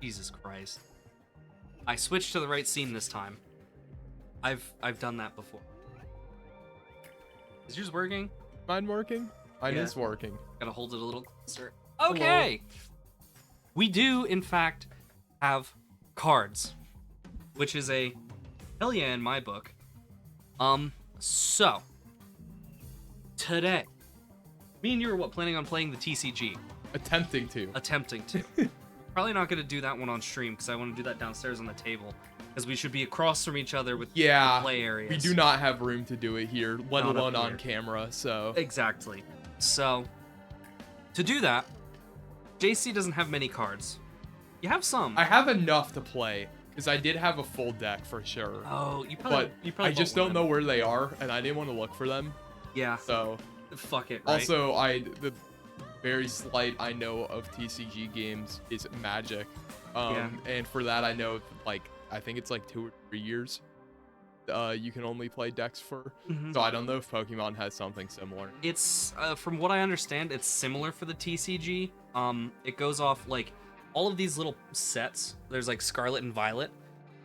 Jesus Christ. I switched to the right scene this time. I've done that before. Is yours working? Mine working? Mine is working. Gotta hold it a little closer. Okay. Hello. We do, in fact, have cards, which is a hell yeah in my book. So today, me and you were planning on playing the TCG. Attempting to. Probably not gonna do that one on stream because I want to do that downstairs on the table. Because we should be across from each other with the play areas. We do not have room to do it here, let alone on camera, so... Exactly. So, to do that, JC doesn't have many cards. You have some. I have enough to play, because I did have a full deck for sure. Oh, you probably... But I just don't know where they are, and I didn't want to look for them. Yeah. So... Fuck it, right? Also, the very slight I know of TCG games is Magic. And for that, I know, like... I think it's like 2 or 3 years you can only play decks for. So I don't know if Pokemon has something similar. It's, from what I understand, it's similar for the TCG. It goes off, like, all of these little sets. There's, like, Scarlet and Violet.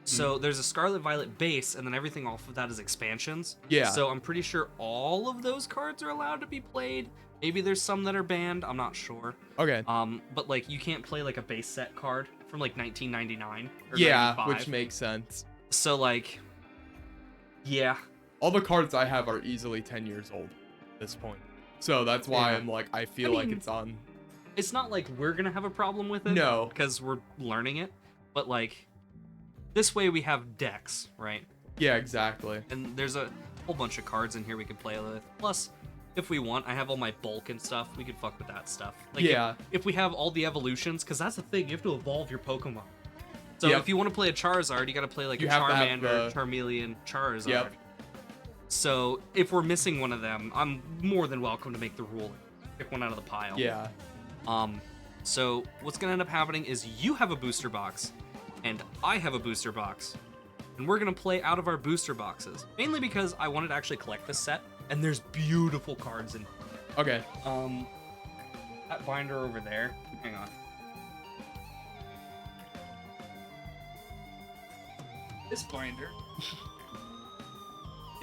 So there's a Scarlet Violet base, and then everything off of that is expansions. Yeah. So I'm pretty sure all of those cards are allowed to be played. Maybe there's some that are banned. I'm not sure. Okay. But, like, you can't play, like, a base set card from like 1999 or 95. Which makes sense. So like, yeah, all the cards I have are easily 10 years old at this point, so that's why I'm like, I feel like it's on. It's not like we're gonna have a problem with it, no, because we're learning it, but like this way we have decks, right? Yeah, exactly. And there's a whole bunch of cards in here we can play with. Plus, if we want, I have all my bulk and stuff. We could fuck with that stuff. Like, yeah. If we have all the evolutions, because that's the thing, you have to evolve your Pokemon. So if you want to play a Charizard, you got to play like a Charmander, Charmeleon, Charizard. Yep. So if we're missing one of them, I'm more than welcome to make the rule. Pick one out of the pile. Yeah. So what's gonna end up happening is you have a booster box, and I have a booster box, and we're gonna play out of our booster boxes. Mainly because I wanted to actually collect this set. And there's beautiful cards in. Okay. That binder over there. Hang on. This binder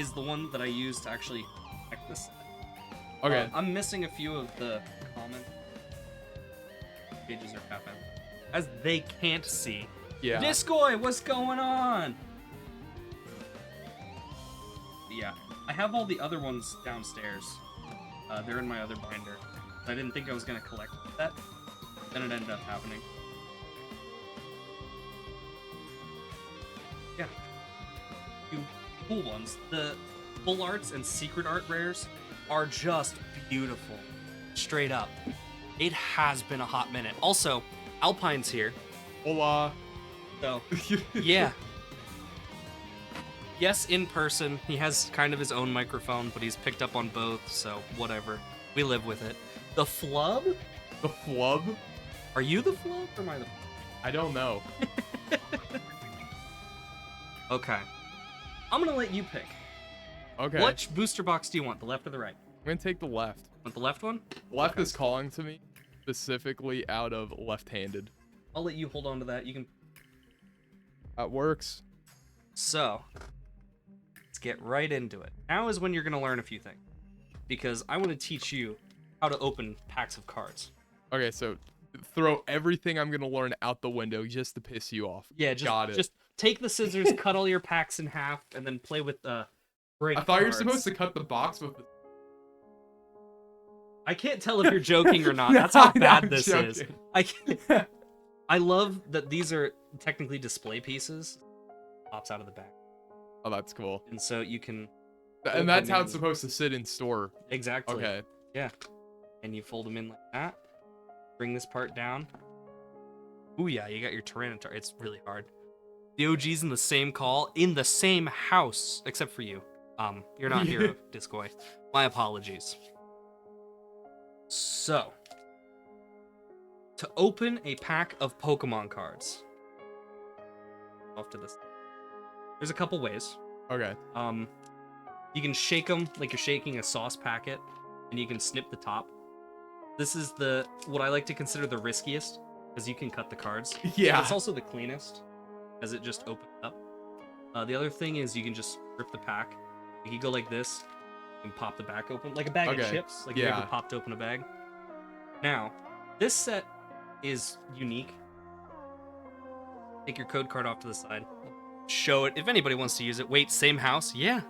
is the one that I use to actually collect this. Okay. I'm missing a few of the common pages are half empty, as they can't see. Yeah. Discoy, what's going on? Yeah. I have all the other ones downstairs. They're in my other binder. I didn't think I was going to collect that. Then it ended up happening. Yeah. Two cool ones. The full arts and secret art rares are just beautiful. Straight up. It has been a hot minute. Also, Alpine's here. Hola. So, yeah. Yes, in person. He has kind of his own microphone, but he's picked up on both, so whatever. We live with it. The Flub? The Flub? Are you the Flub or am I the Flub? I don't know. Okay. I'm gonna let you pick. Okay. Which booster box do you want, the left or the right? I'm gonna take the left. Want the left one? Left is calling to me, specifically out of left-handed. I'll let you hold on to that. You can... That works. So... let's get right into it. Now is when you're going to learn a few things. Because I want to teach you how to open packs of cards. Okay, so throw everything I'm going to learn out the window just to piss you off. Yeah, just take the scissors, cut all your packs in half, and then play with the break I thought cards. you were supposed to cut the box with the... I can't tell if you're joking or not. That's how bad this is. I love that these are technically display pieces. Pops out of the back. Oh, that's cool. And so you can... And that's how it's supposed to sit in store. Exactly. Okay. Yeah. And you fold them in like that. Bring this part down. Ooh, yeah, you got your Tyranitar. It's really hard. The OG's in the same call, in the same house, except for you. You're not here, Discoy. My apologies. So, to open a pack of Pokemon cards, off to this. There's a couple ways. Okay. You can shake them like you're shaking a sauce packet, and you can snip the top. This is what I like to consider the riskiest, because you can cut the cards. Yeah. It's also the cleanest, as it just opens up. The other thing is you can just rip the pack. You can go like this and pop the back open, like a bag of chips. Like you ever popped open a bag. Now, this set is unique. Take your code card off to the side. Show it if anybody wants to use it. Wait, same house? Yeah.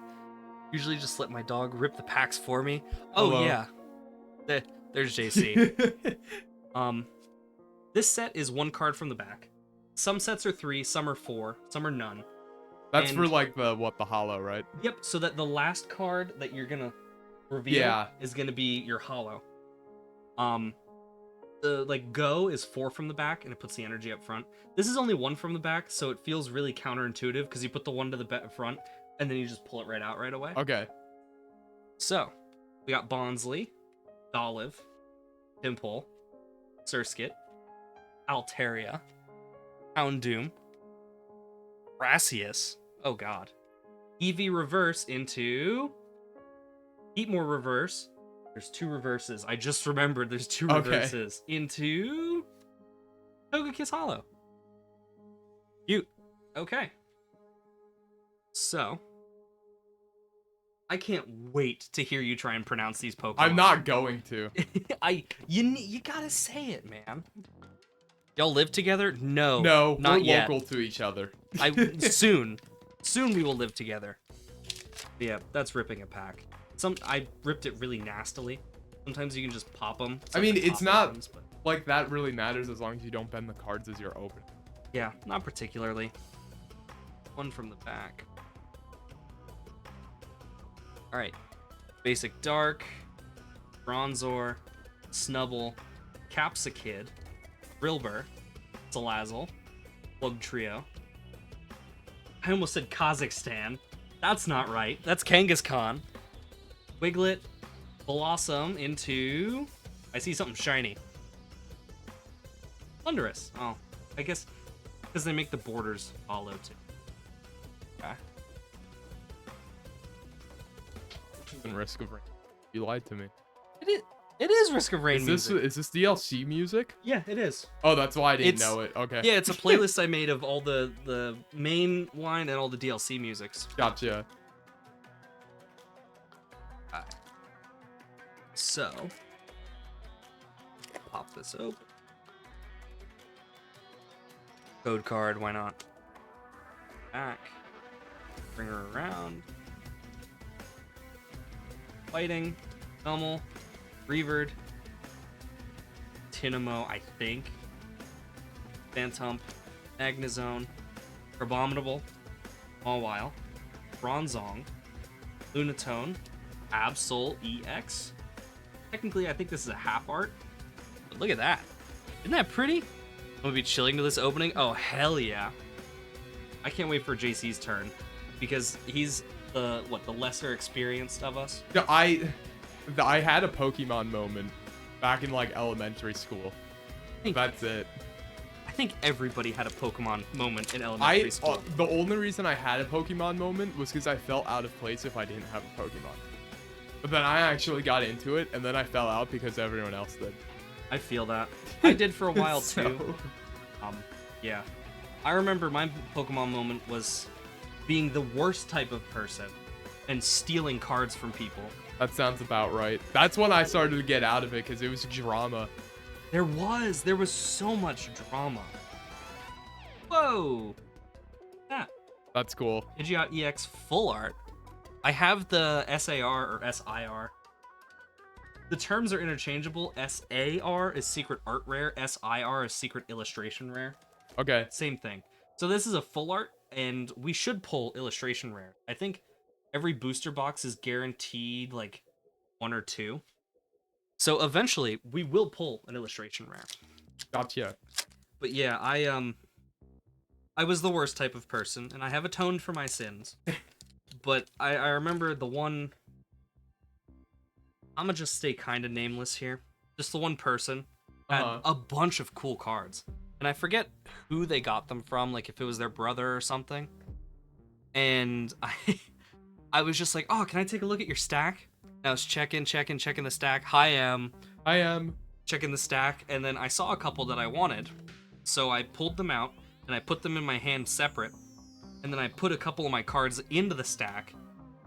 Usually just let my dog rip the packs for me. Oh, hello. Yeah. There's JC. This set is 1 card from the back. Some sets are 3, some are 4, some are none. That's for like the hollow, right? Yep, so that the last card that you're gonna reveal is gonna be your hollow. The like go is 4 from the back and it puts the energy up front. This is only 1 from the back, so it feels really counterintuitive because you put the 1 to the front and then you just pull it right out right away. Okay. So we got Bonsly, Dolive, Pimple, Surskit, Altaria, Houndoom, Brassius. Oh god. Eevee reverse into Heatmore reverse. There's 2 reverses. I just remembered there's 2 reverses. Into Togekiss Hollow. Cute. Okay. So I can't wait to hear you try and pronounce these Pokemon. I'm not going to. You gotta say it, man. Y'all live together? No. No, not we're yet. local to each other. Soon we will live together. But yeah, that's ripping a pack. I ripped it really nastily. Sometimes you can just pop them. I mean, it's not like that really matters as long as you don't bend the cards as you're open. Yeah, not particularly. 1 from the back. All right. Basic Dark, Bronzor, Snubble, Capsakid, Brilbur, Salazzle, Plug Trio. I almost said Kazakhstan. That's not right. That's Kangaskhan. Wiglet, Blossom into... I see something shiny. Thundurus. Oh, I guess because they make the borders hollow too. Okay. And Risk of Rain. You lied to me. It is Risk of Rain music. Is this DLC music? Yeah, it is. Oh, that's why I didn't know it. Okay. Yeah, it's a playlist I made of all the main line and all the DLC musics. Gotcha. So, pop this open. Code card, why not? Back. Bring her around. Fighting. Hummel. Revered. Tinamo, I think. Phantump. Magnezone. Abominable. Mawile. Bronzong. Lunatone. Absol EX. Technically, I think this is a half art. But look at that. Isn't that pretty? I'm gonna be chilling to this opening. Oh, hell yeah. I can't wait for JC's turn. Because he's the lesser experienced of us. Yeah, I had a Pokemon moment back in like elementary school. That's it. I think everybody had a Pokemon moment in elementary school. The only reason I had a Pokemon moment was because I felt out of place if I didn't have a Pokemon. But then I actually got into it, and then I fell out because everyone else did. I feel that. I did for a while too. Yeah. I remember my Pokemon moment was being the worst type of person and stealing cards from people. That sounds about right. That's when I started to get out of it because it was drama. There was so much drama. Whoa. That's cool. Pidgeot EX full art. I have the SAR or SIR. The terms are interchangeable. SAR is secret art rare. SIR is secret illustration rare. Okay. Same thing. So this is a full art, and we should pull illustration rare. I think every booster box is guaranteed like 1 or 2. So eventually we will pull an illustration rare. Gotcha. But yeah, I was the worst type of person, and I have atoned for my sins. But I remember the one... I'm gonna just stay kind of nameless here. Just the one person had a bunch of cool cards. And I forget who they got them from, like if it was their brother or something. And I was just like, oh, can I take a look at your stack? And I was checking the stack. Hi, am. I am. Checking the stack, and then I saw a couple that I wanted. So I pulled them out and I put them in my hand separate, and then I put a couple of my cards into the stack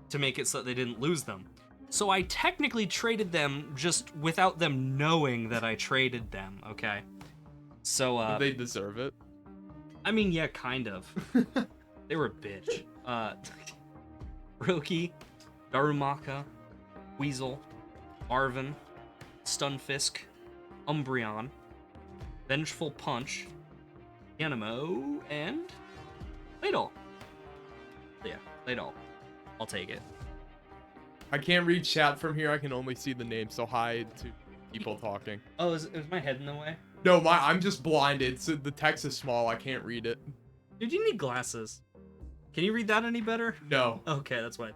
to make it so that they didn't lose them. So I technically traded them just without them knowing that I traded them, okay? So, They deserve it. I mean, yeah, kind of. They were a bitch. Roki, Darumaka, Weasel, Arvin, Stunfisk, Umbreon, Vengeful Punch, Yanamo, and Ladle. Yeah, Ladle. I'll take it. I can't read chat from here. I can only see the name, so hi to people talking. Oh, is my head in the way? No, I'm just blinded. So the text is small. I can't read it. Dude, you need glasses. Can you read that any better? No. Okay, that's why.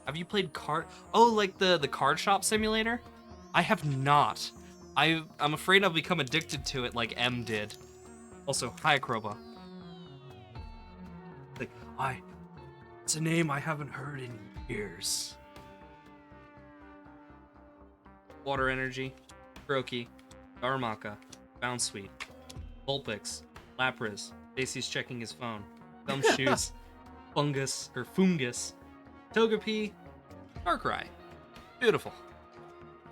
Have you played card? Oh, like the card shop simulator? I have not. I'm afraid I'll become addicted to it like M did. Also, hi Akroba. Like, it's a name I haven't heard in years. Water Energy, Kuroki, Darumaka, Bounsweet, Vulpix, Lapras, Stacy's checking his phone, Gumshoes, Fungus, Togepi, Darkrai. Beautiful.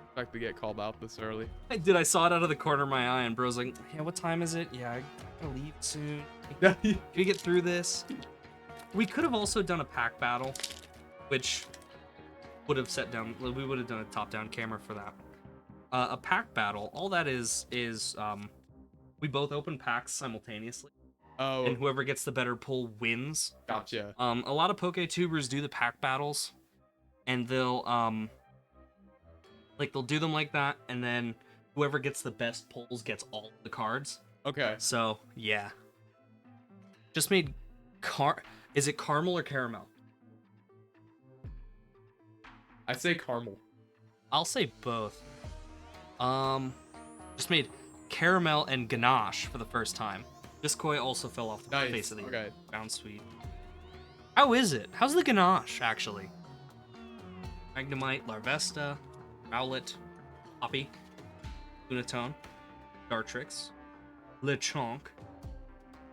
Expect to get called out this early. I saw it out of the corner of my eye, and bro's like, yeah, what time is it? Yeah, I gotta leave soon. Can we get through this? We could have also done a pack battle, which would have we would have done a top-down camera for that. A pack battle, all that is we both open packs simultaneously. Oh. And whoever gets the better pull wins. Gotcha. A lot of PokeTubers do the pack battles, and they'll they'll do them like that, and then whoever gets the best pulls gets all the cards. Okay. So yeah. Just made is it caramel or caramel? I say caramel. I'll say both. Just made caramel and ganache for the first time. Biscoy also fell off the face of the okay. Bounsweet. How is it? How's the ganache, actually? Magnemite, Larvesta, Rowlet, Hoppy, Lunatone, Dartrix, Lechonk,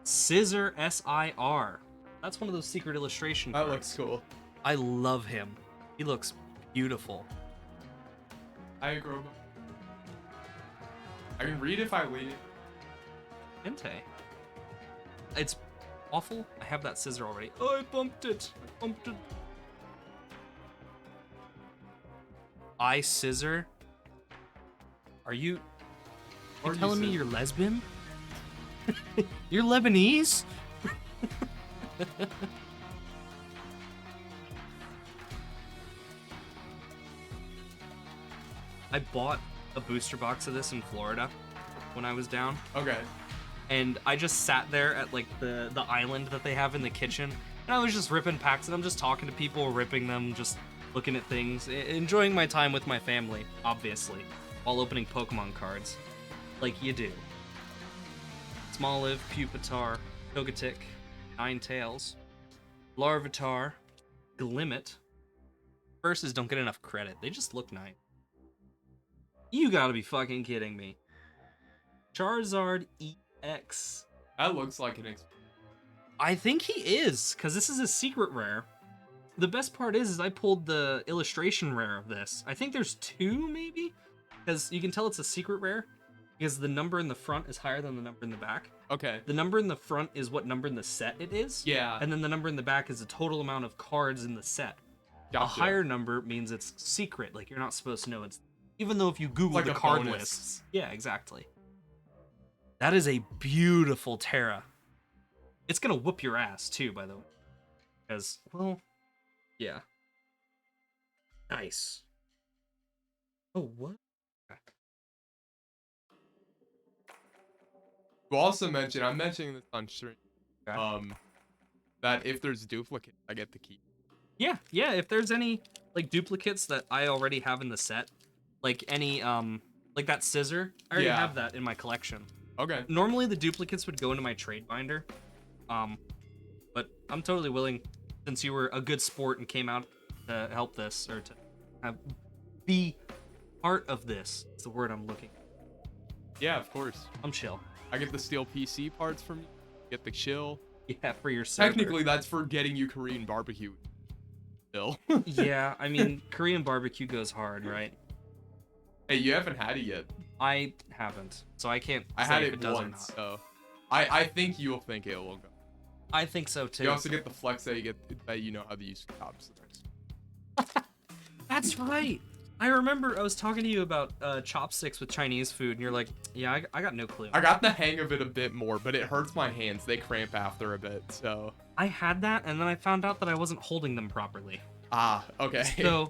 Scissor SIR. That's one of those secret illustration cards. That looks cool. I love him. He looks beautiful. I agree. I can read if I lean. Entei. It's awful. I have that scissor already. Oh, I bumped it. I scissor? Are you telling me you're lesbian? You're Lebanese? I bought a booster box of this in Florida when I was down. Okay. And I just sat there at like the island that they have in the kitchen, and I was just ripping packs, and I'm just talking to people, ripping them, just looking at things, enjoying my time with my family, obviously, while opening Pokemon cards, like you do. Smoliv, Pupitar, Togetic, Ninetales, Larvitar, Glimmet. Verses don't get enough credit. They just look nice. You gotta be fucking kidding me. Charizard EX. That looks like an I think he is, because this is a secret rare. The best part is I pulled the illustration rare of this. I think there's two, maybe? Because you can tell it's a secret rare, because the number in the front is higher than the number in the back. Okay. The number in the front is what number in the set it is. Yeah. And then the number in the back is the total amount of cards in the set. Gotcha. A higher number means it's secret, like you're not supposed to know it's... Even though if you Google like the a card bonus. lists... Yeah, exactly. That is a beautiful Terra. It's gonna whoop your ass, too, by the way. Because, well... Yeah. Nice. Oh, what? You also mentioned, I'm mentioning this on stream, Okay. that if there's duplicate, I get the key. Yeah, if there's any, like, duplicates that I already have in the set, like any, like that scissor, I already have that in my collection. Okay. Normally the duplicates would go into my trade binder, but I'm totally willing, since you were a good sport and came out to help this, or to be part of this, it's the word I'm looking for. Yeah, of course. I'm chill. I get the steal PC parts from you. Get the chill. Yeah, for your server. Technically, that's for getting you Korean barbecue. Still. Yeah, I mean, Korean barbecue goes hard, right? Hey, you haven't had it yet. I haven't, so I can't I say had if it it does once, or not. so I think you'll think it will go. I think so too. You also get the flex that you get that you know how to use chopsticks. That's right. I remember I was talking to you about chopsticks with Chinese food, and you're like, "Yeah, I got no clue." I got the hang of it a bit more, but it hurts my hands. They cramp after a bit, so. I had that, and then I found out that I wasn't holding them properly. Ah, okay. So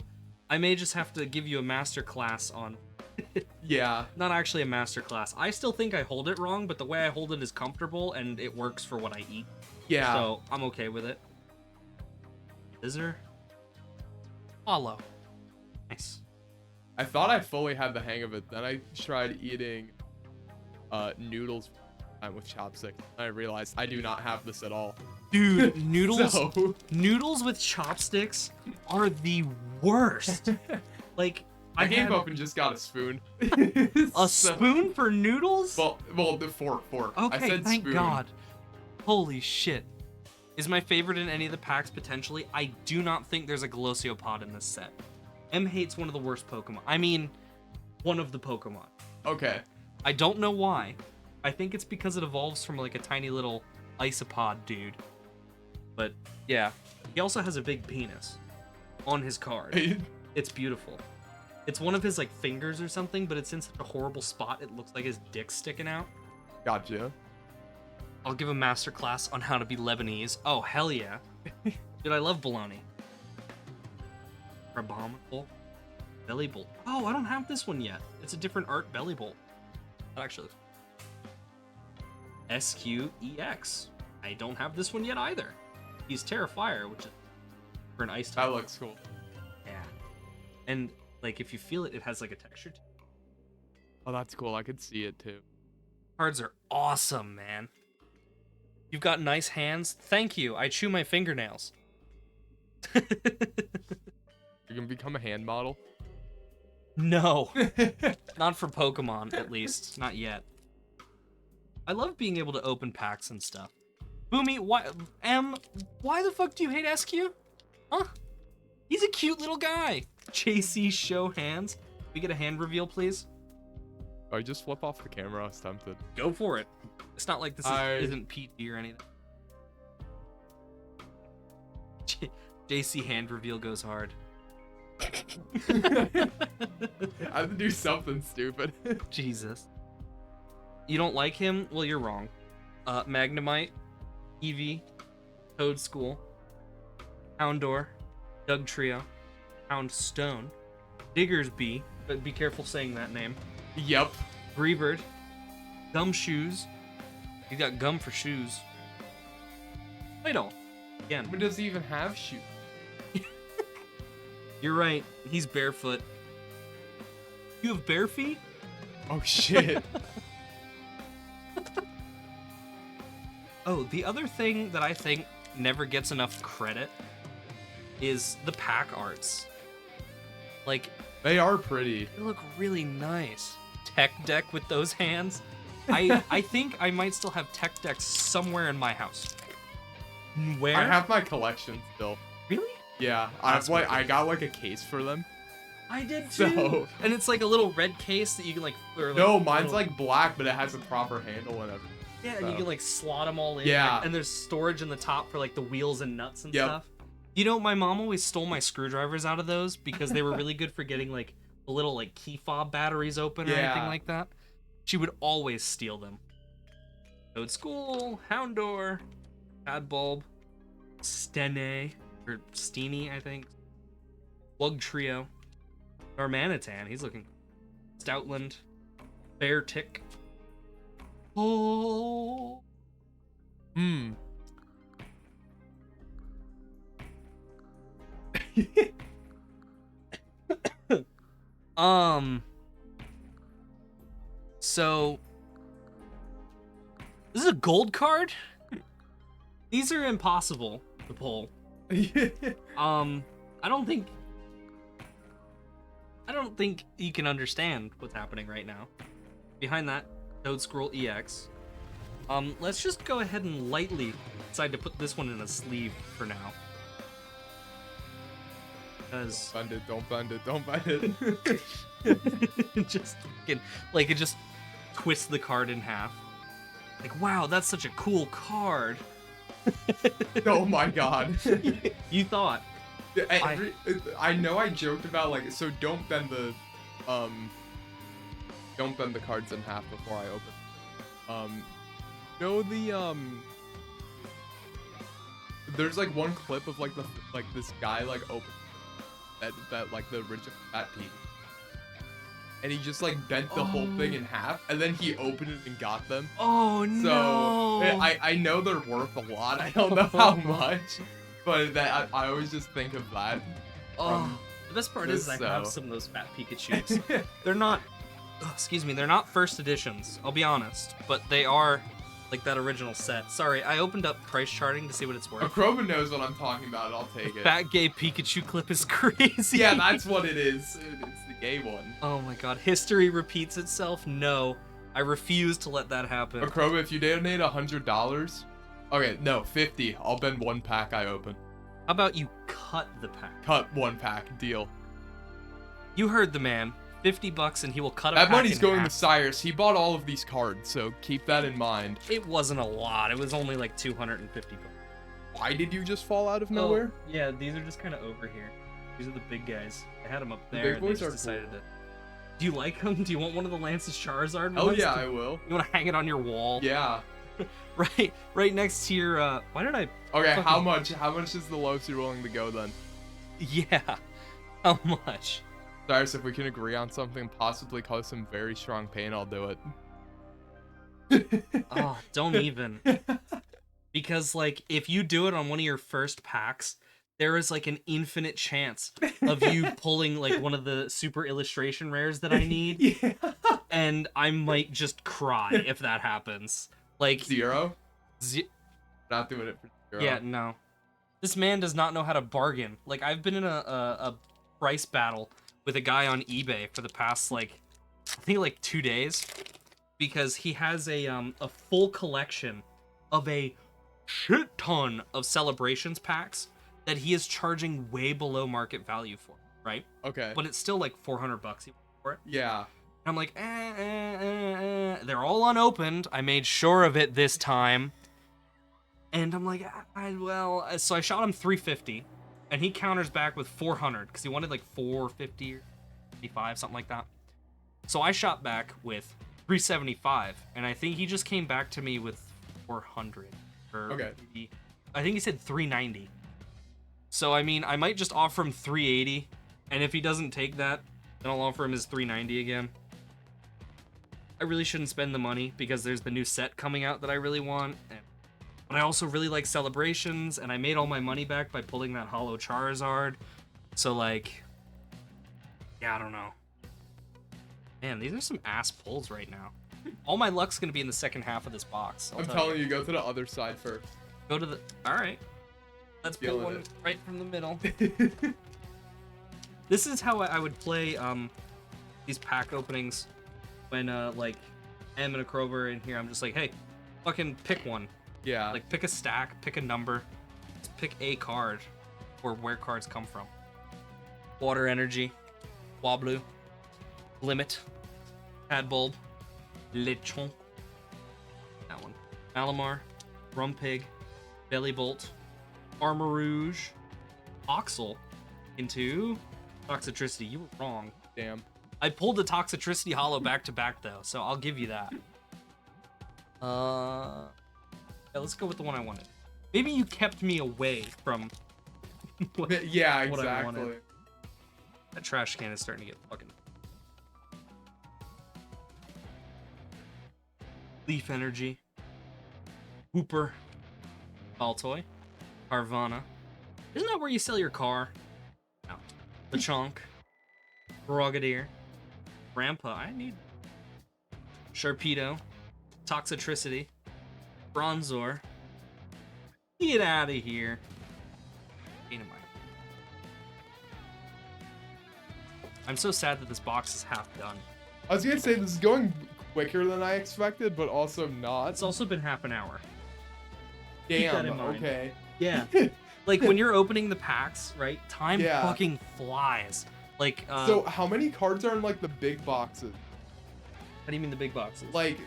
I may just have to give you a master class on. Yeah. Not actually a master class. I still think I hold it wrong, but the way I hold it is comfortable, and it works for what I eat. Yeah. So I'm okay with it. Scissor. Hollow. Nice. I thought I fully had the hang of it. Then I tried eating noodles with chopsticks. I realized I do not have this at all. Dude, noodles So... noodles with chopsticks are the worst. Like I gave had up and just got a spoon. a spoon for noodles? Well, the fork. Okay, I said thank spoon. God. Holy shit. Is my favorite in any of the packs potentially? I do not think there's a Glossiopod in this set. M hates one of the worst Pokemon. I mean, one of the Pokemon. Okay. I don't know why. I think it's because it evolves from like a tiny little isopod dude. But yeah, he also has a big penis on his card. It's beautiful. It's one of his like fingers or something, but it's in such a horrible spot it looks like his dick's sticking out. Gotcha. I'll give a master class on how to be Lebanese. Oh, hell yeah. Dude, I love bologna. Abominable. Belly Bolt. Oh, I don't have this one yet. It's a different art Belly Bolt. That actually looks... SQEX. I don't have this one yet either. He's Terrafire, which is for an ice type. That looks cool. Yeah. And like if you feel it, it has like a texture to it. Oh, that's cool. I could see it too. Cards are awesome, man. You've got nice hands. Thank you. I chew my fingernails. You're gonna become a hand model? No. Not for Pokemon, at least. Not yet. I love being able to open packs and stuff. Boomy, why the fuck do you hate SQ? Huh? He's a cute little guy. JC show hands. Can we get a hand reveal, please? Oh, you just flip off the camera. I was tempted. Go for it. It's not like this isn't PT or anything. JC hand reveal goes hard. I have to do something stupid. Jesus. You don't like him? Well, you're wrong. Magnemite, Eevee, Toad School, Houndour, Doug Trio, Houndstone, Diggersby, but be careful saying that name. Yep. Greebird, Gumshoes. You got gum for shoes. Idol. Again. When does he even have shoes? You're right. He's barefoot. You have bare feet? Oh shit. Oh, the other thing that I think never gets enough credit is the pack arts. Like, They are pretty. they look really nice. Tech deck with those hands. I think I might still have tech decks somewhere in my house. Where? I have my collection still. Really? Yeah, That's I got like a case for them. I did too. So- And it's like a little red case that you can like. Or like No, mine's little- like black, but it has a proper handle and everything. Yeah, and you so. can like slot them all in. Yeah. And there's storage in the top for like the wheels and nuts and Yep. stuff. You know, my mom always stole my screwdrivers out of those because they were really good for getting like the little like key fob batteries open or anything Yeah. like that. She would always steal them. Toad School, Houndour, Bulb, Stene, or Steenie, I think. Slug Trio, Darmanitan, he's looking. Stoutland, Beartick. Oh. Hmm. So this is a gold card? These are impossible to pull. I don't think you can understand what's happening right now. Behind that Toad Scroll EX. Let's just go ahead and lightly decide to put this one in a sleeve for now. Because Don't bend it. just fucking, like, it just twists the card in half. Like, wow, that's such a cool card. Oh my god. You thought. I know I joked about, like, so don't bend the cards in half before I open. There's like one clip of like this guy like open that like the original Fat Pete, and he just like bent the whole thing in half, and then he opened it and got them. Oh no! So I know they're worth a lot. I don't know how much, but that I always just think of that. The best part is I have some of those Fat Pikachus. They're not, excuse me, they're not first editions, I'll be honest, but they are like that original set. Sorry, I opened up price charting to see what it's worth. Akroba knows what I'm talking about. I'll take it. Fat gay Pikachu clip is crazy. Yeah, that's what it is. It's the gay one. Oh my god, history repeats itself? No, I refuse to let that happen. Akroba, if you donate $100, okay, no, 50, I'll bend one pack I open. How about you cut the pack? Cut one pack, deal. You heard the man. $50 and he will cut a that pack money's in going half. to Cyrus. He bought all of these cards, so keep that in mind. It wasn't a lot. It was only like $250. Why did you just fall out of nowhere? Yeah, these are just kind of over here. These are the big guys. I had them up The there. big And they boys just are decided cool. to. Do you like them? Do you want one of the Lance's Charizard Oh ones? yeah, I will. You want to hang it on your wall? Yeah. Right next to your. Why did I? Okay, fucking... how much is the lowest you're willing to go then? Yeah. How much? Cyrus, if we can agree on something, possibly cause some very strong pain, I'll do it. Oh, don't even. Because, like, if you do it on one of your first packs, there is, like, an infinite chance of you pulling, like, one of the super illustration rares that I need. Yeah. And I might just cry if that happens. Like... Zero? Not doing it for zero. Yeah, no. This man does not know how to bargain. Like, I've been in a price battle with a guy on eBay for the past, like, I think, like, 2 days. Because he has a full collection of a shit ton of Celebrations packs that he is charging way below market value for, right? Okay. But it's still like $400 for it. Yeah. And I'm like, they're all unopened. I made sure of it this time. And I'm like, so I shot him 350, and he counters back with 400 because he wanted like 450 or 55, something like that. So I shot back with 375, and I think he just came back to me with 400. Or okay. Maybe, I think he said 390. So I mean, I might just offer him 380, and if he doesn't take that, then I'll offer him his 390 again. I really shouldn't spend the money because there's the new set coming out that I really want. But I also really like Celebrations, and I made all my money back by pulling that Holo Charizard. So, like, yeah, I don't know. Man, these are some ass pulls right now. All my luck's going to be in the second half of this box. I'm telling you, go to the other side first. Go to the... All right. Let's pull one right from the middle. This is how I would play these pack openings when, like, M and a Krober in here. I'm just like, hey, fucking pick one. Yeah. Like, pick a stack, pick a number, just pick a card, or where cards come from. Water Energy, Wablu, Limit, Tadbulb, Lechonk, that one, Malamar, Rumpig, Bellybolt, Armarouge, Oxel, into Toxicity. You were wrong. Damn. I pulled the Toxicity Holo back to back though, so I'll give you that. Yeah, let's go with the one I wanted. Maybe you kept me away from what, yeah, what I exactly. wanted. That trash can is starting to get fucking... Leaf Energy, Hooper, Baltoy, Carvana. Isn't that where you sell your car? No. Lechonk, Brogadier, Grandpa, I need Sharpedo, Toxicity, Bronzor. Get out of here. I'm so sad that this box is half done. I was gonna say, this is going quicker than I expected, but also not. It's also been half an hour. Keep Damn, that in mind. okay. Yeah. Like when you're opening the packs, right? Time Yeah. fucking flies. Like, So how many cards are in like the big boxes? how do you mean the big boxes? Like,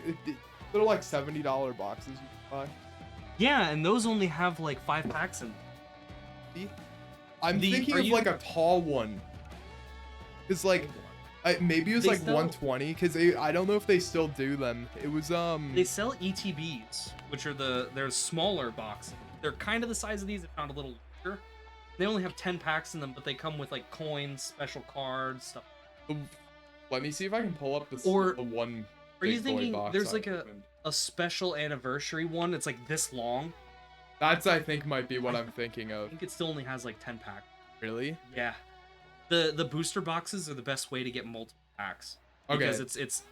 they're like $70 boxes you can buy. Yeah, and those only have like 5 packs in them. See? I'm The- thinking are of you- like a tall one. Cause like, maybe it was They like sell- 120. Cause I don't know if they still do them. It was They sell ETBs, which are they're smaller boxes. They're kind of the size of these, if not a little larger. They only have 10 packs in them, but they come with like coins, special cards, stuff. Let me see if I can pull up the one. Are you big boy thinking box there's I like opened. a special anniversary one? It's like this long. That's I think might be what I'm thinking I of. think it still only has like 10 packs. Really? Yeah. The booster boxes are the best way to get multiple packs. Okay. Because it's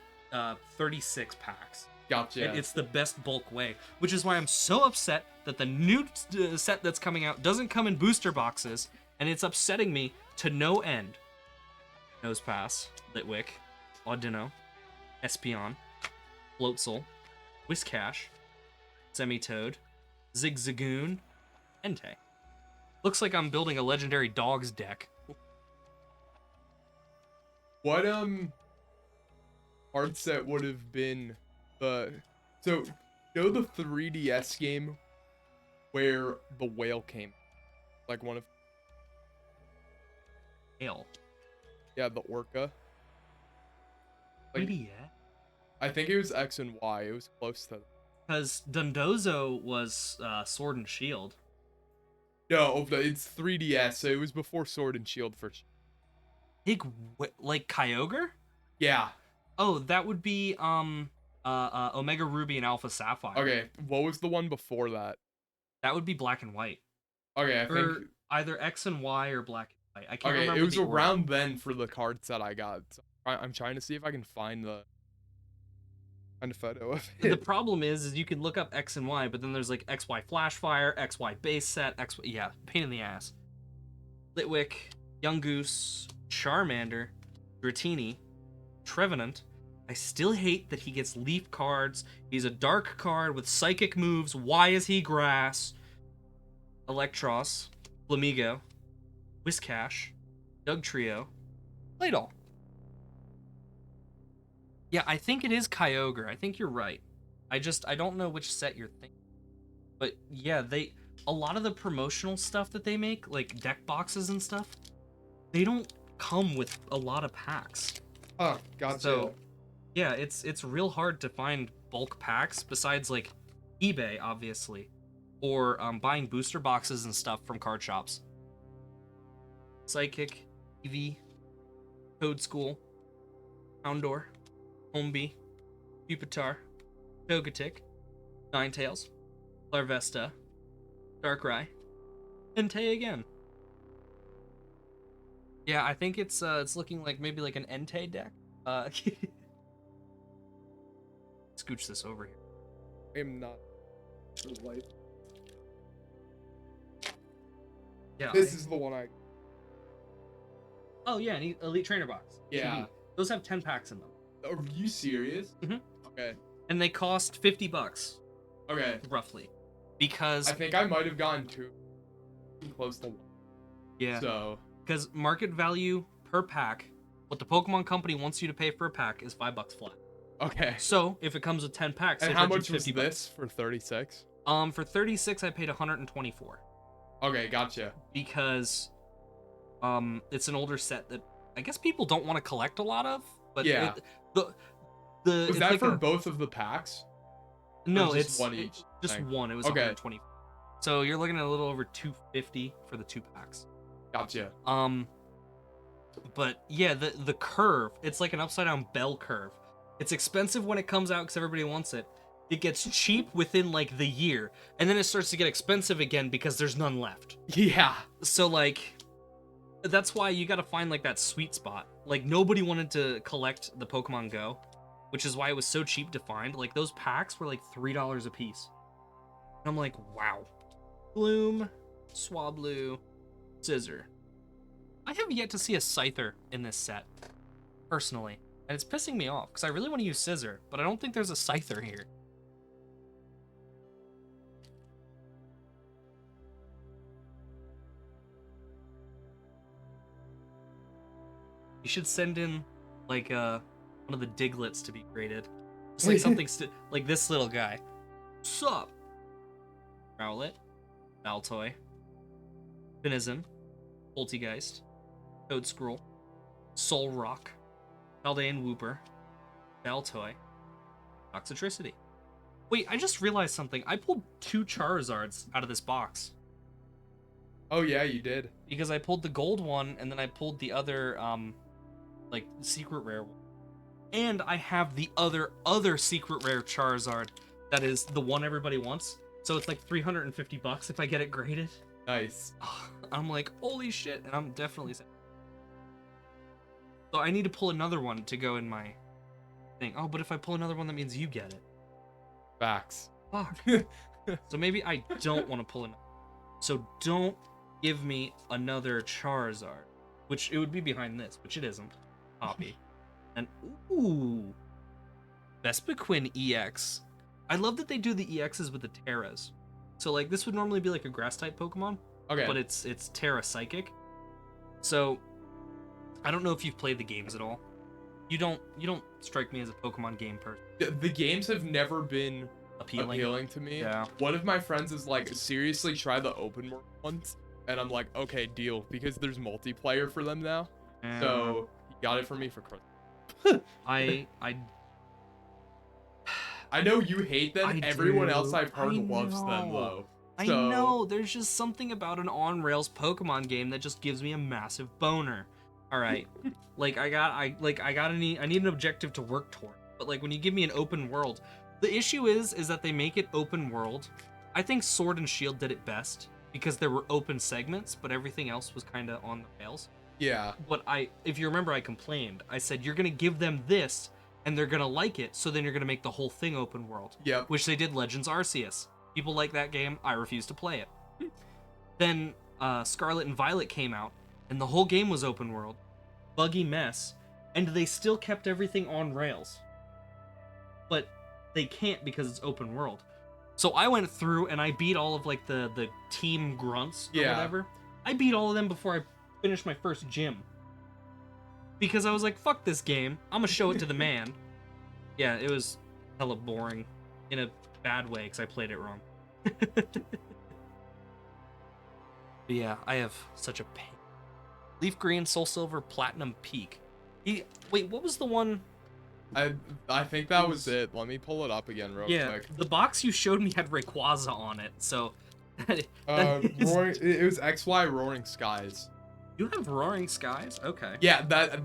36 packs. Gotcha. And it's the best bulk way, which is why I'm so upset that the new set that's coming out doesn't come in booster boxes, and it's upsetting me to no end. Nosepass, Litwick, Audino, Espeon, Floatzel, Whiscash, Semitoad, Zigzagoon, Entei. Looks like I'm building a legendary dogs deck. What card set would have been the so you know the 3DS game where the whale came, like one of Hail. the orca. Like, Maybe yeah. I think it was X and Y. It was close to. Because Dundozo was Sword and Shield. No, it's 3DS, so it was before Sword and Shield for. Like Kyogre? Yeah. Oh, that would be Omega Ruby and Alpha Sapphire. Okay, what was the one before that? That would be Black and White. Okay, I Or think. either X and Y or Black and White. I can't Okay, remember. it was the order. around then for the cards that I got. So I'm trying to see if I can find the photo of The it. problem is you can look up X and Y, but then there's like XY Flashfire, XY base set, XY. Yeah, pain in the ass. Litwick, Young Goose, Charmander, Dratini, Trevenant. I still hate that he gets leaf cards. He's a dark card with psychic moves. Why is he grass? Electros, Flamigo, Whiscash, Dugtrio, Claydol. Yeah, I think it is Kyogre. I think you're right. I don't know which set you're thinking. But yeah, a lot of the promotional stuff that they make, like deck boxes and stuff, they don't come with a lot of packs. Oh, gotcha. So, yeah, it's real hard to find bulk packs besides like eBay, obviously, or buying booster boxes and stuff from card shops. Psychic, Eevee, Code School, Houndour, Homebee, Pupitar, Togetic, Ninetales, Larvesta, Darkrai, Entei again. Yeah, I think it's looking like maybe like an Entei deck. Scooch this over here. I am not. Yeah. This is the one I. Oh yeah, an Elite Trainer box. Yeah. Those have 10 packs in them. Are you serious? Mhm. Okay. And they cost $50 Okay. roughly. Because I think I might have gotten too close to one. yeah, So. because market value per pack, what the Pokemon Company wants you to pay for a pack is $5 flat. Okay. So if it comes with 10 packs, And they how charge you much was $50. this for 36? For 36, I paid 124 Okay, gotcha. because it's an older set that I guess people don't want to collect a lot of. But Yeah. the Was it's that like for both of the packs? no, just it's one each just thing? one. It was Okay. 120. So you're looking at a little over 250 for the 2 packs. Gotcha. But yeah, the curve, it's like an upside down bell curve. It's expensive when it comes out because everybody wants it. It gets cheap within like the year, and then it starts to get expensive again because there's none left. Yeah. So like, that's why you gotta find like that sweet spot. Like nobody wanted to collect the Pokemon Go, which is why it was so cheap to find. Like those packs were like $3 a piece. And I'm like, wow. Bloom, Swablu, Scissor. I have yet to see a Scyther in this set, personally. And it's pissing me off, because I really want to use Scissor, but I don't think there's a Scyther here. You should send in, like, one of the Diglets to be graded. Just like something, like this little guy. Sup? Rowlet, Baltoy, Finizen, Poltegeist, Toedscruel, Solrock, Paldean Wooper, Baltoy, Toxtricity. Wait, I just realized something. I pulled 2 Charizards out of this box. Oh yeah, you did. Because I pulled the gold one, and then I pulled the other, like, secret rare one. And I have the other secret rare Charizard that is the one everybody wants. So it's like $350 if I get it graded. Nice. I'm like, holy shit, and I'm definitely sad. So I need to pull another one to go in my thing. Oh, but if I pull another one, that means you get it. Facts. Fuck. So maybe I don't want to pull another. So don't give me another Charizard, which it would be behind this, which it isn't. Copy. And ooh, Vespiquen EX. I love that they do the EXs with the Terras. So like this would normally be like a grass type Pokemon. Okay. But it's Terra Psychic. So I don't know if you've played the games at all. You don't strike me as a Pokemon game person. The games have never been appealing to me. Yeah. One of my friends is like, seriously try the open world ones, and I'm like, okay, deal, because there's multiplayer for them now. So he got it for me for Christmas. I know you hate them. Everyone else I've heard loves them though. I know. There's just something about an on-rails Pokemon game that just gives me a massive boner. All right, like I need an objective to work toward. But like when you give me an open world, the issue is that they make it open world. I think Sword and Shield did it best because there were open segments, but everything else was kind of on the rails. Yeah. But if you remember, I complained. I said you're gonna give them this, and they're gonna like it. So then you're gonna make the whole thing open world. Yep. Which they did. Legends Arceus. People like that game. I refuse to play it. Then Scarlet and Violet came out, and the whole game was open world. Buggy mess, and they still kept everything on rails. But they can't because it's open world. So I went through and I beat all of like the team grunts or whatever. I beat all of them before I finished my first gym. Because I was like, fuck this game. I'm gonna show it to the man. Yeah, it was hella boring. In a bad way, because I played it wrong. But yeah, I have such a pain. Leaf Green, Soul Silver, Platinum Peak. Wait, what was the one? I think that was it. Let me pull it up again real quick. The box you showed me had Rayquaza on it, so... It was XY Roaring Skies. You have Roaring Skies? Okay. Yeah, that...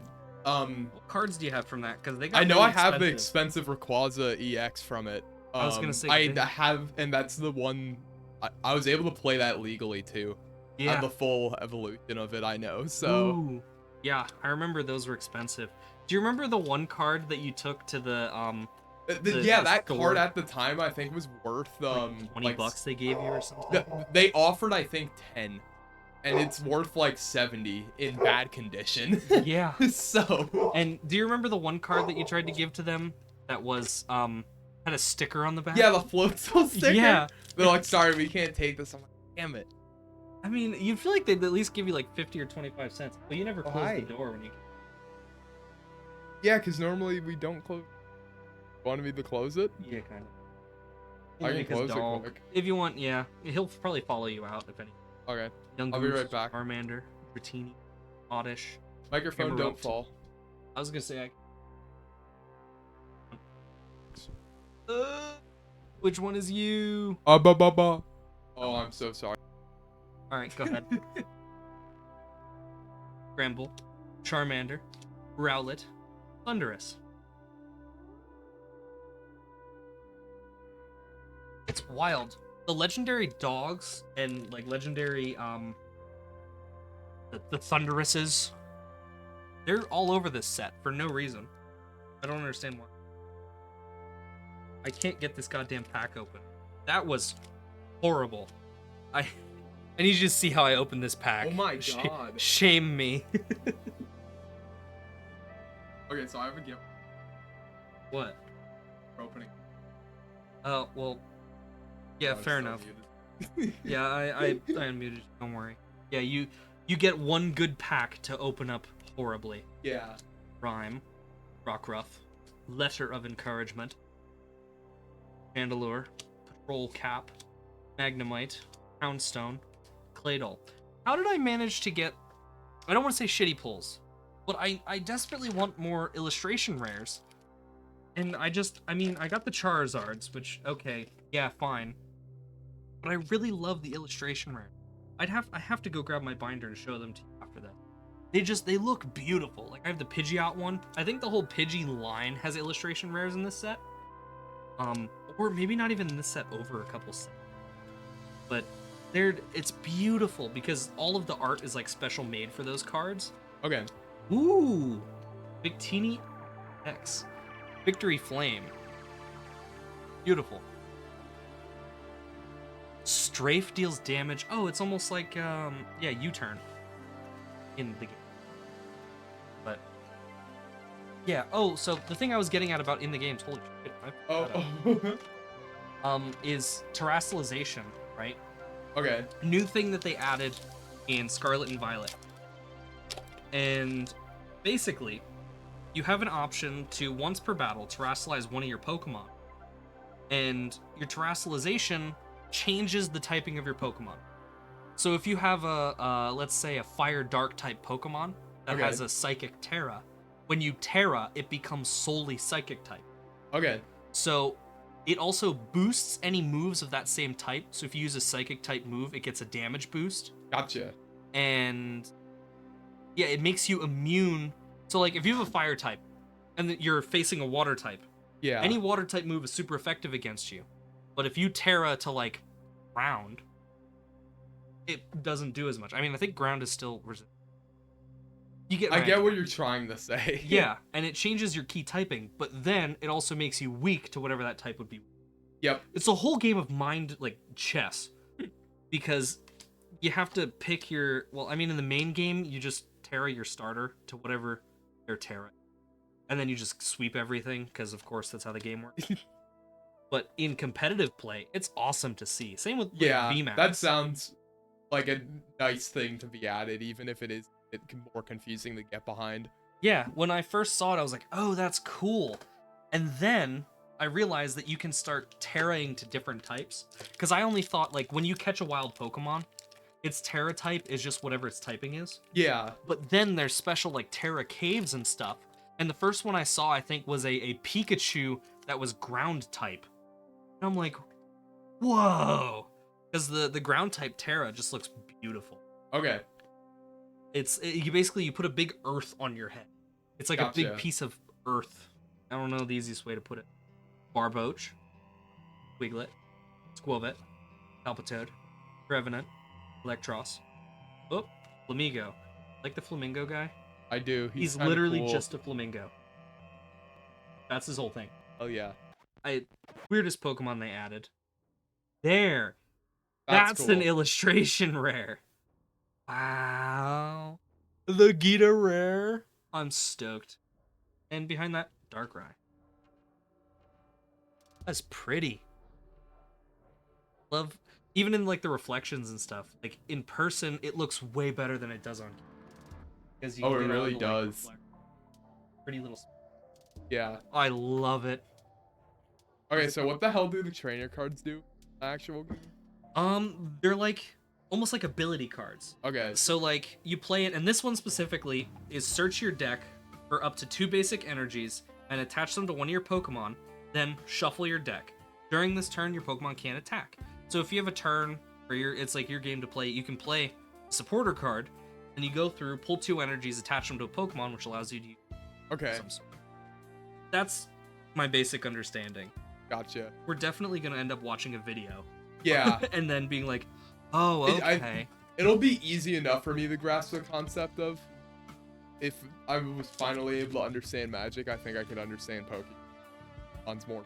What cards do you have from that? Because they got I know really I have the expensive Rayquaza EX from it. I was gonna say... I have, and that's the one... I was able to play that legally, too. Yeah. I have the full evolution of it, I know, so... Ooh. Yeah, I remember those were expensive. Do you remember the one card that you took to the that store? card at the time I think was worth like $20 they gave you or something. They offered I think 10, and it's worth like 70 in bad condition. Yeah. So. And do you remember the one card that you tried to give to them that was had a sticker on the back? Yeah, the floatzel sticker. Yeah. They're like, sorry, we can't take this. I'm like, damn it. I mean, you'd feel like they'd at least give you like 50 or 25 cents, but you never close the door when you. Yeah, because normally we don't close. Want me to close it? Yeah, kind of. I can close it quick. If you want, yeah. He'll probably follow you out, if any. Okay. Young I'll be right back. Charmander, Dratini, Oddish. Microphone don't fall. I was gonna say which one is you? Oh, I'm so sorry. Alright, go ahead. Bramble, Charmander, Rowlet, Thundurus. It's wild. The legendary dogs and like legendary the Thunduruses, they're all over this set for no reason. I don't understand why. I can't get this goddamn pack open. That was horrible. I need you to see how I opened this pack. Oh my god. Shame me. Okay, so I have a gift. What? For opening. Oh, well, yeah, Oh, it's fair still enough. muted. Yeah, I unmuted you, don't worry. Yeah, you get one good pack to open up horribly. Yeah. Rhyme, Rockruff, Letter of Encouragement, Chandelure, Patrol Cap, Magnemite, Houndstone, Claydol. How did I manage to get... I don't want to say shitty pulls, but I desperately want more illustration rares. And I mean, I got the Charizards, which, okay, yeah, fine. But I really love the illustration rare. I have to go grab my binder and show them to you after that. They look beautiful. Like, I have the Pidgeot one. I think the whole Pidgey line has illustration rares in this set. Or maybe not even in this set, over a couple sets. But it's beautiful because all of the art is like special made for those cards. Okay. Ooh, Victini X, Victory Flame, beautiful. Strafe deals damage. Oh, it's almost like yeah, U-turn in the game. But yeah. Oh, so the thing I was getting at about in the games, holy shit, I fucked that up. Is terrestrialization, right? Okay. New thing that they added in Scarlet and Violet. And basically, you have an option to, once per battle, terrestrialize one of your Pokemon. And your terrestrialization changes the typing of your Pokemon. So if you have let's say a Fire Dark type Pokemon that has a Psychic Terra, when you Terra, it becomes solely Psychic type. Okay. So it also boosts any moves of that same type. So if you use a Psychic type move, it gets a damage boost. Gotcha. And yeah, it makes you immune. So like if you have a Fire type and you're facing a Water type, Yeah. any Water type move is super effective against you. But if you Terra to like Ground, it doesn't do as much. I mean, I think Ground is still resistant. You get I get what you're trying to say. Yeah, and it changes your key typing, but then it also makes you weak to whatever that type would be. Yep. It's a whole game of mind, like chess, because you have to pick your... Well, I mean, in the main game, you just Terra your starter to whatever they're Terra. And then you just sweep everything, because of course that's how the game works. But in competitive play, it's awesome to see. Same with VMAX. That sounds like a nice thing to be added, even if it is more confusing to get behind. Yeah, when I first saw it, I was like, oh, that's cool. And then I realized that you can start Terraing to different types. Because I only thought, like, when you catch a wild Pokemon, its Terra type is just whatever its typing is. Yeah. But then there's special, like, Terra caves and stuff. And the first one I saw, I think, was a Pikachu that was ground type. And I'm like, whoa. Because the ground type Terra just looks beautiful. Okay. You basically put a big earth on your head. It's like a big piece of earth. I don't know the easiest way to put it. Barboach, Wiglet, Squilvet, Palpitoad, Revenant, Electros. Oh, Flamigo. Like the Flamingo guy? I do. He's literally cool. Just a Flamingo. That's his whole thing. Oh yeah. Weirdest Pokemon they added. There. That's cool. An illustration rare. Wow. The Gita rare. I'm stoked. And behind that, Darkrai. That's pretty. Love, even in like the reflections and stuff, like in person, it looks way better than it does on camera. Oh, it really does. Pretty little. Yeah. I love it. Okay, so what the hell do the trainer cards do? Actual game? They're like almost like ability cards. Okay. So like you play it, and this one specifically is search your deck for up to 2 basic energies and attach them to one of your Pokemon, then shuffle your deck. During this turn, your Pokemon can't attack. So if you have a turn where it's like your game to play, you can play a supporter card, and you go through, pull 2 energies, attach them to a Pokemon, which allows you to use some sort. That's my basic understanding. Gotcha. We're definitely gonna end up watching a video. Yeah. And then being like, oh, okay. It'll be easy enough for me to grasp the concept of. If I was finally able to understand Magic, I think I could understand Pokemon's more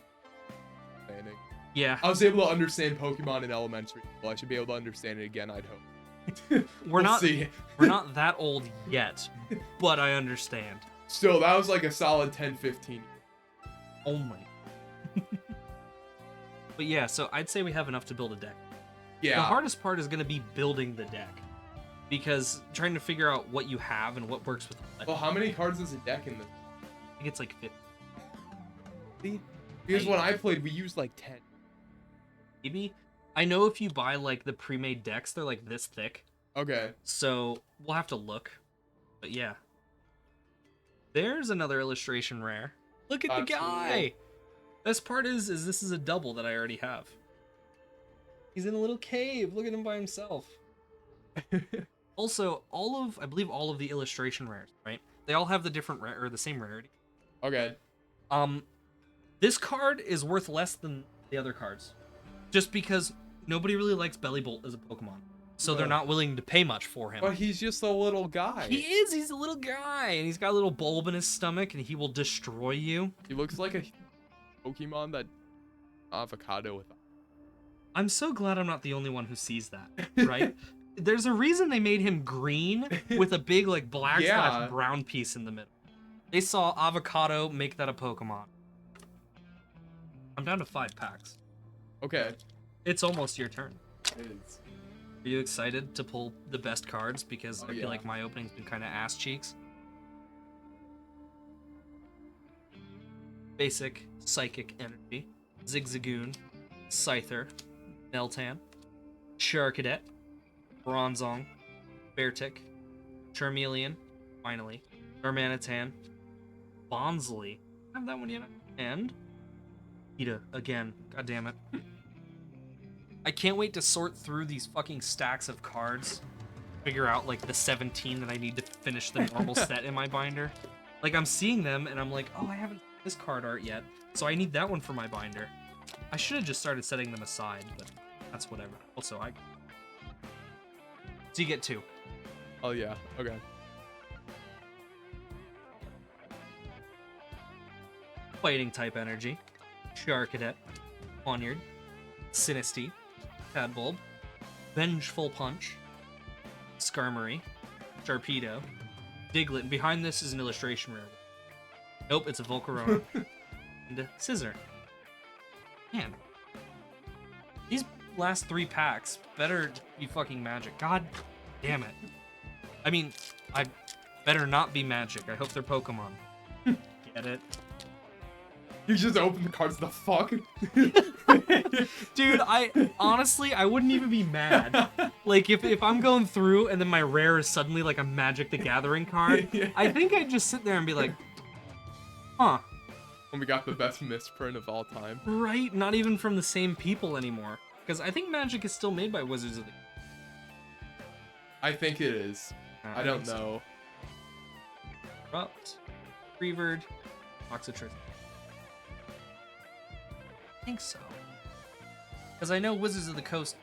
understanding. Yeah. I was able to understand Pokemon in elementary school. I should be able to understand it again, I'd hope. We're not see. We're not that old yet, but I understand. Still, that was like a solid 10, 15. only. But yeah, so I'd say we have enough to build a deck. Yeah. The hardest part is going to be building the deck. Because trying to figure out what you have and what works with what. Well, how many cards is a deck in this? I think it's like 50. Because when I played, we used like 10. Maybe. I know if you buy like the pre-made decks, they're like this thick. Okay. So we'll have to look. But yeah. There's another illustration rare. Look at the guy! Cool. Best part is this is a double that I already have. He's in a little cave. Look at him by himself. Also, I believe all of the illustration rares, right? They all have the different or the same rarity. Okay. This card is worth less than the other cards, just because nobody really likes Bellybolt as a Pokemon, so they're not willing to pay much for him. But he's just a little guy. He is. He's a little guy, and he's got a little bulb in his stomach, and he will destroy you. He looks like a Pokemon that avocado with. I'm so glad I'm not the only one who sees that, right? There's a reason they made him green with a big like black / brown piece in the middle. They saw avocado, make that a Pokemon. I'm down to 5 packs. Okay. It's almost your turn. It is. Are you excited to pull the best cards? Because I feel like my opening's been kind of ass cheeks. Basic, Psychic Energy, Zigzagoon, Scyther, Meltan, Charcadet, Bronzong, Beartic, Charmeleon, finally, Darmanitan, Bonsley, I have that one yet, and Ida again. God damn it. I can't wait to sort through these fucking stacks of cards, figure out like the 17 that I need to finish the normal set in my binder. Like I'm seeing them and I'm like, oh, I haven't seen this card art yet, so I need that one for my binder. I should have just started setting them aside, but that's whatever. Also, so you get 2. Oh yeah, okay. Fighting type energy, Charcadet, Poniard, Sinistea, Tadbulb, Vengeful Punch, Skarmory, Sharpedo, Diglett, and behind this is an illustration rare. Nope, it's a Volcarona. And a Scizor. Man. These last 3 packs better be fucking magic. God damn it. I mean, I better not be magic. I hope they're Pokemon. Get it? You just open the cards, the fuck? Dude, honestly, I wouldn't even be mad. Like, if I'm going through and then my rare is suddenly like a Magic the Gathering card, I think I'd just sit there and be like, huh. And we got the best misprint of all time. Right? Not even from the same people anymore. Because I think Magic is still made by Wizards of the... I think it is. I don't know. Corrupt, Revered, Toxitris. I think so. Because I know Wizards of the Coast,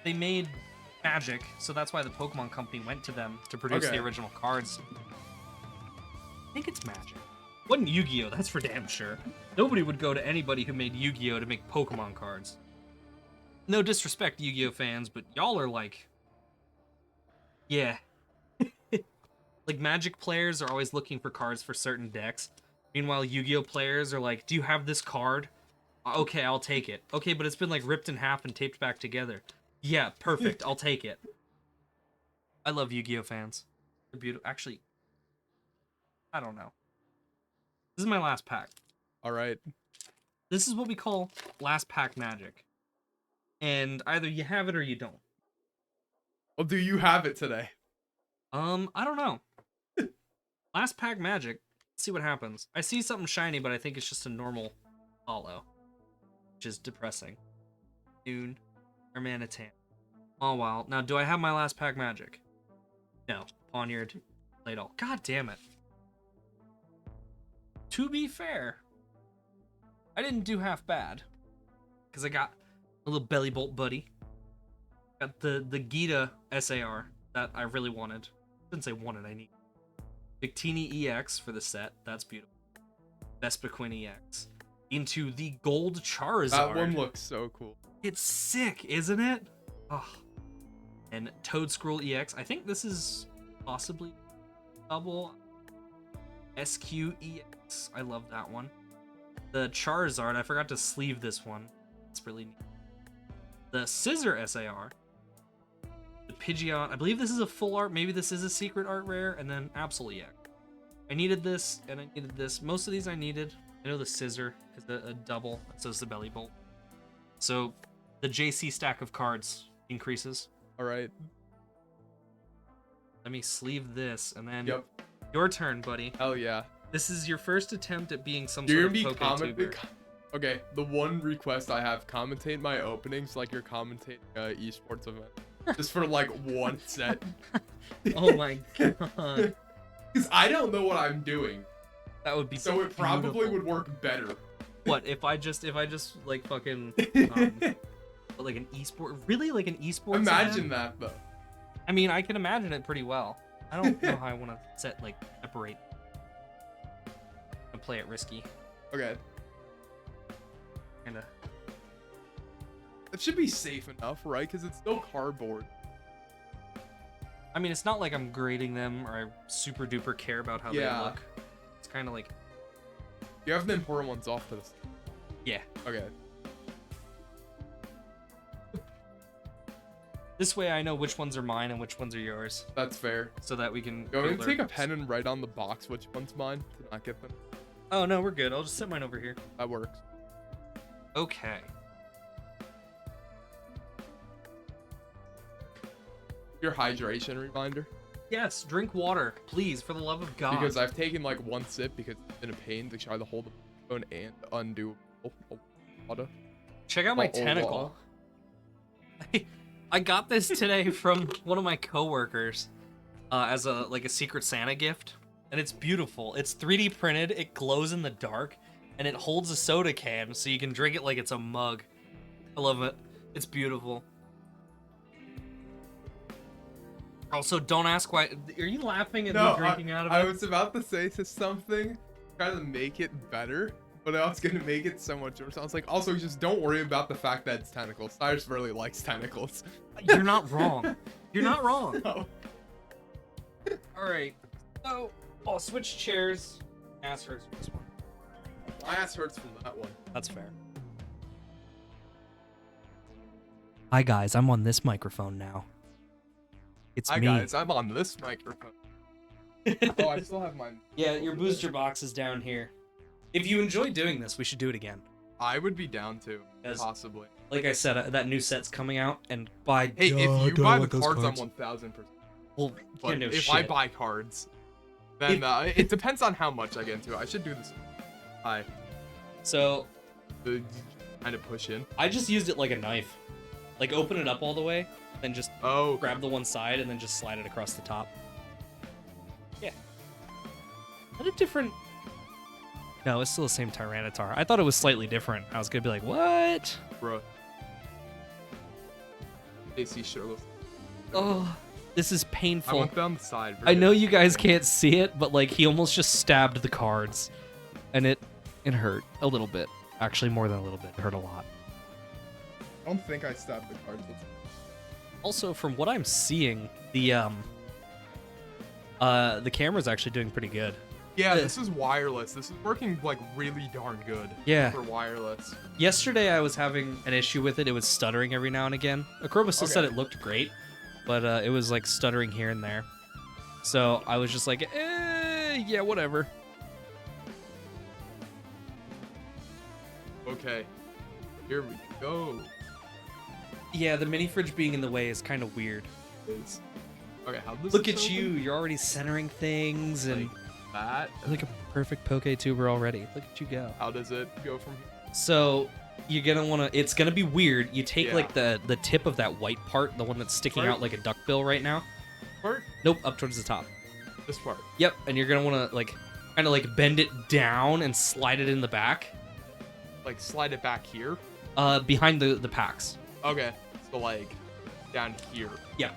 they made Magic, so that's why the Pokemon Company went to them to produce the original cards. I think it's Magic. Wasn't Yu-Gi-Oh! That's for damn sure. Nobody would go to anybody who made Yu-Gi-Oh! To make Pokemon cards. No disrespect, Yu-Gi-Oh! Fans, but y'all are like... Yeah. Like, Magic players are always looking for cards for certain decks. Meanwhile, Yu-Gi-Oh! Players are like, do you have this card? Okay, I'll take it. Okay, but it's been, like, ripped in half and taped back together. Yeah, perfect. I'll take it. I love Yu-Gi-Oh! Fans. They're beautiful. Actually, I don't know. This is my last pack. All right. This is what we call last pack magic. And either you have it or you don't. Well, do you have it today? I don't know. Last pack magic. Let's see what happens. I see something shiny, but I think it's just a normal hollow, which is depressing. Dune, Hermanitan. Oh, wow. Now, do I have my last pack magic? No. Poniard, played all. God damn it. To be fair, I didn't do half bad. Because I got a little Bellybolt buddy. Got the Gita SAR that I really wanted. I didn't say wanted, I need. Victini EX for the set. That's beautiful. Vespiquen EX. Into the gold Charizard. That one looks so cool. It's sick, isn't it? Oh. And Toadscroll EX. I think this is possibly double SQEX. I love that one. The Charizard, I forgot to sleeve this one. It's really neat. The Scissor SAR. The Pidgeot, I believe this is a full art. Maybe this is a secret art rare. And then Absoliac. I needed this, and I needed this. Most of these I needed. I know the Scissor is a double, so is the Belly Bolt. So the JC stack of cards increases. All right. Let me sleeve this, and then Yep. your turn, buddy. Hell yeah. This is your first attempt at being some You're sort gonna of be Poke-tuber. Okay, the one request I have, commentate my openings like you're commentating esports event. Just for like one set. Oh my god. Because I don't know what I'm doing. That would be So it probably beautiful. would work better. What if I just like fucking like an esport, really, like an esports Imagine event? that though. I mean, I can imagine it pretty well. I don't know how I want to separate and play it risky. Okay. Kinda. It should be safe enough, right? Because it's still cardboard. I mean, it's not like I'm grading them or I super duper care about how they look. It's kind of like, You have the important ones off to this. yeah. Okay. This way I know which ones are mine and which ones are yours, That's fair. so that we can. Go ahead and build take our- a pen and write on the box which one's mine to not get them. Oh no, we're good. I'll just set mine over here. That works. Okay. Your hydration reminder. Yes, drink water, please, for the love of God. Because I've taken like one sip because it's been a pain to try to hold the phone and undo water. Check out my Oh, tentacle. I got this today from one of my coworkers as a Secret Santa gift, and it's beautiful. It's 3D printed, it glows in the dark, and it holds a soda can so you can drink it like it's a mug. I love it. It's beautiful. Also, don't ask why. Are you laughing at me drinking out of it? I was about to say something, trying to make it better, but I was gonna make it so much worse. I was like, also just don't worry about the fact that it's tentacles. Cyrus really likes tentacles. You're not wrong. You're not wrong. No. All right. So I'll switch chairs. Ass hurts for this one. My ass hurts from that one. That's fair. Hi guys, I'm on this microphone now. It's Hi me. guys, I'm on this microphone. Oh, I still have mine. Yeah, your booster box is down here. If you enjoy doing this, we should do it again. I would be down to, As- possibly. Like I said, that new set's coming out, and by Hey, God, if do you I buy the want those cards, I'm cards. 1000%. Well, But yeah, no if shit. I buy cards, then it depends on how much I get into it. I should do this. So The kind of push in. I just used it like a knife. Like open it up all the way, then just Oh, grab the one side and then just slide it across the top. Yeah. What a different... No, it's still the same Tyranitar. I thought it was slightly different. I was gonna be like, what? bro. AC shirtless. Oh, this is I painful. went down the side. I know you guys can't see it, but like he almost just stabbed the cards, and it hurt a little bit. Actually, more than a little bit. It hurt a lot. I don't think I stabbed the cards. Also, from what I'm seeing, the camera's actually doing pretty good. Yeah, this is wireless. This is working like really darn good. Yeah. For wireless. Yesterday I was having an issue with it. It was stuttering every now and again. Akroba still said Okay. it looked great, but it was like stuttering here and there. So I was just like, yeah, whatever. Okay. Here we go. Yeah, the mini fridge being in the way is kind of weird. Okay, how does Look this at open? you. You're already centering things and Like that. you're like a perfect Poke-tuber already. Look at you go. How does it go from here? So you're gonna wanna. It's gonna be weird. You take Yeah. like the tip of that white part, the one that's sticking Part? out like a duckbill right now. Part? Nope, up towards the top. This part. Yep, and you're gonna wanna like kind of like bend it down and slide it in the back, Like slide it back here. behind the packs. Okay. So like down here. Yeah.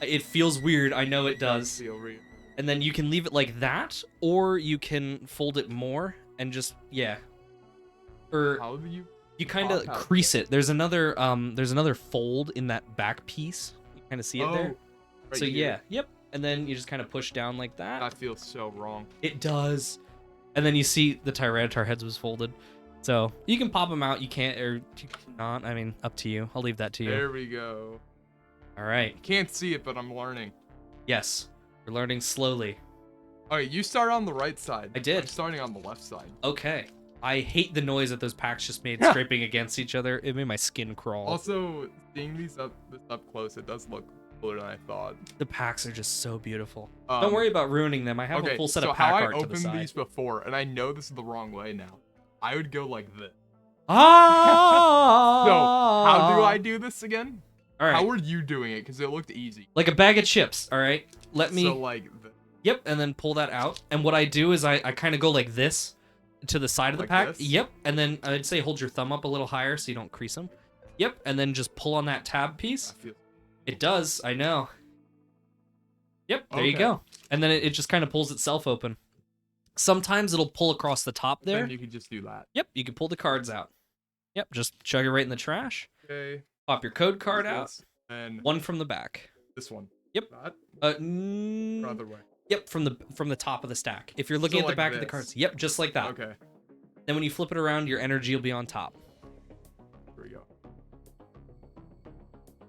It feels weird. I know it does. See over here. And then you can leave it like that, or you can fold it more and just or How do you? you kind of pop out? crease it. There's another fold in that back piece. You kind of see it there. right So here. yeah, yep. And then you just kind of push down like that. That feels so wrong. It does. And then you see the Tyranitar heads was folded. So you can pop them out. You can't, or you cannot. I mean, up to you. I'll leave that to you. There we go. All right. Can't see it, but I'm learning. Yes. We're learning slowly. Okay, you start on the right side. I did. I'm starting on the left side. Okay. I hate the noise that those packs just made scraping against each other. It made my skin crawl. Also, seeing this up close, it does look cooler than I thought. The packs are just so beautiful. Don't worry about ruining them. I have a full set of pack art to the side. So how I opened these before, and I know this is the wrong way now. I would go like this. Ah! So how do I do this again? All right. How were you doing it? Because it looked easy. Like a bag of chips. All right. Let me. So like. Yep, and then pull that out. And what I do is I kind of go like this to the side of the pack. This? Yep, and then I'd say hold your thumb up a little higher so you don't crease them. Yep, and then just pull on that tab piece. It does, I know. Yep, there you go. And then it just kind of pulls itself open. Sometimes it'll pull across the top there. Then you can just do that. Yep, you can pull the cards out. Yep, just chug it right in the trash. Okay. Pop your code card out. And one from the back. This one. Yep. That? Other way. Yep, from the top of the stack. If you're looking at the back of the cards. Yep, just like that. Okay. Then when you flip it around, your energy will be on top. Here we go.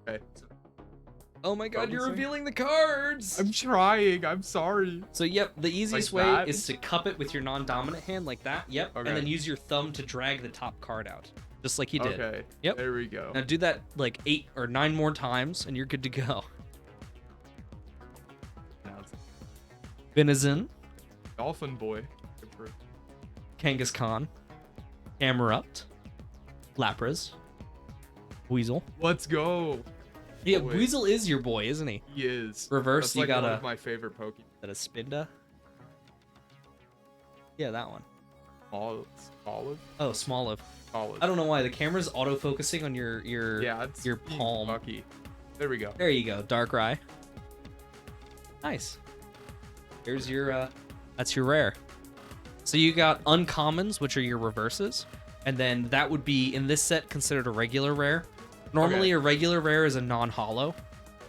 Okay. Oh my god, you're revealing the cards! I'm trying, I'm sorry. So yep, the easiest Like way that? is to cup it with your non-dominant hand like that. Yep. Okay. And then use your thumb to drag the top card out. Just like you did. Okay. Yep. There we go. Now do that like 8 or 9 more times and you're good to go. Venison. Dolphin Boy. Kangaskhan. Camerupt. Lapras. Weasel. Let's go. Yeah, Boy. Weasel is your boy, isn't he? He is. Reverse, That's you like got one of my favorite Pokemon. That a Spinda? Yeah, that one. Olive. Oh, Smoliv. Olive. I don't know why the camera's auto-focusing on your palm. Lucky. There we go. There you go, Darkrai. Nice. Here's your that's your rare. So you got uncommons, which are your reverses, and then that would be in this set considered a regular rare. Normally a regular rare is a non-holo.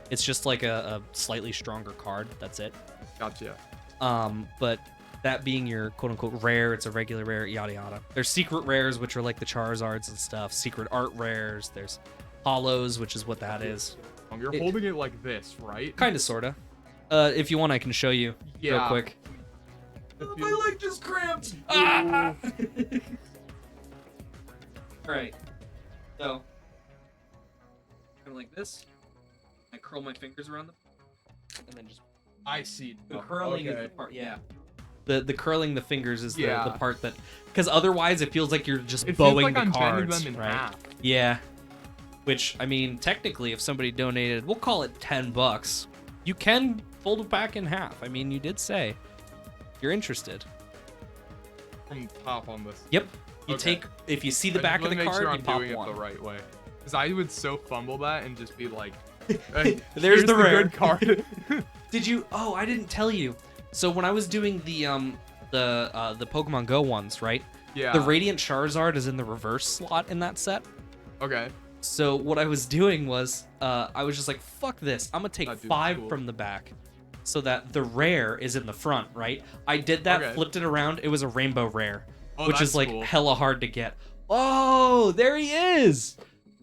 It's just like a slightly stronger card. That's it. Gotcha. But that being your quote-unquote rare, it's a regular rare, yada yada. There's secret rares, which are like the Charizards and stuff. Secret art rares. There's holos, which is what that is. You're holding it like this, right? Kind of, sorta. If you want, I can show you real quick. My leg just cramped. Ah! All right. So, kind of like this. I curl my fingers around them, and then just. I see. The curling is the part. Yeah. The curling the fingers is the part that, because otherwise it feels like you're just bowing the cards, them in right? half. Yeah. Which, I mean, technically, if somebody donated, we'll call it $10. You can fold a pack in half. I mean, you did say you're interested. From the top on this. Yep. You take, if you see the back of the card, you pop doing one. it the right way. Because I would so fumble that and just be like, there's the rare. Good card. Did you? Oh, I didn't tell you. So when I was doing the Pokemon Go ones, right? Yeah. The Radiant Charizard is in the reverse slot in that set. Okay. So what I was doing was, I was just like, fuck this. I'm gonna take 5 from the back, so that the rare is in the front, right? I did that, flipped it around. It was a rainbow rare, which is like hella hard to get. Oh, there he is.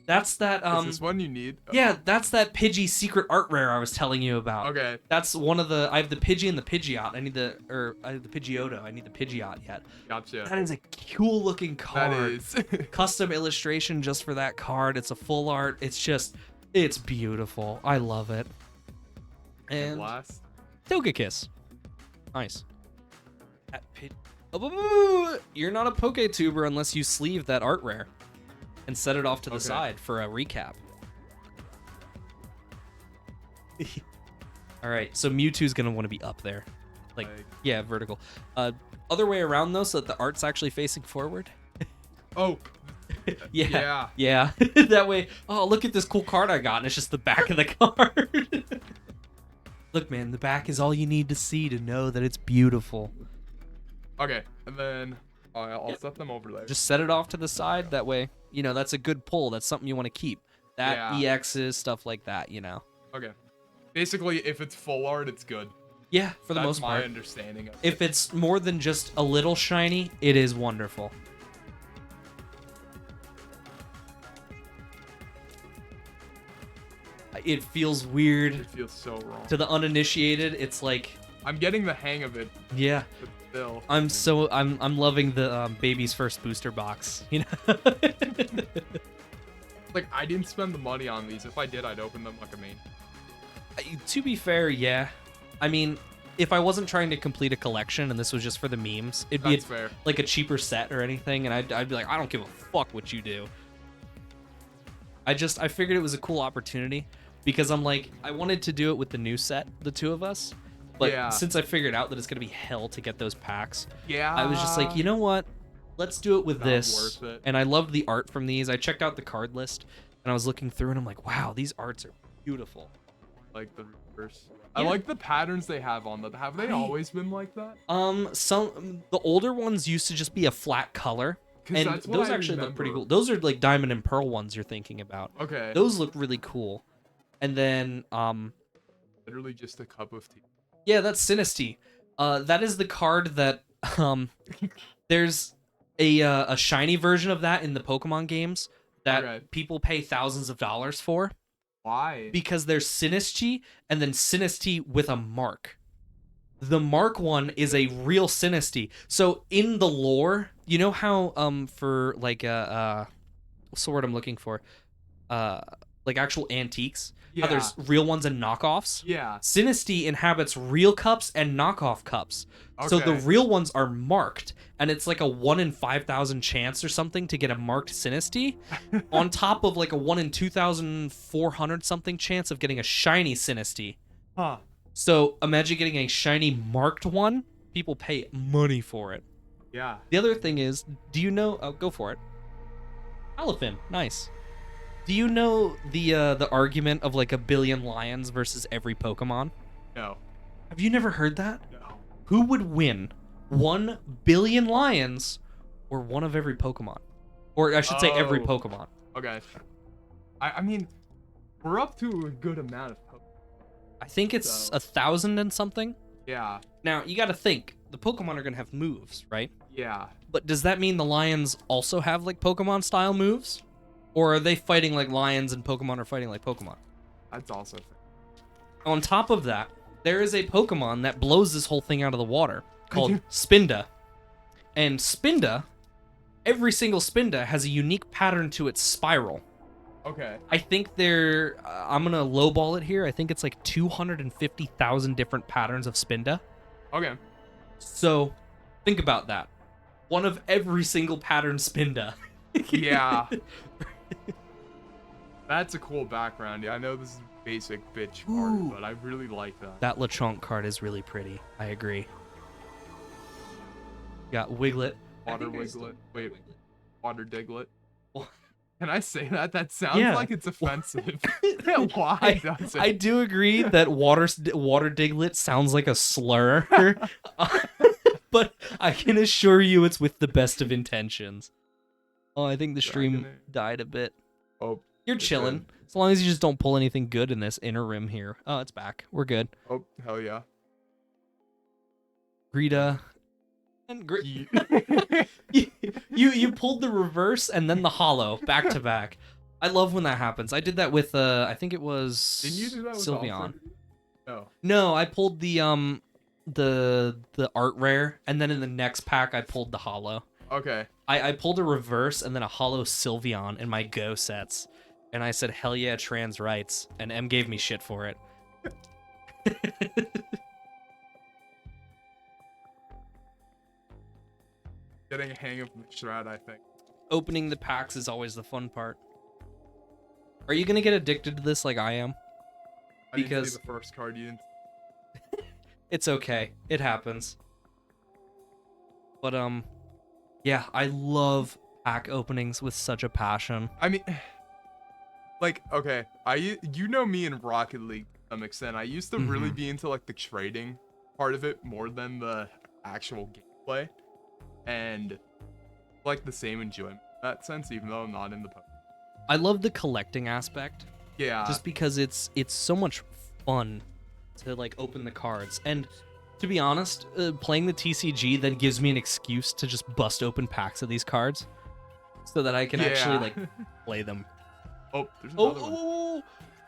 That's that. Is this one you need? Yeah, that's that Pidgey secret art rare I was telling you about. Okay. That's one of the. I have the Pidgey and the Pidgeot. I have the Pidgeotto. I need the Pidgeot yet. Gotcha. That is a cool looking card. That is. Custom illustration just for that card. It's a full art. It's beautiful. I love it. And last. Togekiss. Nice. You're not a Poketuber unless you sleeve that art rare and set it off to the side for a recap. All right, so Mewtwo's gonna want to be up there, like yeah, vertical. Other way around though, so that the art's actually facing forward. Oh. Yeah. That way. Oh, look at this cool card I got, and it's just the back of the card. Look, man, the back is all you need to see to know that it's beautiful. Okay, and then I'll set them over there. Just set it off to the side. That way, you know, that's a good pull. That's something you want to keep. That EXs, stuff like that, you know. Okay. Basically, if it's full art, it's good. Yeah, for the That's most my part. understanding of If it's more than just a little shiny, it is wonderful. It feels weird. it. Feels so wrong. To the uninitiated, it's like, I'm getting the hang of it, yeah. but still. I'm loving the baby's first booster box. You know. Like, I didn't spend the money on these. If I did, I'd open them like a main. To be fair, yeah. I mean, if I wasn't trying to complete a collection and this was just for the memes, it'd be That's fair. like a cheaper set or anything, and I'd be like, I don't give a fuck what you do. I figured it was a cool opportunity because I'm like, I wanted to do it with the new set, the two of us, but Yeah. since I figured out that it's gonna be hell to get those packs, Yeah. I was just like, you know what? Let's do it with Not this. worth it. And I loved the art from these. I checked out the card list and I was looking through and I'm like, wow, these arts are beautiful. Like the reverse. I Yeah. like the patterns they have on them. Have they Right. always been like that? Some the older ones used to just be a flat color, 'Cause and that's what those I actually look pretty remember. cool. Those are like diamond and pearl ones you're thinking about. Okay. Those look really cool. And then Literally just a cup of tea. yeah, that's Sinisty. That is the card that there's a shiny version of that in the Pokemon games that Okay. people pay thousands of dollars for Why? because there's Sinisty and then Sinisty with a mark. The mark one is a real Sinisty. So in the lore, you know how for like what's the word I'm looking for? Like actual antiques. Yeah. How there's real ones and knockoffs. Yeah. Sinisty inhabits real cups and knockoff cups. So the Okay. real ones are marked, and it's like a 1 in 5,000 chance or something to get a marked Sinisty, on top of like a 1 in 2,400 something chance of getting a shiny Sinisty. Huh. So imagine getting a shiny marked one. People pay money for it. Yeah. The other thing is, do you know? Oh, go for it. Elephant, nice. Do you know the argument of like a billion lions versus every Pokemon? No. Have you never heard that? No. Who would win, 1 billion lions or one of every Pokemon? Or I should say every Oh. Pokemon. Okay. I mean, we're up to a good amount of Pokemon. I think it's So- 1,000 and something. Yeah. Now, you got to think, the Pokemon are going to have moves, right? Yeah. But does that mean the lions also have like Pokemon style moves? Or are they fighting like lions and Pokemon are fighting like Pokemon? That's also fair. On top of that, there is a Pokemon that blows this whole thing out of the water called Spinda. And Spinda, every single Spinda has a unique pattern to its spiral. Okay. I think I'm going to lowball it here. I think it's like 250,000 different patterns of Spinda. Okay. So think about that. One of every single pattern Spinda. Yeah. That's a cool background. Yeah, I know this is basic bitch Ooh. card, but I really like that. That Lechonk card is really pretty. I agree. Got Wiglet. Water Wiglet. Wait, Water Diglett. What? Can I say that? That sounds Yeah. like it's offensive. Why does it? I do agree that water Diglett sounds like a slur, but I can assure you it's with the best of intentions. Oh, I think the stream died a bit. Oh, You're it chilling. did. As long as you just don't pull anything good in this inner rim here. Oh, it's back. We're good. Oh, hell yeah. Greta. And Ye- you pulled the reverse and then the hollow back to back. I love when that happens. I did that with I think it was Didn't you do that with Sylveon. Alfred? No. No, I pulled the art rare, and then in the next pack I pulled the hollow. Okay. I pulled a reverse and then a hollow Sylveon in my Go sets, and I said hell yeah trans rights, and M gave me shit for it. Getting a hang of the strat, I think. Opening the packs is always the fun part. Are you gonna get addicted to this like I am? I didn't Because- see the first card. You didn't. It's okay. It happens. But yeah, I love pack openings with such a passion. I mean, like, okay, you know me in Rocket League to some extent. I used to really Mhm. be into like the trading part of it more than the actual gameplay, and like the same enjoyment in that sense, even though I'm not in the. I love the collecting aspect Yeah. just because it's so much fun to like open the cards. And to be honest, playing the TCG then gives me an excuse to just bust open packs of these cards, so that I can actually like play them. Oh, there's another one. Oh,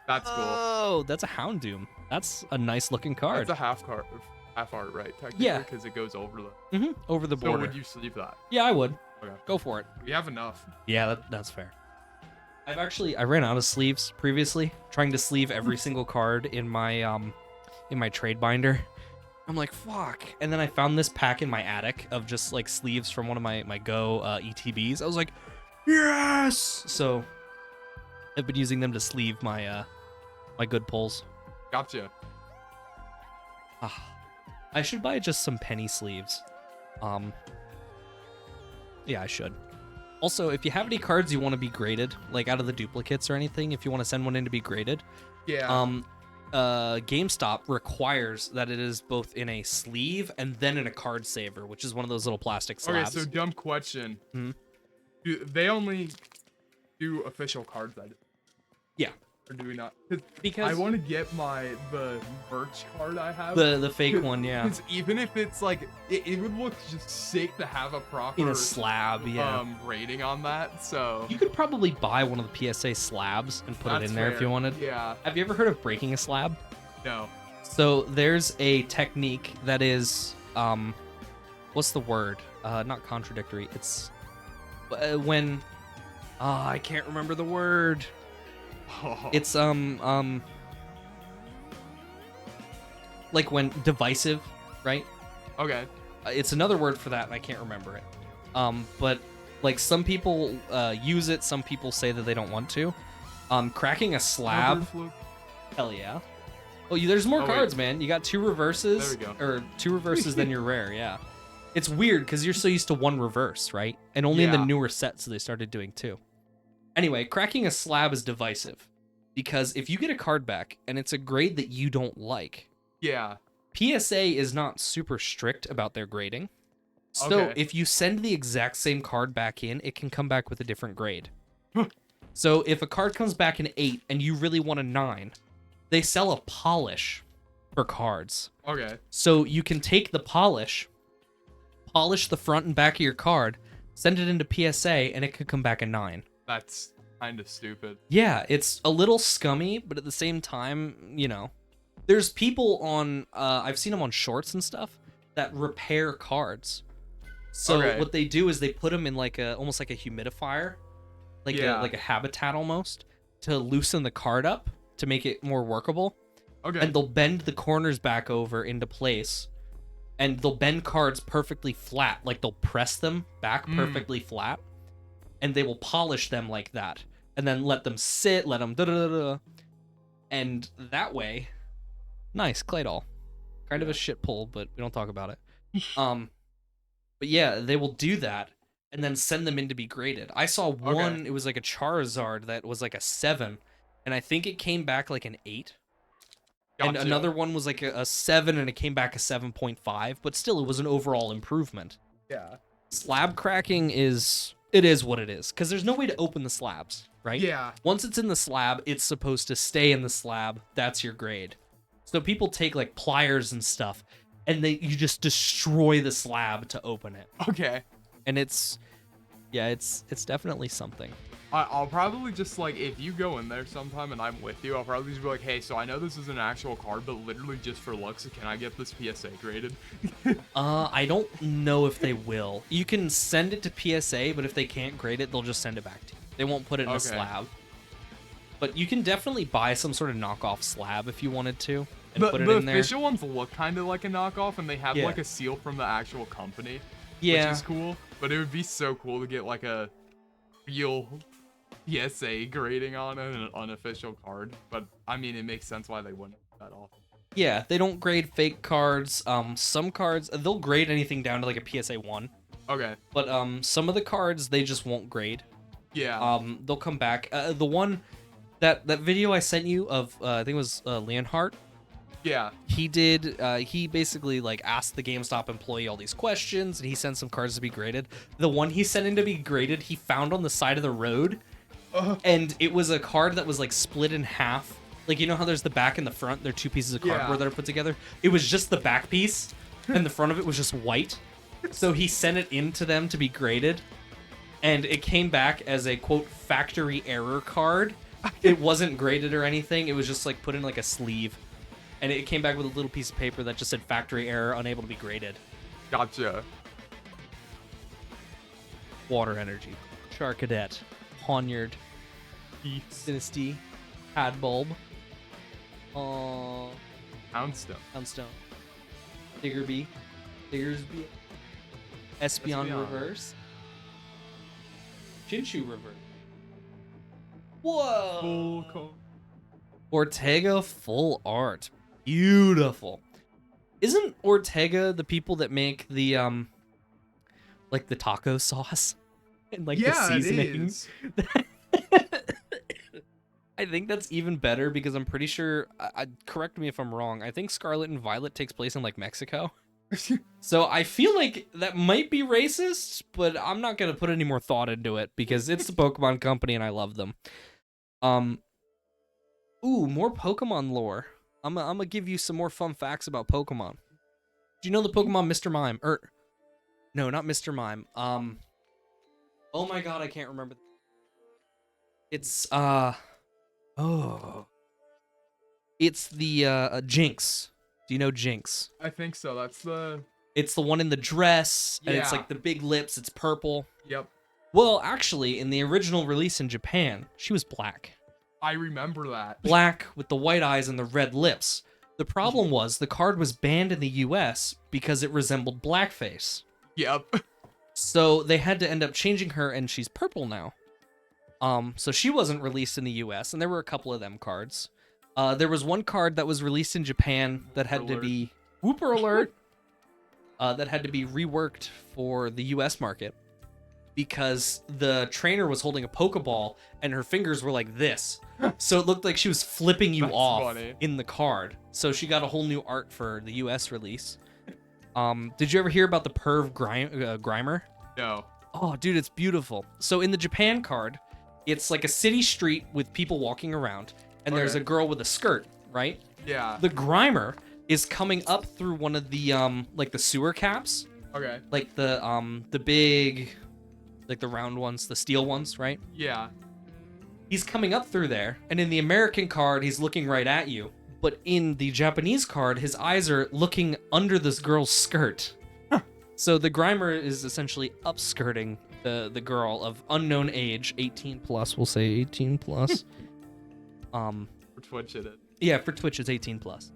That's cool. oh, that's a Houndoom. That's a nice looking card. That's a half art, right? Technically, Yeah. because it goes over the. Over the So border. would you sleeve that? Yeah, I would. Okay. Go for it. We have enough. Yeah, that's fair. I ran out of sleeves previously, trying to sleeve every single card in my trade binder. I'm like, fuck. And then I found this pack in my attic of just like sleeves from one of my Go ETBs. I was like, yes. So I've been using them to sleeve my my good pulls. Gotcha. I should buy just some penny sleeves. Yeah, I should. Also, if you have any cards you want to be graded, like out of the duplicates or anything, if you want to send one in to be graded, Yeah. GameStop requires that it is both in a sleeve and then in a card saver, which is one of those little plastic slabs. Okay, so dumb question. Mhm. Do they only do official cards? Yeah. Or do we not? 'Cause Because I want to get the merch card I have. the fake one, yeah, Because even if it's like, it would look just sick to have a proper in a slab, yeah. rating on that. So You could probably buy one of the PSA slabs and put it that's in there if fair. you wanted. Yeah. Have you ever heard of breaking a slab? No. So there's a technique that is, what's the word? Not contradictory. It's when, I can't remember the word. It's like when divisive, right? Okay. It's another word for that, and I can't remember it. But like some people use it, some people say that they don't want to. Cracking a slab. Hell yeah. Oh, there's more Oh, cards, wait. man. You got 2 reverses. There we go. Or 2 reverses, then you're rare, yeah. It's weird, because you're so used to 1 reverse, right? And only in the Yeah. newer sets they started doing 2. Anyway, cracking a slab is divisive. Because if you get a card back, and it's a grade that you don't like, Yeah. PSA is not super strict about their grading. So Okay. if you send the exact same card back in, it can come back with a different grade. So if a card comes back an 8 and you really want a 9, they sell a polish for cards. Okay. So you can take the polish the front and back of your card, send it into PSA, and it could come back a 9. That's kind of stupid. Yeah, it's a little scummy, but at the same time, there's people on, I've seen them on shorts and stuff, that repair cards. So Okay. what they do is they put them in like almost like a humidifier, like Yeah. a habitat almost, to loosen the card up to make it more workable. Okay. And they'll bend the corners back over into place, and they'll bend cards perfectly flat, like they'll press them back perfectly flat, and they will polish them like that, and then let them sit, let them da-da-da-da. And that way, nice clay doll. Kind of a shit pull, but we don't talk about it. But yeah, they will do that and then send them in to be graded. I saw one, it was like a Charizard that was like a 7, and I think it came back like an 8. And Gotcha. another one was like a 7, and it came back a 7.5, but still it was an overall improvement. Yeah. Slab cracking is what it is, because there's no way to open the slabs, right? Yeah. Once it's in the slab, it's supposed to stay in the slab. That's your grade. So people take like pliers and stuff, and you just destroy the slab to open it. Okay. And it's definitely something. I'll probably just, like, if you go in there sometime and I'm with you, I'll probably just be like, hey, so I know this is an actual card, but literally just for looks, can I get this PSA graded? I don't know if they will. You can send it to PSA, but if they can't grade it, they'll just send it back to you. They won't put it in a Okay. slab. But you can definitely buy some sort of knockoff slab if you wanted to and The put it in there. official ones look kind of like a knockoff, and they have, Yeah. like, a seal from the actual company, Yeah. which is cool. But it would be so cool to get, like, a real PSA grading on it, an unofficial card. But, I mean, it makes sense why they wouldn't that often. Yeah, they don't grade fake cards. Some cards, they'll grade anything down to like a PSA 1. Okay. But some of the cards, they just won't grade. Yeah. They'll come back. The one, that video I sent you of, I think it was Leonhardt, yeah. he did, he basically like asked the GameStop employee all these questions, and he sent some cards to be graded. The one he sent in to be graded, he found on the side of the road, and it was a card that was like split in half Like, you know how there's the back and the front? They're two pieces of cardboard Yeah. that are put together. It was just the back piece, and the front of it was just white. So he sent it in to them to be graded, and it came back as a, quote, factory error card. It wasn't graded or anything. It was just, like, put in, like, a sleeve. And it came back with a little piece of paper that just said factory error, unable to be graded. Gotcha. Water energy. Charcadet. Poniard. Dynasty. Hadbulb. Poundstone. Poundstone. Diggerbee. Diggersby. Espeon Espeon. reverse. Chinchu reverse. Whoa! Full call. Ortega full art. Beautiful. Isn't Ortega the people that make the like the taco sauce and like the Yeah, it seasoning? is. I think that's even better because I'm pretty sure. Correct me if I'm wrong. I think Scarlet and Violet takes place in like Mexico. So I feel like that might be racist, but I'm not gonna put any more thought into it because it's the Pokemon Company and I love them. Ooh, more Pokemon lore. I'm gonna give you some more fun facts about Pokemon. Do you know the Pokemon Mr. Mime? No, not Mr. Mime. Oh my god, I can't remember. It's it's the Jinx. Do you know Jinx? I think so. That's the. It's the one in the dress, and it's Yeah. like the big lips. It's purple. Yep. Well, actually, in the original release in Japan, she was black. I remember that. Black with the white eyes and the red lips. The problem was the card was banned in the US because it resembled blackface. Yep. So they had to end up changing her, and she's purple now. So she wasn't released in the US, and there were a couple of them cards. There was one card that was released in Japan that had to be Whooper Alert. That had to be reworked for the US market because the trainer was holding a Pokeball and her fingers were like this. So it looked like she was flipping you That's off funny. in the card. So she got a whole new art for the US release. Did you ever hear about the Perv Grimer? No. Oh, dude, it's beautiful. So in the Japan card, it's like a city street with people walking around, and there's a Okay. girl with a skirt, right? Yeah. The Grimer is coming up through one of the like the sewer caps, Okay. like the big, like the round ones, the steel ones, right? Yeah. He's coming up through there, and in the American card, he's looking right at you. But in the Japanese card, his eyes are looking under this girl's skirt. So the Grimer is essentially upskirting the girl of unknown age, 18 plus. We'll say 18 plus. For Twitch it. Yeah, for Twitch it's 18 plus.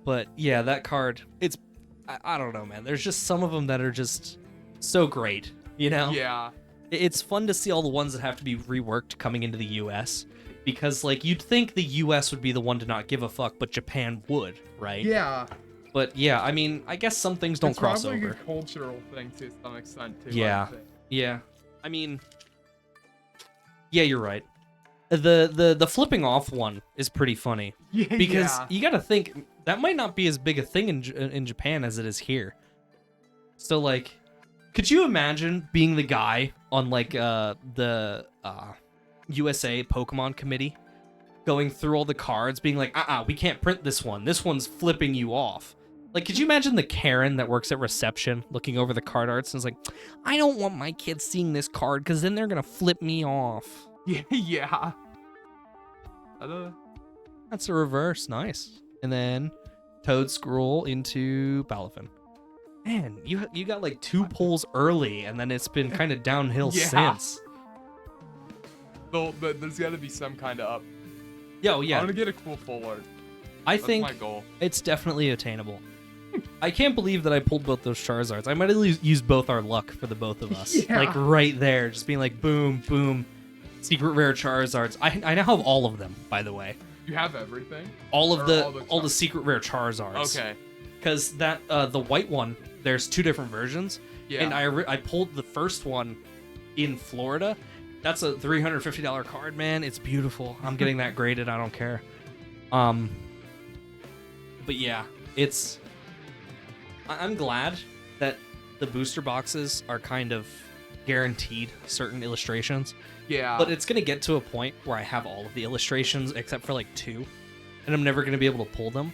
But yeah, that card, it's I don't know, man. There's just some of them that are just so great, you know? Yeah. It's fun to see all the ones that have to be reworked coming into the US because like you'd think the US would be the one to not give a fuck, but Japan would, right? Yeah. But yeah, I mean, I guess some things don't It's cross probably over. a cultural thing to some extent too. Yeah. I think. Yeah. I mean, yeah, you're right. The flipping off one is pretty funny Yeah. because yeah. you got to think that might not be as big a thing in Japan as it is here. So like, could you imagine being the guy on like the USA Pokemon committee going through all the cards being like, we can't print this one. This one's flipping you off. Like, could you imagine the Karen that works at reception looking over the card arts and is like, I don't want my kids seeing this card because then they're going to flip me off. Yeah. Yeah. That's a reverse. Nice. And then Toad Scroll into Balafin. Man, you got like 2 pulls early, and then it's been kind of downhill Yeah. since. There's got to be some kind of up. Yo, I yeah. want to get a cool full art. I That's think my goal. it's definitely attainable. I can't believe that I pulled both those Charizards. I might have used both our luck for the both of us. Yeah. Like right there, just being like boom, boom. Secret rare Charizards. I now have all of them, by the way. You have everything. All of Or all the secret rare Charizards. Okay. Because that the white one, there's 2 different versions. Yeah. And I pulled the first one in Florida. That's a $350 card, man. It's beautiful. I'm getting that graded. I don't care. But yeah, I'm glad that the booster boxes are kind of guaranteed certain illustrations. Yeah. But it's going to get to a point where I have all of the illustrations except for like 2, and I'm never going to be able to pull them.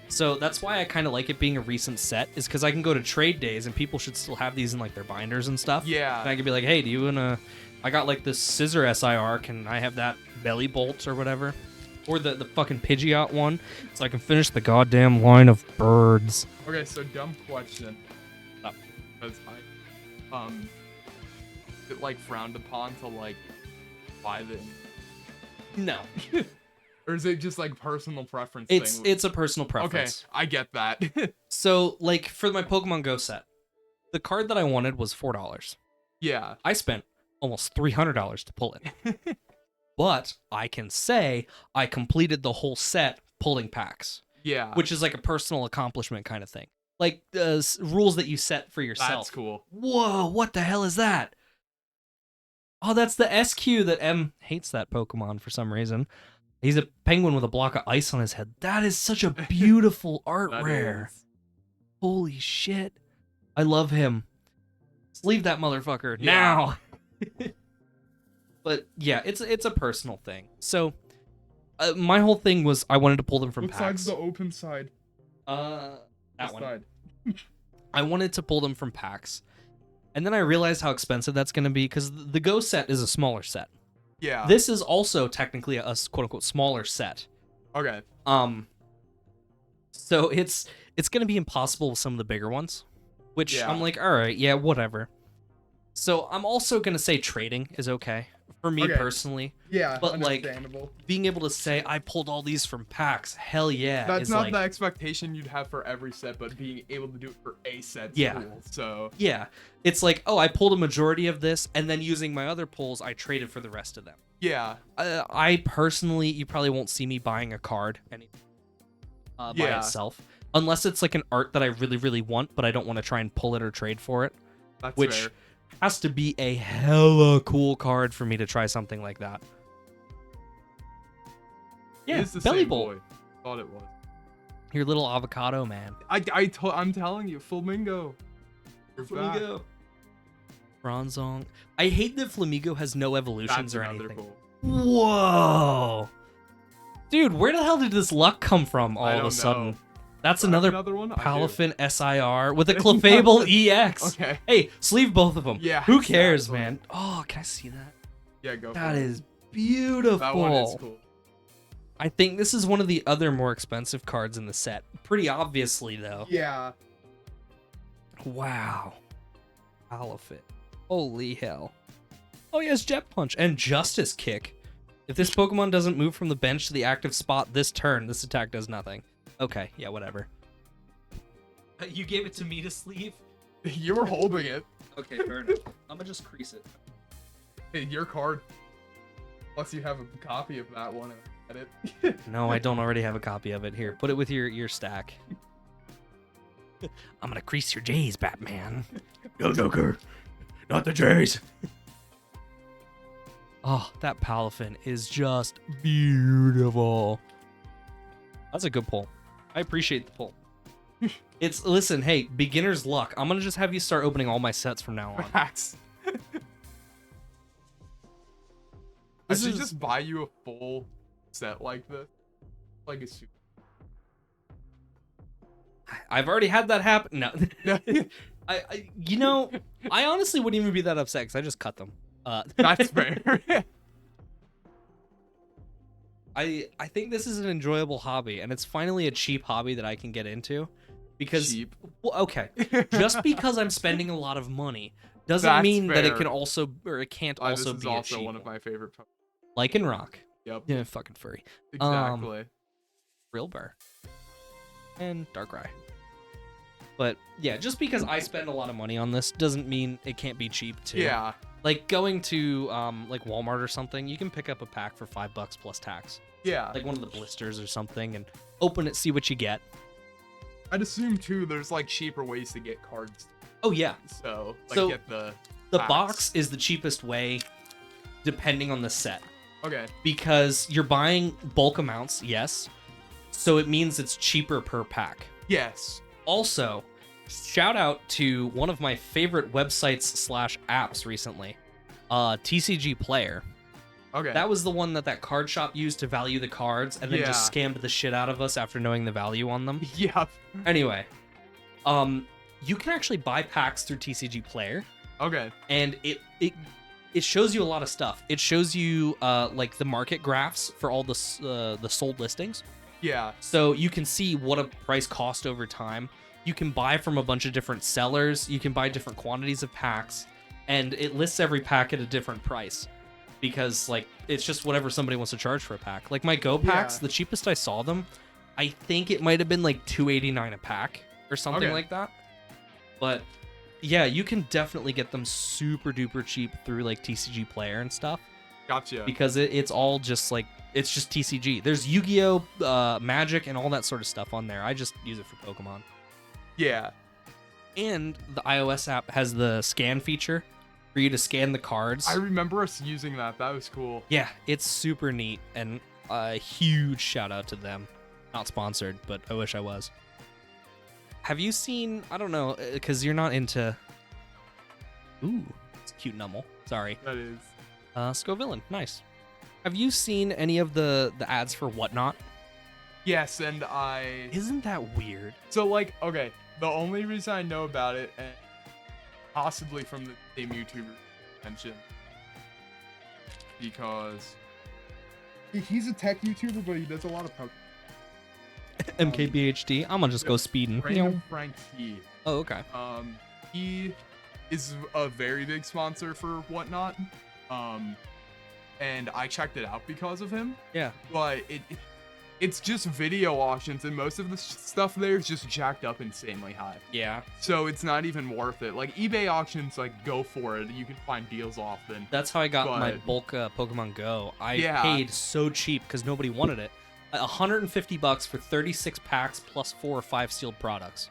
So that's why I kind of like it being a recent set, is because I can go to trade days and people should still have these in like their binders and stuff. Yeah. And I can be like, hey, do you wanna? I got like this scissor SIR. Can I have that belly bolt or whatever? Or the fucking Pidgeot one, so I can finish the goddamn line of birds. Okay, so dumb question. Oh. Because is it like frowned upon to like buy the? No, Or is it just like personal preference it's thing? a personal preference. Okay, I get that. So like for my Pokemon Go set, the card that I wanted was $4. Yeah. I spent almost $300 to pull it. But I can say I completed the whole set pulling packs, Yeah. which is like a personal accomplishment kind of thing. Like rules that you set for yourself. That's cool. Whoa, what the hell is that? Oh, that's the SQ that M hates that Pokemon for some reason. He's a penguin with a block of ice on his head. That is such a beautiful art That rare. is. Holy shit. I love him. Let's leave that motherfucker Yeah. now. But yeah, it's a personal thing. So my whole thing was I wanted to pull them from What packs. side's the open side? That This one. side. I wanted to pull them from packs. And then I realized how expensive that's going to be because the Go set is a smaller set. Yeah. This is also technically a quote unquote smaller set. Okay. So it's going to be impossible with some of the bigger ones, which Yeah. I'm like, all right, yeah, whatever. So I'm also going to say trading is okay for me Okay. personally. Yeah. But, like, understandable. Being able to say I pulled all these from packs, hell yeah. That's is not like, the expectation you'd have for every set, but being able to do it for a set's Yeah. cool. So Yeah. It's like, oh, I pulled a majority of this, and then using my other pulls, I traded for the rest of them. yeah. I personally, you probably won't see me buying a card by Yeah. itself. Unless it's like an art that I really, really want, but I don't want to try and pull it or trade for it. That's Which fair. has to be a hella cool card for me to try something like that. It Yeah, is the belly same bolt. boy. Thought it was. Your little avocado man. I'm telling you, Flamingo. You're back. Bronzong. I hate that Flamigo has no evolutions That's or another anything. cool. Whoa. Dude, where the hell did this luck come from all I of a don't sudden? know. That's Do I have another one. I do. Palafin SIR with a Clefable EX. Okay. Hey, sleeve both of them. Yeah, Who cares, exactly. man? Oh, can I see that? Yeah, go. That for it. is beautiful. That one is cool. I think this is one of the other more expensive cards in the set. Pretty obviously, though. Yeah. Wow. Palafin. Holy hell. Oh, he has Jet Punch and Justice Kick. If this Pokemon doesn't move from the bench to the active spot this turn, this attack does nothing. Okay, yeah, whatever. You gave it to me to sleeve? You were holding it. Okay, fair enough. I'm gonna just crease it. Hey, your card. Unless you have a copy of that one and edit. No, I don't already have a copy of it. Here, put it with your stack. I'm gonna crease your J's, Batman. No, Joker. Not the J's. Oh, that Palafin is just beautiful. That's a good pull. I appreciate the pull. Listen, hey, beginner's luck. I'm gonna just have you start opening all my sets from now on. Facts. I This should is- just buy you a full set like this. Like a super. I've already had that happen. No. I honestly wouldn't even be that upset because I just cut them. That's fair. I think this is an enjoyable hobby, and it's finally a cheap hobby that I can get into. Because, Cheap. well, okay, just because I'm spending a lot of money doesn't That's mean that it fair. can also, or it can't also this is be also a cheap one of my favorite. Like in Rock. Yep. Yeah, fucking furry. Exactly. Real Bear. And Darkrai. But yeah, just because I spend a lot of money on this doesn't mean it can't be cheap too. Yeah. Like going to like Walmart or something, you can pick up a pack for $5 plus tax. Yeah. Like one of the blisters or something, and open it, see what you get. I'd assume too. There's like cheaper ways to get cards. Oh yeah, So like So, get the the packs. box is the cheapest way, depending on the set, Okay. because you're buying bulk amounts. Yes, so it means it's cheaper per pack. Yes. Also, shout out to one of my favorite websites slash apps recently, TCG Player. Okay. That was the one that card shop used to value the cards and then just Yeah. scammed the shit out of us after knowing the value on them. Yeah. Anyway, you can actually buy packs through TCG Player, Okay. and it shows you a lot of stuff. It shows you like the market graphs for all the sold listings, Yeah. so you can see what a price cost over time. You can buy from a bunch of different sellers. You can buy different quantities of packs, and it lists every pack at a different price because like it's just whatever somebody wants to charge for a pack. Like my Go packs, Yeah. the cheapest I saw them, I think it might have been like $2.89 a pack or something Okay. like that. But yeah, you can definitely get them super duper cheap through like TCG Player and stuff Gotcha. because it's all just like it's just TCG. There's Yu-Gi-Oh, Magic, and all that sort of stuff on there. I just use it for Pokemon. Yeah. And the iOS app has the scan feature for you to scan the cards. I remember us using that. That was cool. Yeah, it's super neat, and a huge shout out to them. Not sponsored, but I wish I was. Have you seen, I don't know, because you're not into... Ooh, it's a cute numble. Sorry. That is. Scovillain, nice. Have you seen any of the ads for Whatnot? Yes, and I. Isn't that weird? So like, okay, the only reason I know about it, and possibly from the same YouTuber mentioned, because he's a tech YouTuber, but he does a lot of Pokemon. MKBHD, I'm gonna just go speeding. Random Frank T. Oh, okay. He is a very big sponsor for Whatnot. And I checked it out because of him. Yeah. But it's just video auctions, and most of the stuff there is just jacked up insanely high. Yeah. So it's not even worth it. Like eBay auctions, like go for it. You can find deals often. That's how I got my But- bulk Pokemon Go. I Yeah. paid so cheap because nobody wanted it. $150 for 36 packs plus 4 or 5 sealed products.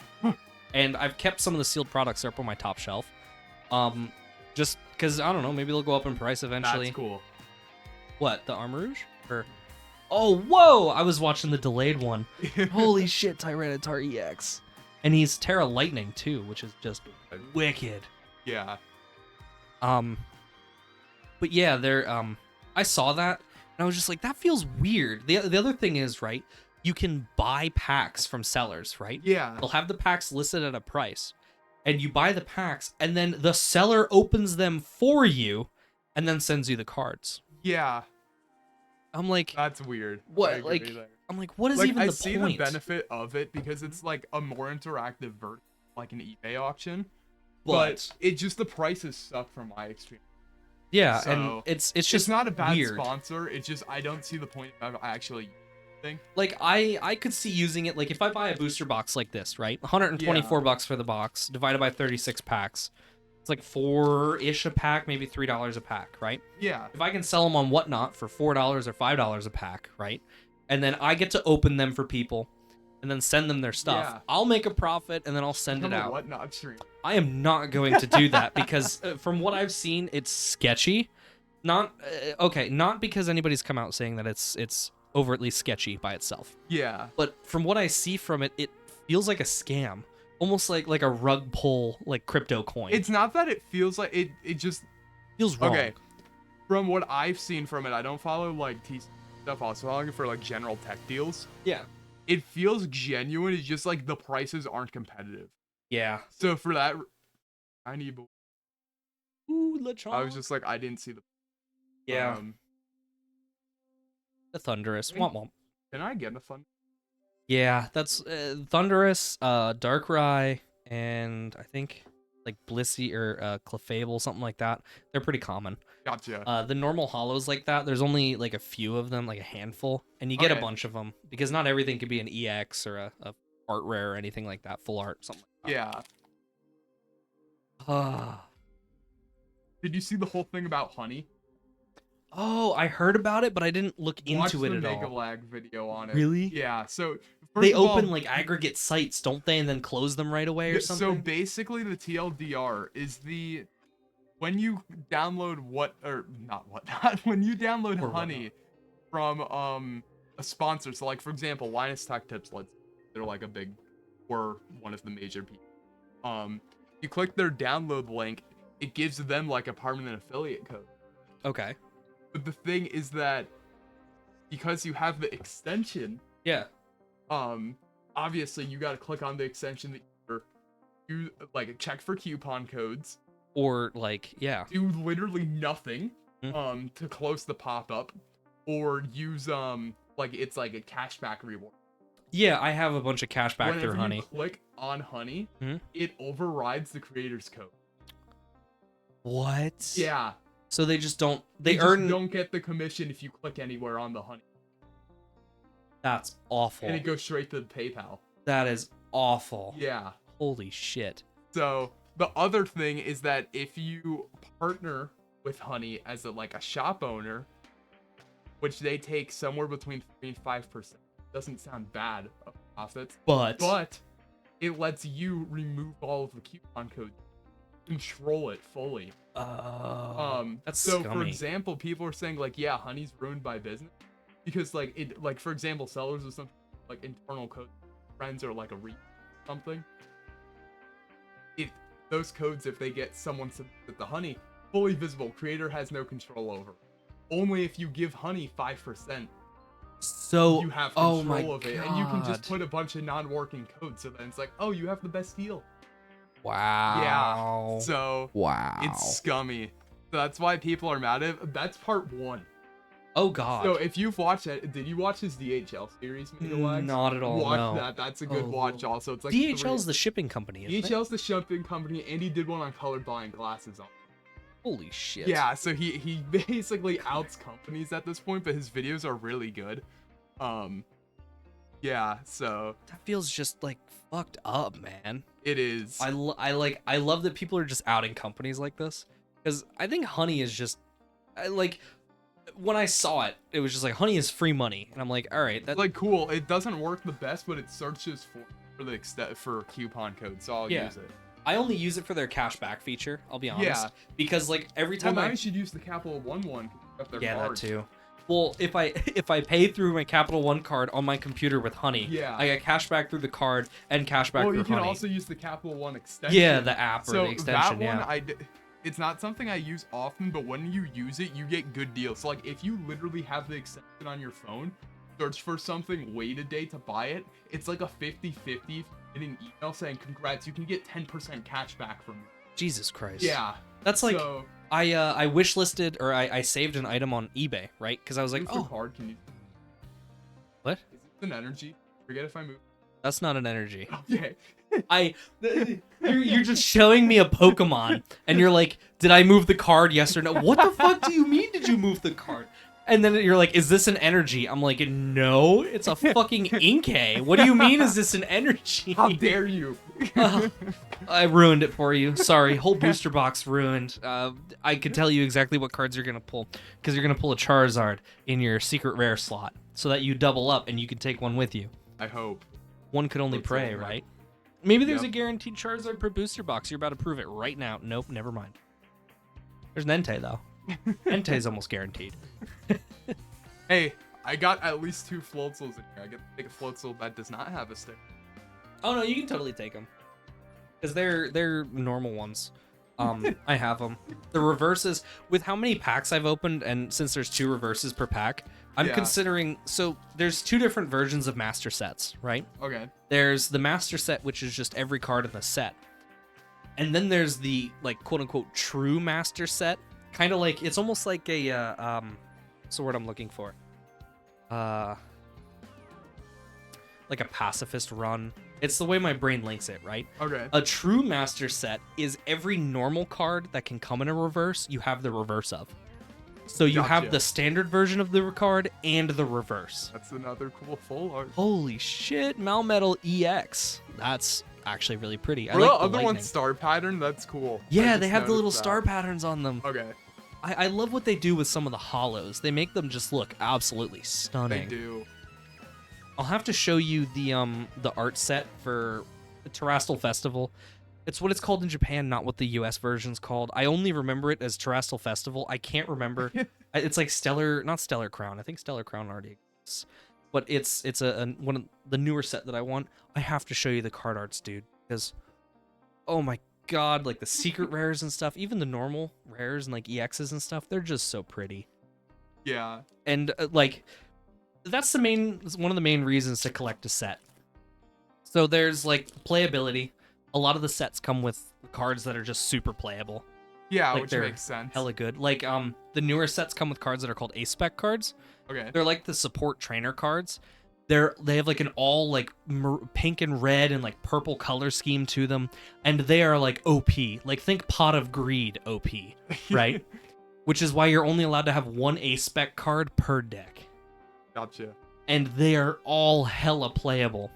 And I've kept some of the sealed products up on my top shelf. Just because, I don't know, maybe they'll go up in price eventually. That's cool. What, the Armarouge? Or... Oh, whoa! I was watching the delayed one. Holy shit, Tyranitar EX. And he's Terra Lightning too, which is just wicked. Yeah. But yeah, I saw that and I was just like, that feels weird. The other thing is, right, you can buy packs from sellers, right? Yeah. They'll have the packs listed at a price, and you buy the packs, and then the seller opens them for you and then sends you the cards. Yeah. I'm like, That's weird. I what? agree Like, there. I'm like, what is Like even I the see point? the benefit of it because it's like a more interactive version, like an eBay auction. But it just the prices suck from my experience. Yeah, So, and it's just It's not a bad weird. sponsor. It's just I don't see the point of actually using. Like I could see using it. Like if I buy a booster box like this, right, $124 for the box divided by 36 packs, it's like $4-ish a pack, maybe $3 a pack, right? Yeah. If I can sell them on Whatnot for $4 or $5 a pack, right, and then I get to open them for people, and then send them their stuff, Yeah. I'll make a profit, and then I'll send it Become a out. Whatnot stream. I am not going to do that because from what I've seen, it's sketchy. Not okay, not because anybody's come out saying that it's overtly sketchy by itself, Yeah. but from what I see from it, it feels like a scam, almost like a rug pull, like crypto coin. It's not that it feels like it. It just feels wrong. okay. From what I've seen from it, I don't follow like T stuff. I was following it for like general tech deals. Yeah. It feels genuine. It's just like the prices aren't competitive. Yeah. So for that, I need. Ooh, Lechonk. I was just like, I didn't see the. yeah. The Thunderous. Womp womp. Can I get a fun? Yeah, that's Thunderous, Darkrai, and I think like Blissey or Clefable, something like that. They're pretty common. Gotcha. The normal hollows like that, there's only like a few of them, like a handful, and you get a Okay. bunch of them because not everything could be an EX or a art rare or anything like that, full art, something like Yeah. that. Ah. Did you see the whole thing about honey? Oh, I heard about it, but I didn't look Watch into it the at Mega all. Lag video on it. Really? Yeah. So They first of all, open like aggregate sites, don't they, and then close them right away or yeah, something? So basically, the TLDR is when you download when you download Or honey from a sponsor. So like for example, Linus Tech Tips, they're like a big or one of the major people. You click their download link, it gives them like a permanent affiliate code. Okay. But the thing is that because you have the extension, Yeah. obviously you got to click on the extension that you like check for coupon codes, Or like, yeah. do literally nothing Hmm. to close the pop-up, or use like it's like a cashback reward. Yeah, I have a bunch of cash back Whenever through Honey. you click on Honey, Mhm. it overrides the creator's code. What? Yeah. So they just don't. They You just earn. don't get the commission if you click anywhere on the Honey. That's awful. And it goes straight to PayPal. That is awful. Yeah. Holy shit. So the other thing is that if you partner with Honey as like a shop owner, which they take somewhere between 3 and 5%, doesn't sound bad of profits, but it lets you remove all of the coupon codes, control it fully. That's so scummy. for example, people are saying like, yeah, Honey's ruined by business because like it, like for example, sellers of something like internal code, friends or like a something. If those codes, if they get someone submitted the Honey, fully visible, creator has no control over. Only if you give Honey 5%, So you have oh control my of it, and you can just God. put a bunch of non-working code. So then it's like, oh, you have the best deal. Wow. Yeah. So Wow. it's scummy. So that's why people are mad at it. That's part 1. Oh God. So if you've watched it, did you watch his DHL series, Megalax? Not at all. Watch no. that. That's a good Oh. watch. Also, it's like DHL's the shipping company. Isn't it? DHL's the shipping company, and he did one on colored buying glasses on. Holy shit. Yeah, so he basically outs companies at this point, but his videos are really good. Yeah, so That feels just like fucked up, man. it is. I love that people are just outing companies like this, because I think Honey is just like, when I saw it, it was just like, Honey is free money, and I'm like, all right, that's like cool. It doesn't work the best, but it searches for the for coupon codes, so I'll Yeah. use it. I only use it for their cashback feature. I'll be honest, Yeah. because like every Well, time now I you should use the Capital One. 'Cause you got their yeah, that cards. too. Well, if I pay through my Capital One card on my computer with Honey, Yeah. I get cashback through the card and cashback Well, through you can Honey. also use the Capital One extension. Yeah, the app or So the extension. that one, Yeah. it's not something I use often, but when you use it, you get good deals. So like if you literally have the extension on your phone, search for something, wait a day to buy it, it's like a 50-50 in an email saying, congrats, you can get 10% cash back from me. Jesus Christ. Yeah. That's like, So, I wish listed, or I saved an item on eBay, right? Because I was like, use the oh, card, can you? what? Is this an energy? Forget if I move. That's not an energy. Okay. You're just showing me a Pokemon, and you're like, did I move the card? Yes or no? What the fuck do you mean? Did you move the card? And then you're like, is this an energy? I'm like, no, it's a fucking Inkay. What do you mean? Is this an energy? How dare you? I ruined it for you. Sorry, whole booster box ruined. I could tell you exactly what cards you're gonna pull, because you're gonna pull a Charizard in your secret rare slot, so that you double up and you can take one with you. I hope. One could only Looks pray, like that. right? Maybe there's Yep. a guaranteed Charizard per booster box. You're about to prove it right now. Nope, never mind. There's an Entei though. Entei's almost guaranteed. Hey, I got at least 2 Floatsels in here. I get to take a Floatzel that does not have a stick. Oh no, you can totally take them, because they're normal ones. I have them. The reverses, with how many packs I've opened, and since there's 2 reverses per pack, I'm Yeah. considering. So there's 2 different versions of master sets, right? Okay. There's the master set, which is just every card in the set, and then there's the like quote unquote true master set, kind of like, it's almost like a what's the word I'm looking for? Like a pacifist run. It's the way my brain links it, right? Okay. A true master set is every normal card that can come in a reverse, you have the reverse of. So you have Gotcha. the standard version of the card and the reverse. That's another cool full art. Holy shit, Malmetal EX. That's actually really pretty. I Were like the the other lightning. one star pattern? That's cool. I Yeah, just they have the little noticed that. star patterns on them. Okay. I love what they do with some of the hollows. They make them just look absolutely They stunning. do. I'll have to show you the art set for the Terastal Festival. It's what it's called in Japan, not what the US version's called. I only remember it as Terastal Festival. I can't remember. It's like not Stellar Crown. I think Stellar Crown already exists. But it's a one of the newer set that I want. I have to show you the card arts, dude, because oh my god, like the secret rares and stuff, even the normal rares and like EXs and stuff, they're just so pretty. Yeah. And like that's one of the main reasons to collect a set. So there's like playability. A lot of the sets come with cards that are just super playable. Yeah, Like which they're makes sense. hella good. Like the newer sets come with cards that are called A-Spec cards. Okay. They're like the support trainer cards. They have like an all like pink and red and like purple color scheme to them, and they are like OP. Like think Pot of Greed OP, right? Which is why you're only allowed to have one A-Spec card per deck. Gotcha. And they are all hella playable.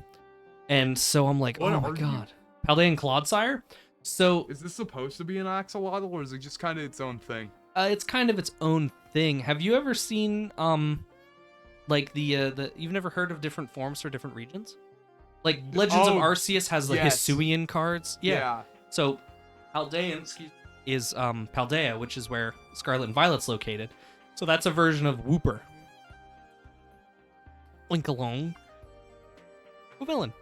And so I'm like, What oh my are you? god. Paldean Clodsire? So Is this supposed to be an axolotl, or is it just kind of its own thing? it's kind of its own thing. Have you ever seen like the you've never heard of different forms for different regions? Like Legends of Oh, Arceus has the yes. Hisuian cards. Yeah. So Paldean is Paldea, which is where Scarlet and Violet's located. So that's a version of Wooper. Link along. Who villain?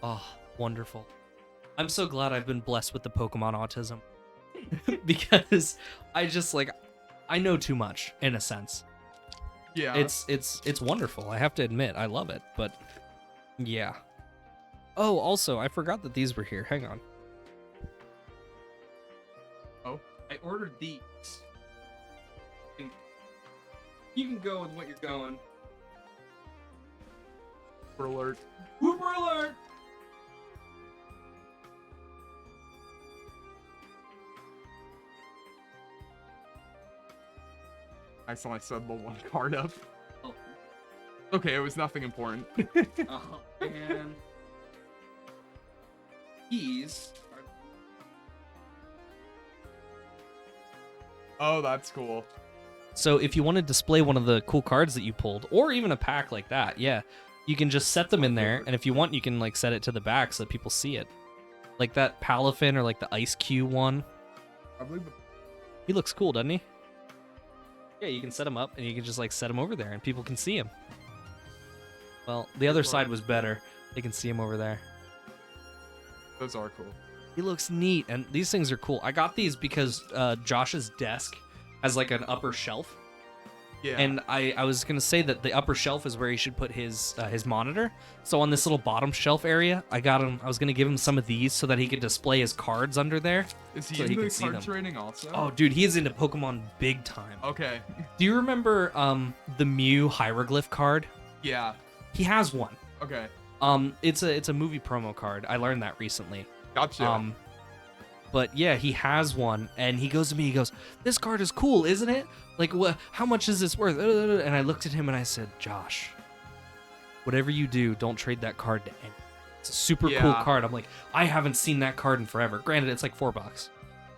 Oh, wonderful. I'm so glad I've been blessed with the Pokemon autism. Because I just like I know too much in a sense. Yeah. It's wonderful. I have to admit, I love it, but yeah. Oh, also, I forgot that these were here. Hang on. Oh. I ordered these. You can go with what you're going. For alert. Whooper alert! I saw I said the one card up. Oh. Okay, it was nothing important. Oh, man. These are... Oh, that's cool. So if you want to display one of the cool cards that you pulled, or even a pack like that, yeah, you can just set them in there, and if you want, you can like set it to the back so that people see it. Like that Palafin or like the Ice Cube one. I believe He looks cool, doesn't he? Yeah, you can set him up, and you can just like set him over there, and people can see him. Well, the other side was better. They can see him over there. those are cool. He looks neat, and these things are cool. I got these because Josh's desk has like an upper shelf. Yeah. And I was gonna say that the upper shelf is where he should put his monitor. So on this little bottom shelf area, I was gonna give him some of these so that he could display his cards under there. Is he so into can see card them. trading also? Oh, dude, he is into Pokemon big time. Okay. Do you remember the Mew hieroglyph card? Yeah. He has one. Okay. It's a movie promo card. I learned that recently. Gotcha. But yeah, he has one, and he goes to me. He goes, "This card is cool, isn't it? Like, how much is this worth?" And I looked at him and I said, "Josh, whatever you do, don't trade that card to anyone. It's a super cool Yeah. card." I'm like, I haven't seen that card in forever. Granted, it's like $4,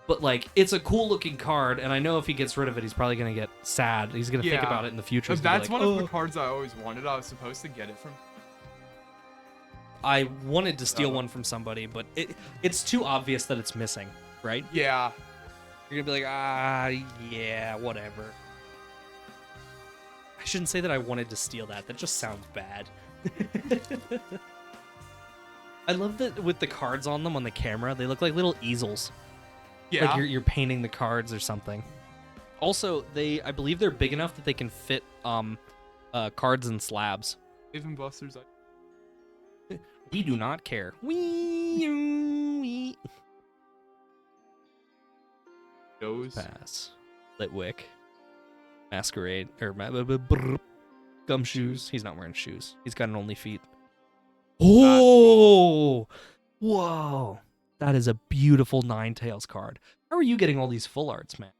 but like, it's a cool looking card, and I know if he gets rid of it, he's probably gonna get sad. He's gonna think Yeah. about it in the future. He's But gonna be that's like, one of "Oh." the cards I always wanted. I was supposed to get it from. I wanted to steal Oh. one from somebody, but it's too obvious that it's missing, right? Yeah. You're gonna be like, yeah, whatever. I shouldn't say that I wanted to steal that. That just sounds bad. I love that with the cards on them on the camera, they look like little easels. Yeah. Like you're painting the cards or something. Also, I believe they're big enough that they can fit cards in slabs. Even Busters. We do not care. We Those. pass. Litwick. Masquerade. Or Gumshoes. He's not wearing shoes. He's got an only feet. Oh! Whoa. That is a beautiful Ninetales card. How are you getting all these full arts, man?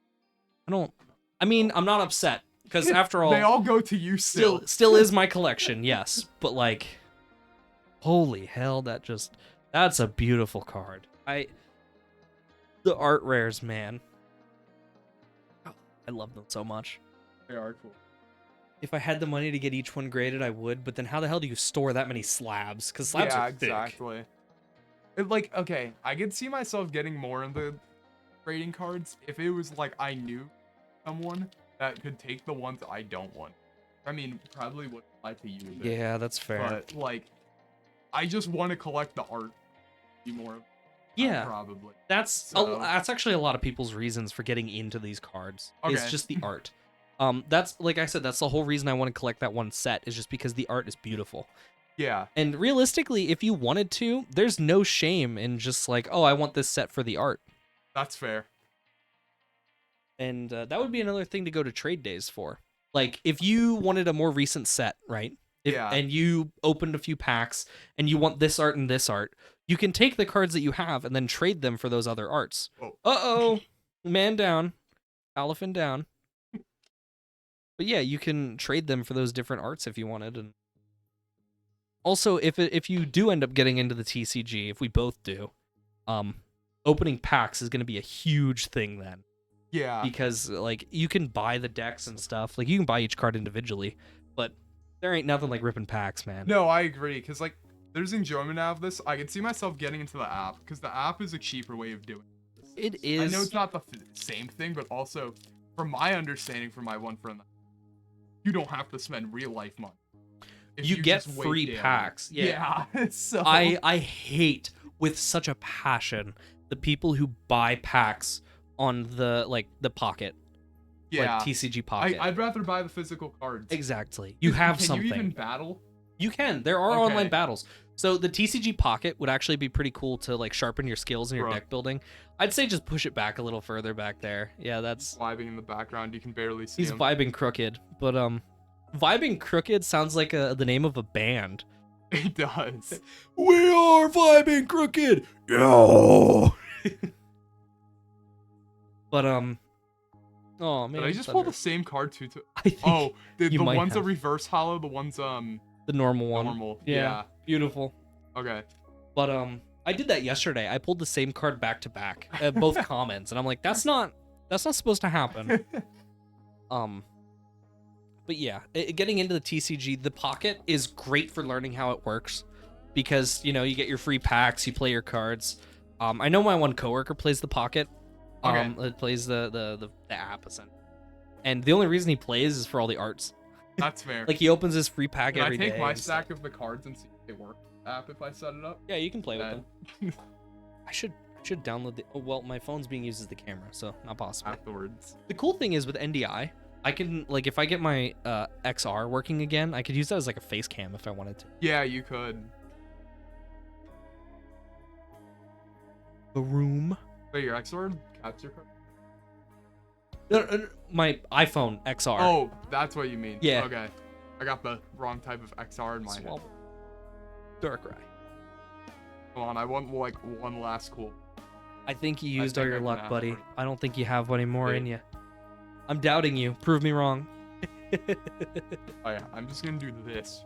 I mean, I'm not upset. Because after all, They all go to you still. still is my collection, yes. But like, holy hell, that's a beautiful card. The art rares, man. Oh, I love them so much. They are cool. If I had the money to get each one graded, I would. But then how the hell do you store that many slabs? Because slabs Yeah, are thick. exactly. Like, okay, I could see myself getting more into trading cards if it was like I knew someone that could take the ones I don't want. I mean, probably would apply to you. a bit, Yeah, that's fair. But like, I just want to collect the art. Be more. Yeah, Probably. that's actually a lot of people's reasons for getting into these cards. It's Okay. just the art. That's like I said, that's the whole reason I want to collect that one set is just because the art is beautiful. Yeah. And realistically, if you wanted to, there's no shame in just like, oh, I want this set for the art. That's fair. And that would be another thing to go to trade days for. Like, if you wanted a more recent set, right? Yeah. And you opened a few packs and you want this art and this art, you can take the cards that you have and then trade them for those other arts. Whoa. Uh-oh. Man down. Elephant down. But yeah, you can trade them for those different arts if you wanted. And also, if you do end up getting into the TCG, if we both do, opening packs is going to be a huge thing then. Yeah. Because like you can buy the decks and stuff, like you can buy each card individually, but there ain't nothing like ripping packs, man. No, I agree. Because, like, there's enjoyment out of this. I can see myself getting into the app. Because the app is a cheaper way of doing this. It is. I know it's not the same thing, but also, from my understanding from my one friend, you don't have to spend real life money. If You get just wait free daily. packs. Yeah. So I hate with such a passion the people who buy packs on the pocket. yeah. Like TCG pocket. I'd rather buy the physical cards. Exactly. You have can something. you even battle? You can. There are Okay. online battles. So the TCG Pocket would actually be pretty cool to like sharpen your skills in your Bro. deck building. I'd say just push it back a little further back there. Yeah, that's Vibing in the background, you can barely see he's him. vibing crooked, but vibing crooked sounds like the name of a band. It does. We are vibing crooked. Yo. But oh man, Did I just Thunder. pull the same card too? I think Oh, the you might one's a have. reverse hollow, the one's the normal one. normal. Yeah, beautiful. Okay. But I did that yesterday. I pulled the same card back to back, both commons, and I'm like, that's not supposed to happen. But yeah, getting into the TCG, the Pocket is great for learning how it works, because you know you get your free packs, you play your cards. I know my one coworker plays the Pocket. Okay. It plays the app essentially, and the only reason he plays is for all the arts. That's fair. Like he opens his free pack Can I every day. take my and stuff. stack of the cards and see if they work app if I set it up? Yeah, you can play with Then them. I should download the. Oh, well, my phone's being used as the camera, so not possible. afterwards. The cool thing is with NDI, I can like if I get my XR working again, I could use that as like a face cam if I wanted to. Yeah, you could. The room. Wait, your XR capture card? My iPhone XR. Oh, that's what you mean. Yeah. Okay. I got the wrong type of XR in my head. Swallow. Darkrai. Come on, I want like one last cool. I think you I used all think your I can luck, have buddy. one. I don't think you have any more Yeah. in you. I'm doubting you. Prove me wrong. Oh yeah, I'm just gonna do this.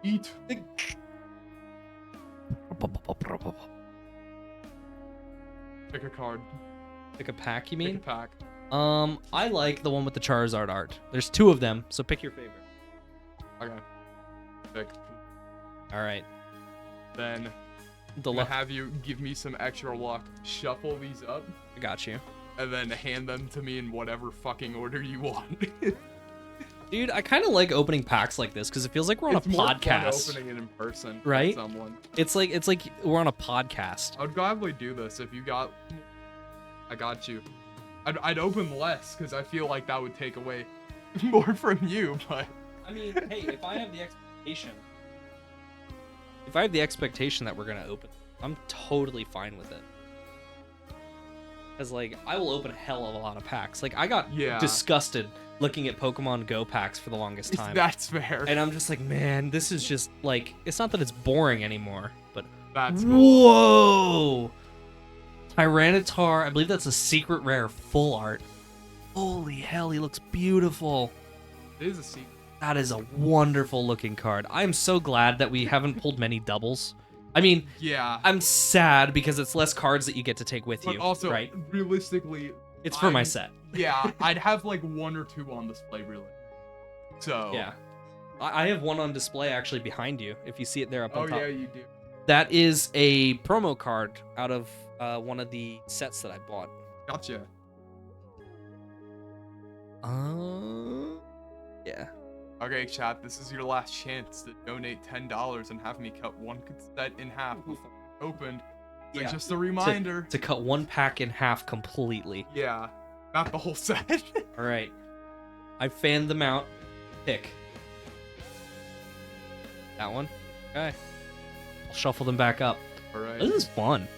Eat. Pick a card. Pick a pack, you Pick a mean? pack. I like the one with the Charizard art. There's 2 of them, so pick your favorite. Okay. Pick. All right. Then The I'm luck. gonna have you give me some extra luck. Shuffle these up, I got you. and then hand them to me in whatever fucking order you want. Dude, I kind of like opening packs like this because it feels like we're on It's a more fun podcast. opening it in person, with Right? Someone. It's like we're on a podcast. I would gladly do this if you got. I got you. I'd open less because I feel like that would take away more from you, but I mean, hey, if I have the expectation that we're gonna open, I'm totally fine with it. Cause like I will open a hell of a lot of packs. Like I got Yeah. disgusted looking at Pokemon Go packs for the longest time. that's fair. And I'm just like, man, this is just like it's not that it's boring anymore, but That's cool. whoa! Tyranitar, I believe that's a secret rare full art. Holy hell, he looks beautiful. It is a secret. That is a wonderful looking card. I'm so glad that we haven't pulled many doubles. I mean, Yeah. I'm sad because it's less cards that you get to take with But you, also, right? realistically, It's for my I'm- set. yeah, I'd have like 1 or 2 on display, really. So. Yeah. I have one on display actually behind you, if you see it there up Oh on top. yeah, you do. That is a promo card out of one of the sets that I bought. Gotcha. Yeah. Okay, chat, this is your last chance to donate $10 and have me cut one set in half before it's opened. So Yeah. just a reminder. To cut one pack in half completely. Yeah, not the whole set. All right. I fanned them out. Pick. That one. Okay. I'll shuffle them back up. All right. This is fun.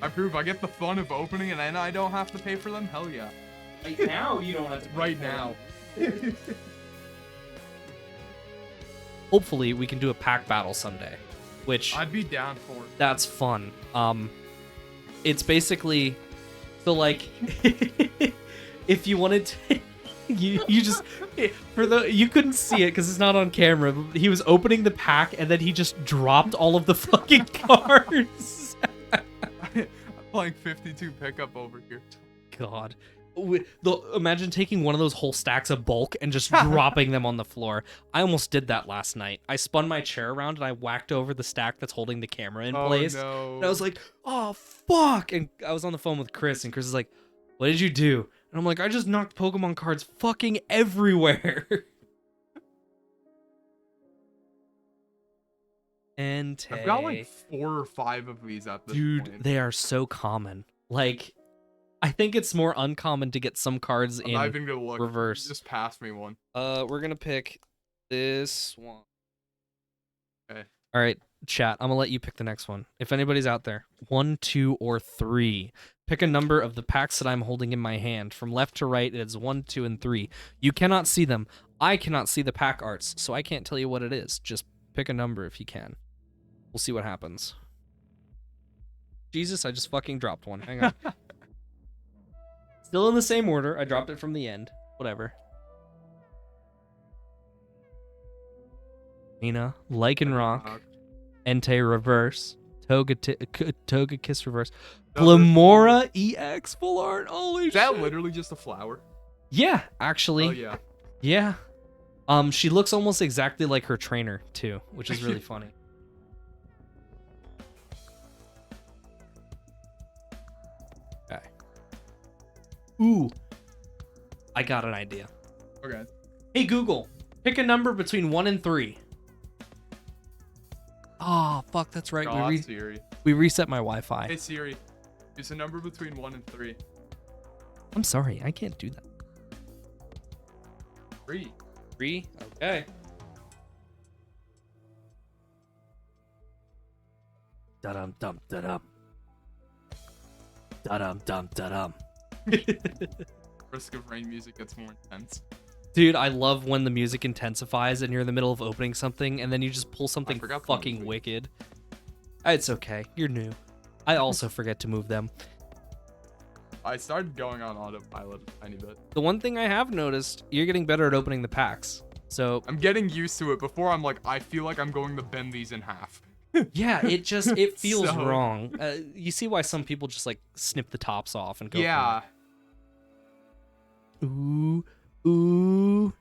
I prove I get the fun of opening and then I don't have to pay for them. Hell yeah. Right now, you don't have to. Right now. Hopefully, we can do a pack battle someday, which I'd be down for it. that's fun. It's basically so like if you wanted to. You just you couldn't see it because it's not on camera. But he was opening the pack and then he just dropped all of the fucking cards. I'm playing 52 pickup over here. God, imagine taking one of those whole stacks of bulk and just dropping them on the floor. I almost did that last night. I spun my chair around and I whacked over the stack that's holding the camera in place. No. And I was like, "Oh fuck!" And I was on the phone with Chris, and Chris is like, "What did you do?" And I'm like, I just knocked Pokemon cards fucking everywhere. And I've got like 4 or 5 of these at this dude, point. they are so common. Like, I think it's more uncommon to get some cards I'm not in even gonna look. reverse. Just pass me one. We're gonna pick this one. Okay. All right, chat. I'm gonna let you pick the next one. If anybody's out there, 1, 2, or 3. Pick a number of the packs that I'm holding in my hand. From left to right, it's 1, 2, and 3. You cannot see them. I cannot see the pack arts, so I can't tell you what it is. Just pick a number if you can. We'll see what happens. Jesus, I just fucking dropped one. Hang on. Still in the same order. I dropped it from the end. Whatever. Mina, Lycanroc, Entei Reverse, Togekiss Reverse, Glamora EX full art. Holy shit. Is that literally just a flower? Yeah, actually. Oh yeah. Yeah. She looks almost exactly like her trainer too, which is really funny. Okay. Ooh. I got an idea. Okay. Hey Google, pick a number between 1 and 3. Oh, fuck, that's right. God, Siri. We reset my Wi-Fi. Hey Siri, use a number between 1 and 3. I'm sorry, I can't do that. 3. 3? Okay. Da-dum dum da-dum. Da-dum dum da-dum. Risk of Rain music gets more intense. Dude, I love when the music intensifies and you're in the middle of opening something and then you just pull something forgot the fucking music. wicked. It's okay. You're new. I also forget to move them. I started going on autopilot a tiny bit. The one thing I have noticed, you're getting better at opening the packs. So, I'm getting used to it. Before I'm like, I feel like I'm going to bend these in half. yeah, it feels So- wrong. You see why some people just like snip the tops off and go. Yeah. Ooh, ooh,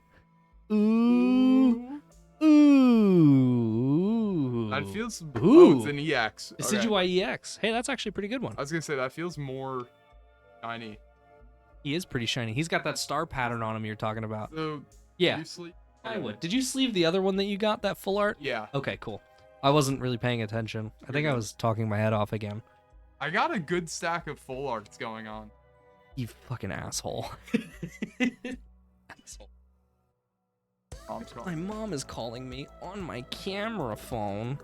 ooh, ooh. That feels. Ooh. Oh, it's an EX. Okay. Decidueye EX. Hey, that's actually a pretty good one. I was gonna say that feels more shiny. He is pretty shiny. He's got that star pattern on him you're talking about. So Yeah, you sleep? I would. Did you sleeve the other one that you got, that full art? Yeah. Okay, cool. I wasn't really paying attention. I think I was talking my head off again. I got a good stack of full arts going on. You fucking asshole. Asshole. Mom's My calling. mom is calling me on my camera phone.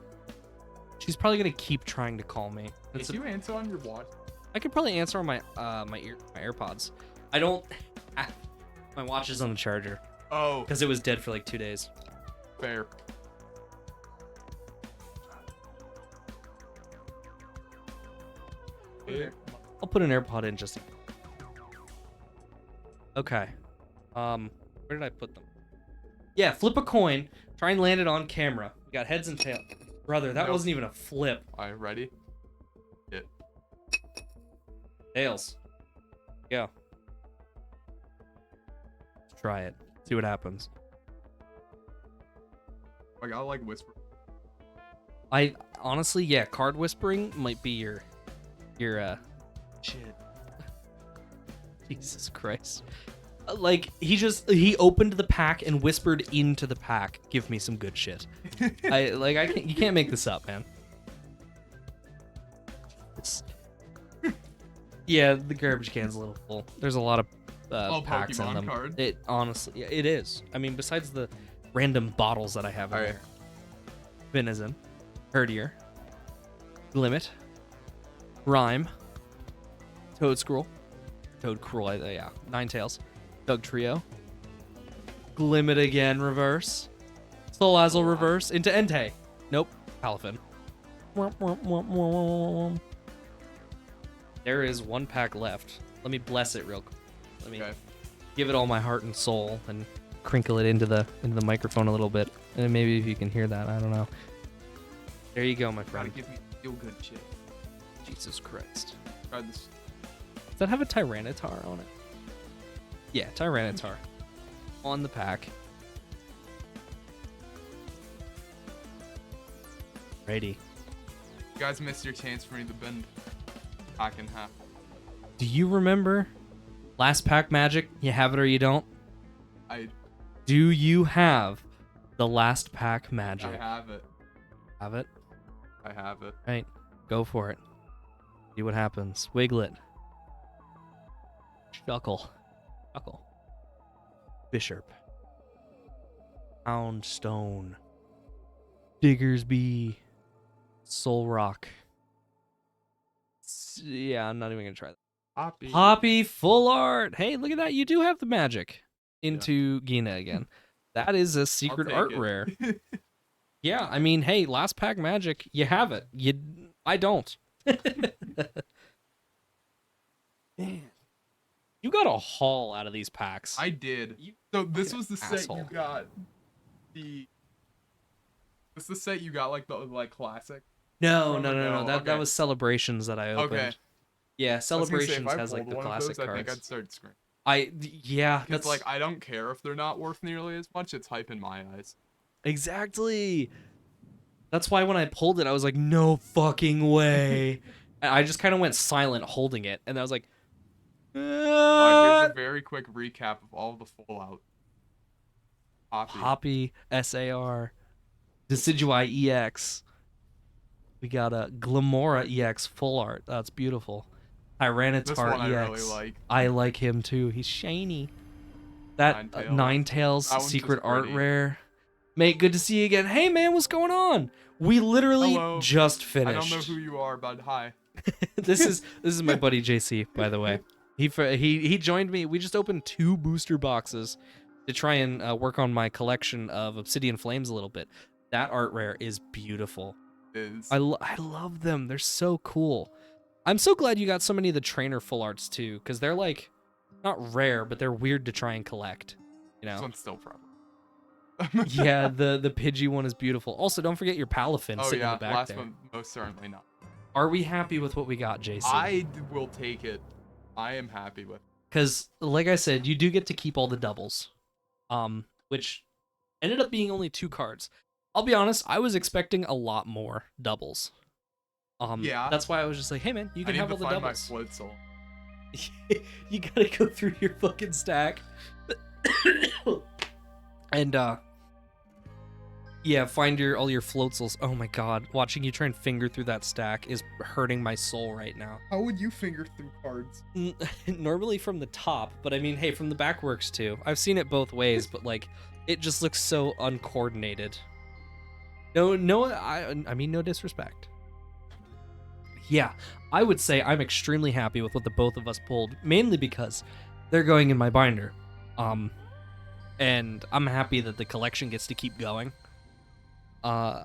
She's probably gonna keep trying to call me. Did you answer on your watch? I could probably answer on my my AirPods. I don't. My watch is on the charger Oh, because it was dead for like 2 days. fair. Okay. I'll put an AirPod in just. Okay. Where did I put them? Yeah, flip a coin. Try and land it on camera. We got heads and tails. Brother, that Nope. wasn't even a flip. All right, ready? Tails. Go. Let's try it. See what happens. I gotta like whisper. I honestly, yeah, card whispering might be your shit. Jesus Christ. Like he opened the pack and whispered into the pack, "Give me some good shit." You can't make this up, man. It's, yeah, the garbage can's a little full. There's a lot of packs in Pokemon them. cards. It honestly, yeah, it is. I mean, besides the random bottles that I have in All right. there, Venison, Herdier, Glimmet, Rhyme, Toad Cruel, yeah, Ninetales, Doug Trio, Glimmet again, reverse, Salazzle reverse into Entei. Nope, Palafin. There is one pack left. Let me bless it real quick. Let me give it all my heart and soul and crinkle it into the microphone a little bit. And maybe if you can hear that, I don't know. There you go, my Gotta friend. give me feel good shit. Jesus Christ. Try this. Does that have a Tyranitar on it? Yeah, Tyranitar. On the pack. Righty. You guys missed your chance for me to bend pack in half. Do you remember last pack magic? You have it or you don't? Do you have the last pack magic? I have it. Have it? I have it. Right. Go for it. See what happens. Wiglet. Shuckle. Bishop. Poundstone. Diggersby. Soul Rock. Yeah, I'm not even gonna try that. Poppy full art. Hey, look at that. You do have the magic into Gina again. That is a secret art rare. Yeah, I mean, hey, last pack magic, you have it. I don't. Man, you got a haul out of these packs. I did. So this was the set asshole. you got. This the set you got, like the classic. No. Okay. That was Celebrations that I opened. Okay. Yeah, I was gonna say, Celebrations if I has like pulled the one of classic those, I think cards. I'd start screaming. Yeah, Because that's like I don't care if they're not worth nearly as much. It's hype in my eyes. exactly. That's why when I pulled it, I was like, no fucking way. And I just kind of went silent holding it, and I was like, Here's a very quick recap of all the Fallout. Poppy, SAR, Decidueye EX. We got a Glamora EX full art. That's beautiful. Tyranitar This one I EX. really like. I like him too. He's shiny. That Ninetales That one's secret just art pretty. rare. Mate, good to see you again. Hey man, what's going on? We literally Hello. just I finished. don't know who you are, but hi. This is my buddy JC, by the way. He joined me. We just opened 2 booster boxes to try and work on my collection of Obsidian Flames a little bit. That art rare is beautiful. I love them. They're so cool. I'm so glad you got so many of the trainer full arts too, because they're like not rare, but they're weird to try and collect. You This know? one's still problem. Yeah, the Pidgey one is beautiful. Also, don't forget your Palafin sitting in the back last there. one most certainly not. Are we happy with what we got, JC? I will take it. I am happy with. Because, like I said, you do get to keep all the doubles, which ended up being only 2 cards. I'll be honest, I was expecting a lot more doubles. Yeah. That's why I was just like, hey man, you can have all the doubles. My float soul. You gotta go through your fucking stack. And yeah, find all your floatsels. Oh my god, watching you try and finger through that stack is hurting my soul right now. How would you finger through cards? Normally from the top, but I mean, hey, from the back works too. I've seen it both ways, but like, it just looks so uncoordinated. No, I mean, no disrespect. Yeah, I would say I'm extremely happy with what the both of us pulled, mainly because they're going in my binder. And I'm happy that the collection gets to keep going.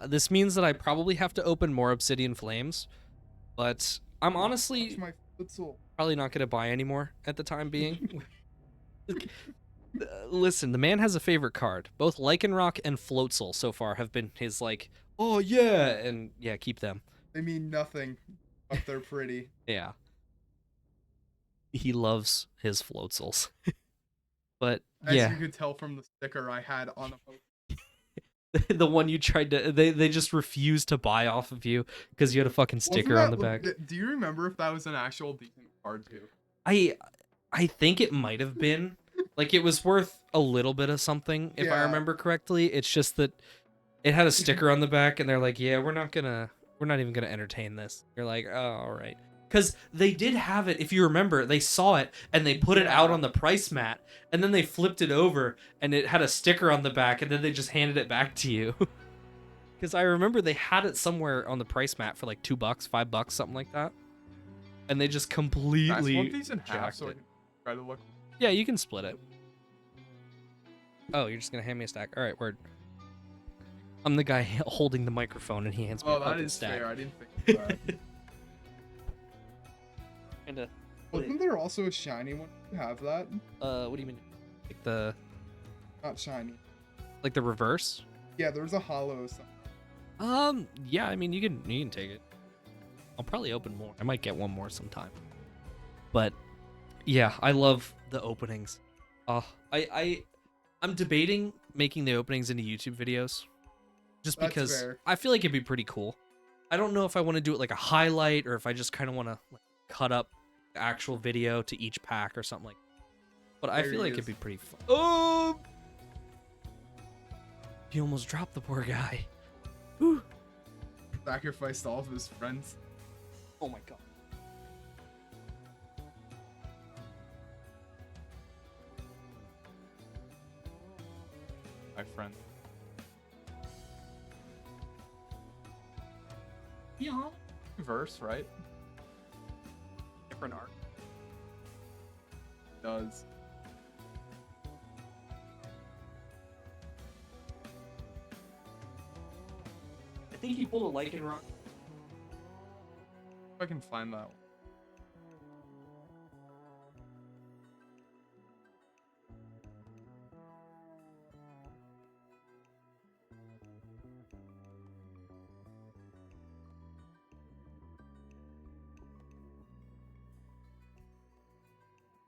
This means that I probably have to open more Obsidian Flames, but I'm honestly my float soul. probably not going to buy any more at the time being. Listen, the man has a favorite card. Both Lycanroc and Floatzel so far have been his like, oh yeah, and yeah, keep them. They mean nothing, but they're pretty. Yeah. He loves his Floatzels. But As yeah, you could tell from the sticker I had on the the one you tried to, they just refused to buy off of you because you had a fucking sticker on the back. Do you remember if that was an actual decent card too? I think it might have been, Like it was worth a little bit of something if I Yeah. remember correctly. It's just that it had a sticker on the back and they're like, "Yeah, we're not even gonna entertain this." You're like, "Oh, all right." Because they did have it, if you remember, they saw it and they put it out Yeah. on the price mat and then they flipped it over and it had a sticker on the back and then they just handed it back to you. Because I remember they had it somewhere on the price mat for like $2, $5, something like that. And they just Guys, completely want these in half jacked so I it. can try to look. Yeah, you can split it. Oh, you're just gonna hand me a stack. All right, word. I'm the guy holding the microphone and he hands me Oh, a that fucking is stack. fair. I didn't think of that. Kinda. Wasn't there also a shiny one? You have that? What do you mean? Like the Not shiny. reverse? Yeah, there was a hollow. Yeah, I mean you can take it. I'll probably open more. I might get one more sometime. But yeah, I love the openings. I'm debating making the openings into YouTube videos. Just That's because fair. I feel like it'd be pretty cool. I don't know if I want to do it like a highlight or if I just kind of want to like, cut up the actual video to each pack or something like that. But I There feel he like it'd is. be pretty fun. Oh! He almost dropped the poor guy. Whew. Sacrificed all of his friends. Oh my god. My friend. Yeah. Verse, right? Different art. Does. I think he pulled a lichen rock. If I can find that one.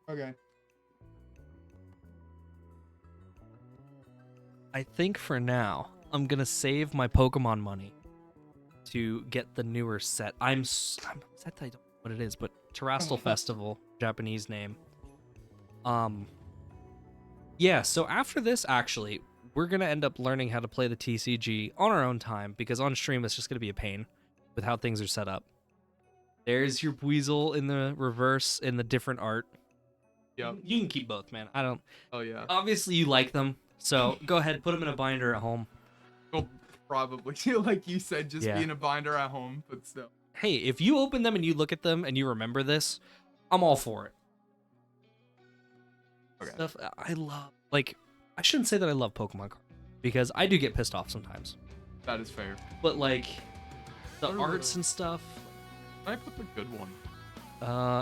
Okay. I think for now, I'm gonna save my Pokemon money to get the newer set. I'm upset that I don't know what it is, but Terrestrial Festival, Japanese name. Yeah, so after this, actually, we're gonna end up learning how to play the TCG on our own time because on stream it's just gonna be a pain with how things are set up. There's your Weasel in the reverse in the different art. Yep. You can keep both, man. I don't. Oh yeah. Obviously, you like them, so go ahead, put them in a binder at home. Well, probably. Like you said, just Yeah. be in a binder at home, but still. Hey, if you open them and you look at them and you remember this, I'm all for it. Okay. Stuff I love. Like, I shouldn't say that I love Pokemon cards because I do get pissed off sometimes. That is fair. But like, the What are arts the- and stuff. Can I put the good one?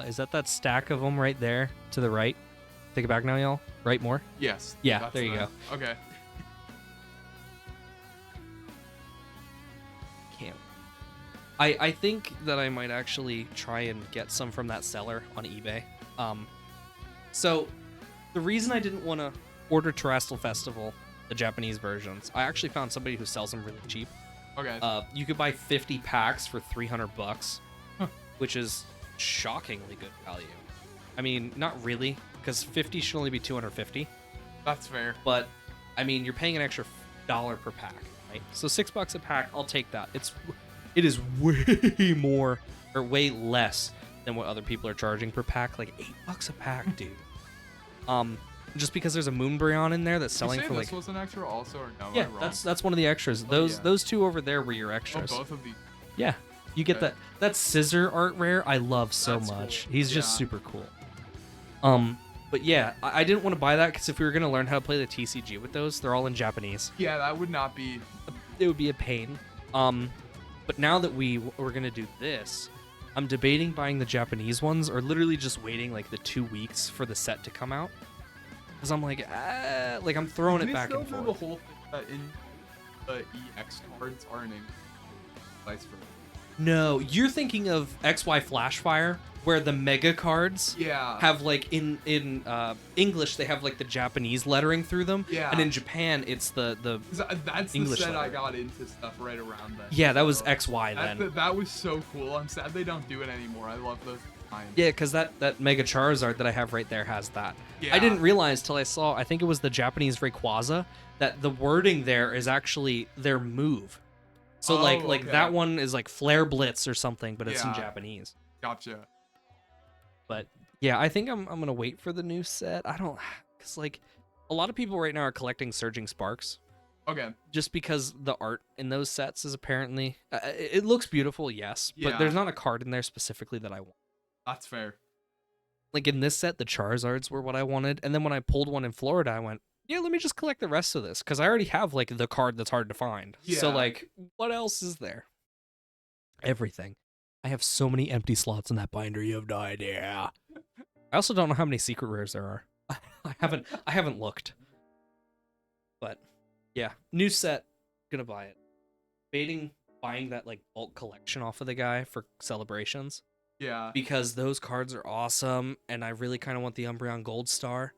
Is that stack of them right there to the right? Take it back now, y'all. Right more. Yes. Yeah, that's there you that. Okay. Can't. I think that I might actually try and get some from that seller on eBay. So the reason I didn't want to order Terrestrial Festival, the Japanese versions, I actually found somebody who sells them really cheap. Okay. You could buy 50 packs for $300, Huh. which is shockingly good value. I mean, not really, because 50 should only be 250. That's fair. But I mean, you're paying an extra $1 per pack, right? So $6 a pack, I'll take that. It is way more or way less than what other people are charging per pack. Like $8 a pack, dude. Just because there's a Moonbryon in there that's selling you say for this like was an extra also, or no? yeah, am I wrong? that's one of the extras. Oh, yeah. Those two over there were your Oh, extras. both of these. Yeah, you get Okay. that scissor art rare. I love so That's much. cool. He's just Yeah. super cool. But yeah, I didn't want to buy that because if we were gonna learn how to play the TCG with those, they're all in Japanese. Yeah, that would not be. It would be a pain. But now that we're gonna do this, I'm debating buying the Japanese ones or literally just waiting like the 2 weeks for the set to come out. Because I'm like I'm throwing Do it they back still and do forth. the whole thing that in the EX cards are in vice versa. No, you're thinking of XY Flashfire, where the mega cards Yeah. have like in English they have like the Japanese lettering through them, Yeah. and in Japan it's the 'Cause that's English the set I letter. got into stuff right around then. yeah that was So, XY then. that was so cool. I'm sad they don't do it anymore. I love those. Fine. Yeah, because that Mega Charizard that I have right there has that. Yeah. I didn't realize till I saw, I think it was the Japanese Rayquaza, that the wording there is actually their move. So Oh, like okay. that one is like Flare Blitz or something, but it's in Yeah. Japanese. Gotcha. But yeah, I think I'm gonna wait for the new set. I don't, cause like a lot of people right now are collecting Surging Sparks, Okay. just because the art in those sets is apparently it looks beautiful, yes, but Yeah. there's not a card in there specifically that I want. That's fair. Like in this set, the Charizards were what I wanted, and then when I pulled one in Florida, I went, yeah, let me just collect the rest of this because I already have like the card that's hard to find. So Yeah. like, what else is there? Everything. I have so many empty slots in that binder. You have no idea. I also don't know how many secret rares there are. I haven't looked. But yeah, new set, gonna buy it. Buying that like bulk collection off of the guy for celebrations Yeah. because those cards are awesome, and I really kind of want the Umbreon Gold Star,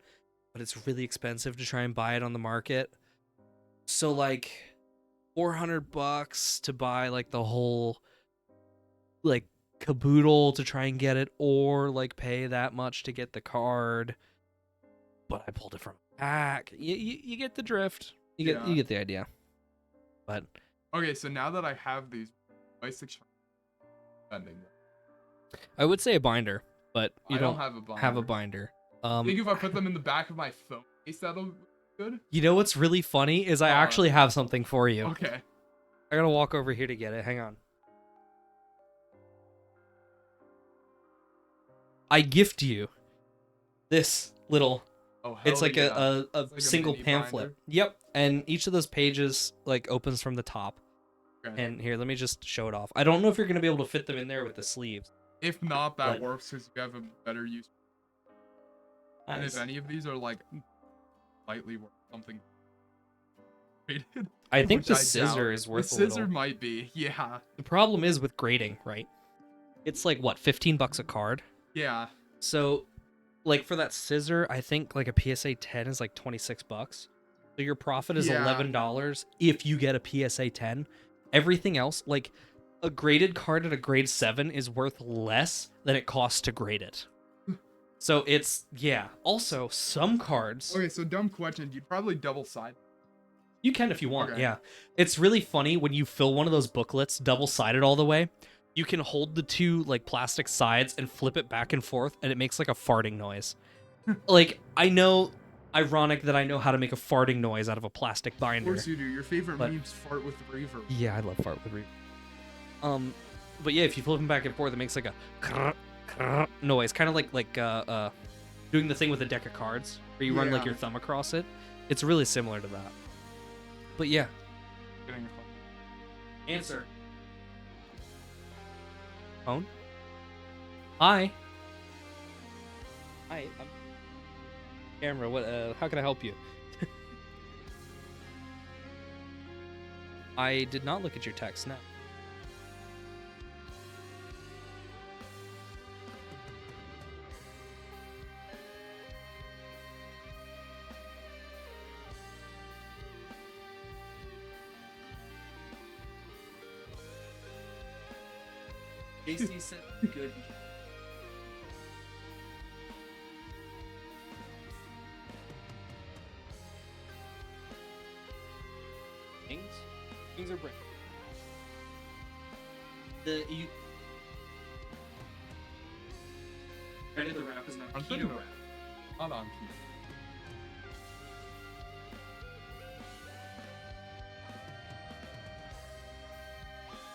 but it's really expensive to try and buy it on the market. So like $400 to buy like the whole like caboodle to try and get it, or like pay that much to get the card. But I pulled it from a pack. You get the drift. You Yeah. get the idea. But Okay, so now that I have these, I spending. I would say a binder, but you I don't have a binder. have a binder. I think if I put them in the back of my phone case, that'll be good. You know what's really funny is I actually have something for you. Okay. I gotta walk over here to get it. Hang on. I gift you this little. Oh, hell It's like yeah. a It's like a single mini pamphlet. binder. Yep, and each of those pages like opens from the top. Okay. And here, let me just show it off. I don't know if you're gonna be able to fit them in there with the sleeves. If not, that But- works because you have a better use. And if any of these are like slightly worth something rated, I think which the doubt. scissor is The worth a scissor little. might be, yeah, The problem is with grading, right? It's like what, $15 a card. yeah, So, like for that scissor, I think like a PSA 10 is like $26. So your profit is Yeah. $11 if you get a PSA 10. Everything else, like a graded card at a grade 7 is worth less than it costs to grade it. So it's, yeah. Also, some cards, Okay, so dumb question. You'd probably double side. you can if you want, Okay. yeah. It's really funny when you fill one of those booklets double-sided all the way. You can hold the two like plastic sides and flip it back and forth, and it makes like a farting noise. Like, I know, ironic that I know how to make a farting noise out of a plastic Of binder. course you do. Your favorite But- memes fart with reverb. Yeah, I love fart with reverb. But yeah, if you flip them back and forth, it makes like a krr, krr noise, kind of like doing the thing with a deck of cards where you run like Yeah. your thumb across it. It's really similar to that. But yeah, Getting a phone. answer. Phone. Hi. Hi. I'm... Camera. What? How can I help you? I did not look at your text. No. JC said good. Kings? Kings are brand. The you. Credit the wrap is not I'm keto thinking of- wrap. Not on key.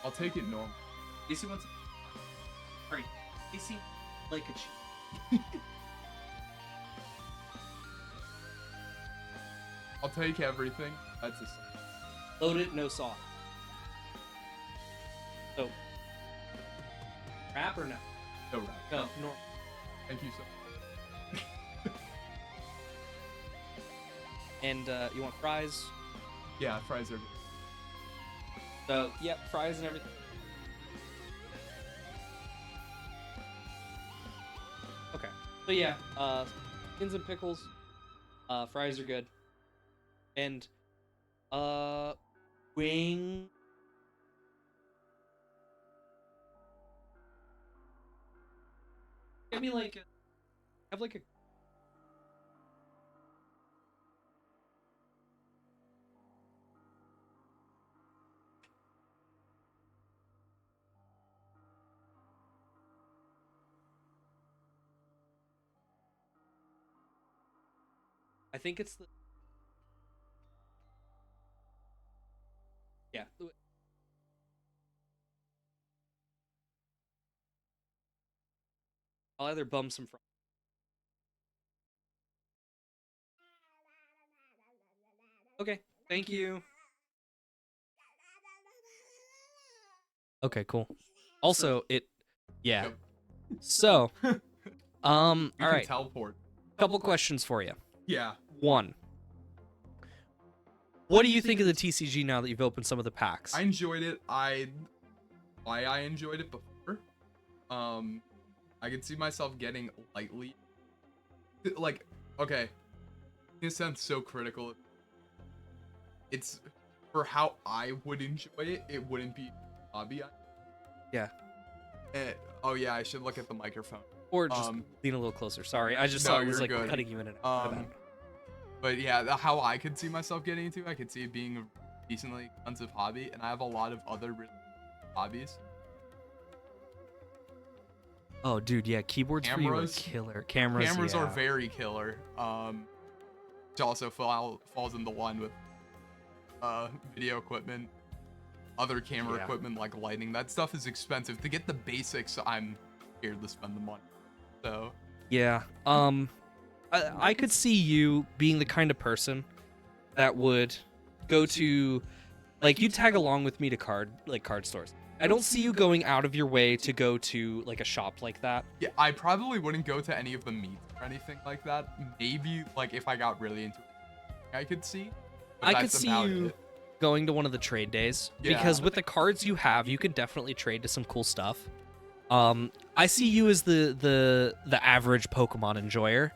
I'll take it normal. DC wants. Alright, DC like a cheat. I'll take everything. That's a Load it, no sauce. So. Wrap or no? no wrap. No, normal. Thank you so much. And you want fries? Yeah, fries are good. So, yep, fries and everything. Okay. So yeah, skins and pickles, fries are good. And wing Give me like, have like a. I think it's the. Yeah. I'll either bum some. Okay. Thank you. Okay. Cool. Also, yeah. Yep. So, We all can right. teleport. Couple questions for you. Yeah. One. What do you think of the TCG now that you've opened some of the packs? I enjoyed it. Why I enjoyed it before. I could see myself getting lightly. Like, okay. This sounds so critical. It's for how I would enjoy it. It wouldn't be a hobby. Yeah. Oh yeah, I should look at the microphone. Or just lean a little closer. Sorry, I just No, saw it was you're like good. cutting you in and out. My bad. But yeah, how I could see myself getting into, I could see it being a decently expensive hobby, and I have a lot of other hobbies. Oh, dude, yeah, keyboards for you are Cameras. killer. Cameras Are yeah. very killer. Which also falls into line with video equipment, other camera Yeah. equipment like lighting. That stuff is expensive. To get the basics, I'm scared to spend the money. So Yeah. I could see you being the kind of person that would go to, like, you tag along with me to card stores. I don't see you going out of your way to go to like a shop like that. yeah, I probably wouldn't go to any of the meets or anything like that. Maybe like if I got really into it, I could see. But I could that's see about you it. going to one of the trade days because Yeah. with the cards you have, you can definitely trade to some cool stuff. I see you as the average Pokemon enjoyer,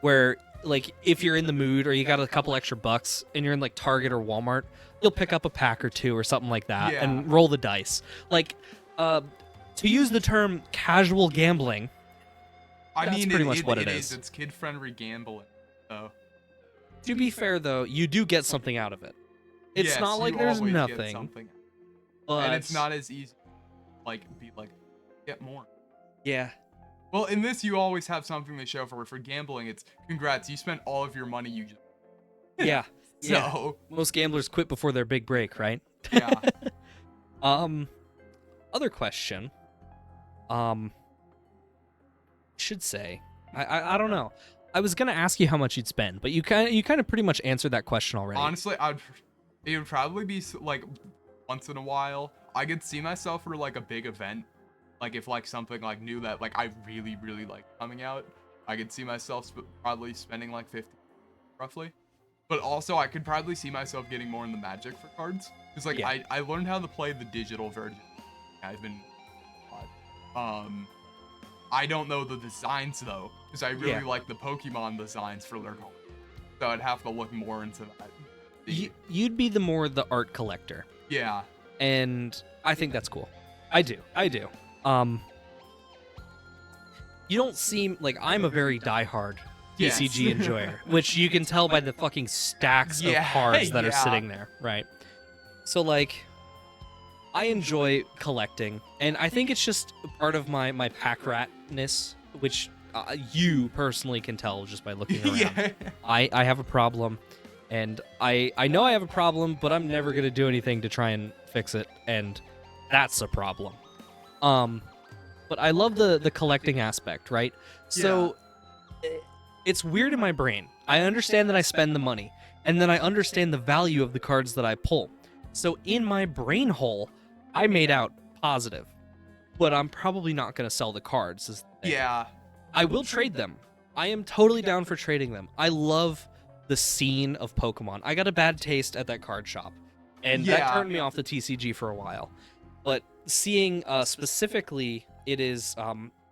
where like if you're in the mood or you got a couple extra bucks and you're in like Target or Walmart, you'll pick up a pack or two or something like that Yeah. and roll the dice. Like, to use the term casual gambling, I that's mean, pretty much what it is. is. It's kid-friendly gambling. So to be fair though, you do get something out of it. It's yes, not like you there's always get nothing, something. but And it's not as easy. Get more. yeah. Well, in this, you always have something to show for it. For gambling, it's congrats, you spent all of your money you just. Yeah. Yeah. So, Most gamblers quit before their big break, right? yeah. Other question. Should say, I don't know. I was gonna ask you how much you'd spend, but you kind of pretty much answered that question already. Honestly, it would probably be like once in a while. I could see myself for like a big event. Like if like something like new that like I really, really like coming out. I could see myself probably spending like 50 roughly. But also I could probably see myself getting more in the Magic for cards. Because like Yeah. I learned how to play the digital version. I've been I don't know the designs though, because I really Yeah. like the Pokemon designs for their cards. So I'd have to look more into that. You'd be the art collector, Yeah. and I think that's cool. I do. You don't seem like I'm a very diehard Yes. TCG enjoyer, which you can tell by the fucking stacks of Yeah, cards that are yeah. sitting there, right? So like, I enjoy collecting, and I think it's just part of my pack ratness, which you personally can tell just by looking around. Yeah. I have a problem, and I know I have a problem, but I'm never gonna do anything to try and fix it, and that's a problem. But I love the collecting aspect, right? So it's weird in my brain. I understand that I spend the money, and then I understand the value of the cards that I pull. So in my brain hole, I made out positive, but I'm probably not gonna sell the cards. Is the thing. Yeah. I will trade them. I am totally down for trading them. I love the scene of Pokemon. I got a bad taste at that card shop, and that Yeah. turned me off the TCG for a while. But seeing specifically, it is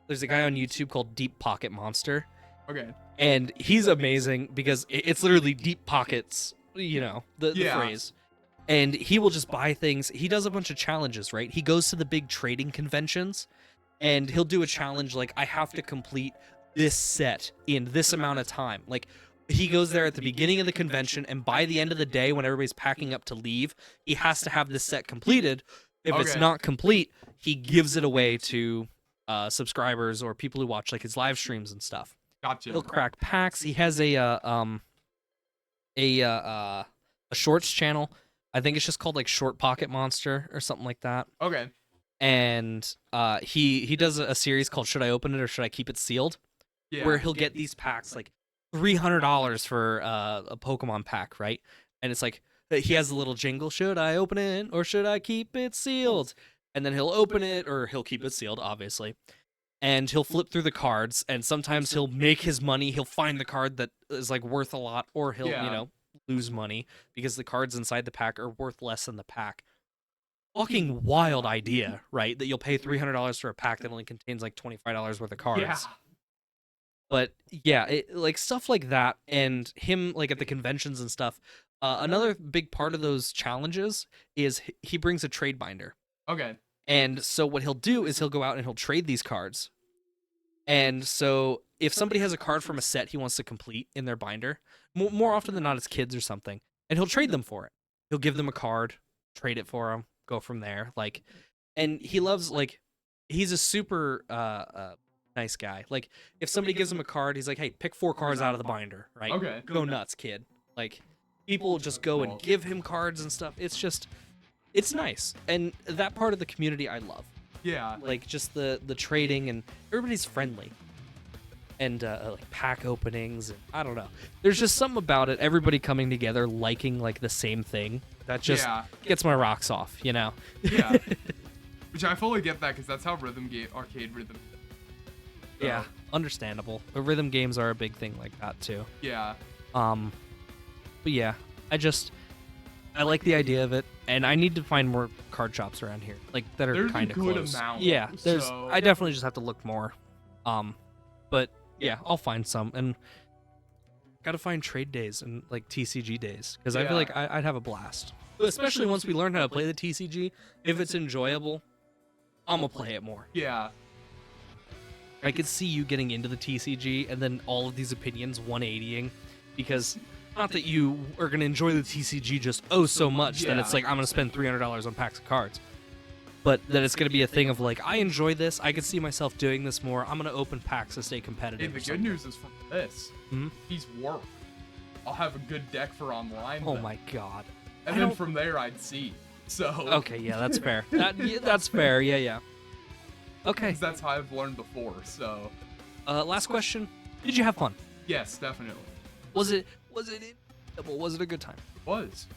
there's a guy on YouTube called Deep Pocket Monster, Okay. and he's amazing because it's literally deep pockets, the Yeah. phrase. And he will just buy things. He does a bunch of challenges, right? He goes to the big trading conventions, and he'll do a challenge like I have to complete this set in this amount of time. Like he goes there at the beginning of the convention, and by the end of the day, when everybody's packing up to leave, he has to have this set completed. If it's Okay. not complete, he gives it away to subscribers or people who watch like his live streams and stuff. Gotcha. He'll crack packs. He has a shorts channel. I think it's just called like Short Pocket Monster or something like that. Okay. And he does a series called Should I Open It or Should I Keep It Sealed? Yeah. Where he'll get these packs like $300 for a Pokemon pack, right? And it's like he has a little jingle, should I open it or should I keep it sealed? And then he'll open it or he'll keep it sealed, obviously. And he'll flip through the cards, and sometimes he'll make his money. He'll find the card that is like worth a lot, or he'll, Yeah. lose money because the cards inside the pack are worth less than the pack. Fucking wild idea, right? That you'll pay $300 for a pack that only contains like $25 worth of cards. Yeah. But yeah, like stuff like that, and him like at the conventions and stuff. Another big part of those challenges is he brings a trade binder. Okay. And so what he'll do is he'll go out and he'll trade these cards. And so if somebody has a card from a set he wants to complete in their binder, more often than not it's kids or something, and he'll trade them for it. He'll give them a card, trade it for them, go from there. Like, and he loves like he's a super nice guy. Like if somebody gives him a card, he's like, "Hey, pick 4 cards out of the binder, right? Okay. Go nuts, kid." Like people just go and give him cards and stuff. It's nice. And that part of the community I love. Yeah. Like just the trading, and everybody's friendly. And like pack openings, and I don't know. There's just something about it. Everybody coming together, liking like the same thing. That just Yeah. gets my rocks off, you know? Yeah. Which I fully get that because that's how arcade rhythm. So, Yeah, understandable. But rhythm games are a big thing like that too. Yeah. But yeah, I like the idea of it, and I need to find more card shops around here, like that are There's a kind of good close. amount, Yeah, there's. so- I definitely just have to look more. But yeah, I'll find some, and gotta find trade days and like TCG days because I feel Yeah. like I'd have a blast, especially once we learn how to play the TCG. If it's enjoyable, I'm gonna play it more. Yeah. I could see you getting into the TCG and then all of these opinions 180ing, because not that you are going to enjoy the TCG just so much that it's Yeah. like I'm going to spend $300 on packs of cards, but that it's going to be a thing of like I enjoy this, I could see myself doing this more, I'm going to open packs to stay Hey, competitive. the or good something. news is from this, Mhm. he's work. I'll have a good deck for online. Oh then. my god. And I then don't- from there, I'd see. So. Okay, yeah, that's fair. That's fair. Yeah. Okay. 'Cause that's how I've learned before. So. Last question. Did you have fun? Yes, definitely. Was it a good time? It was.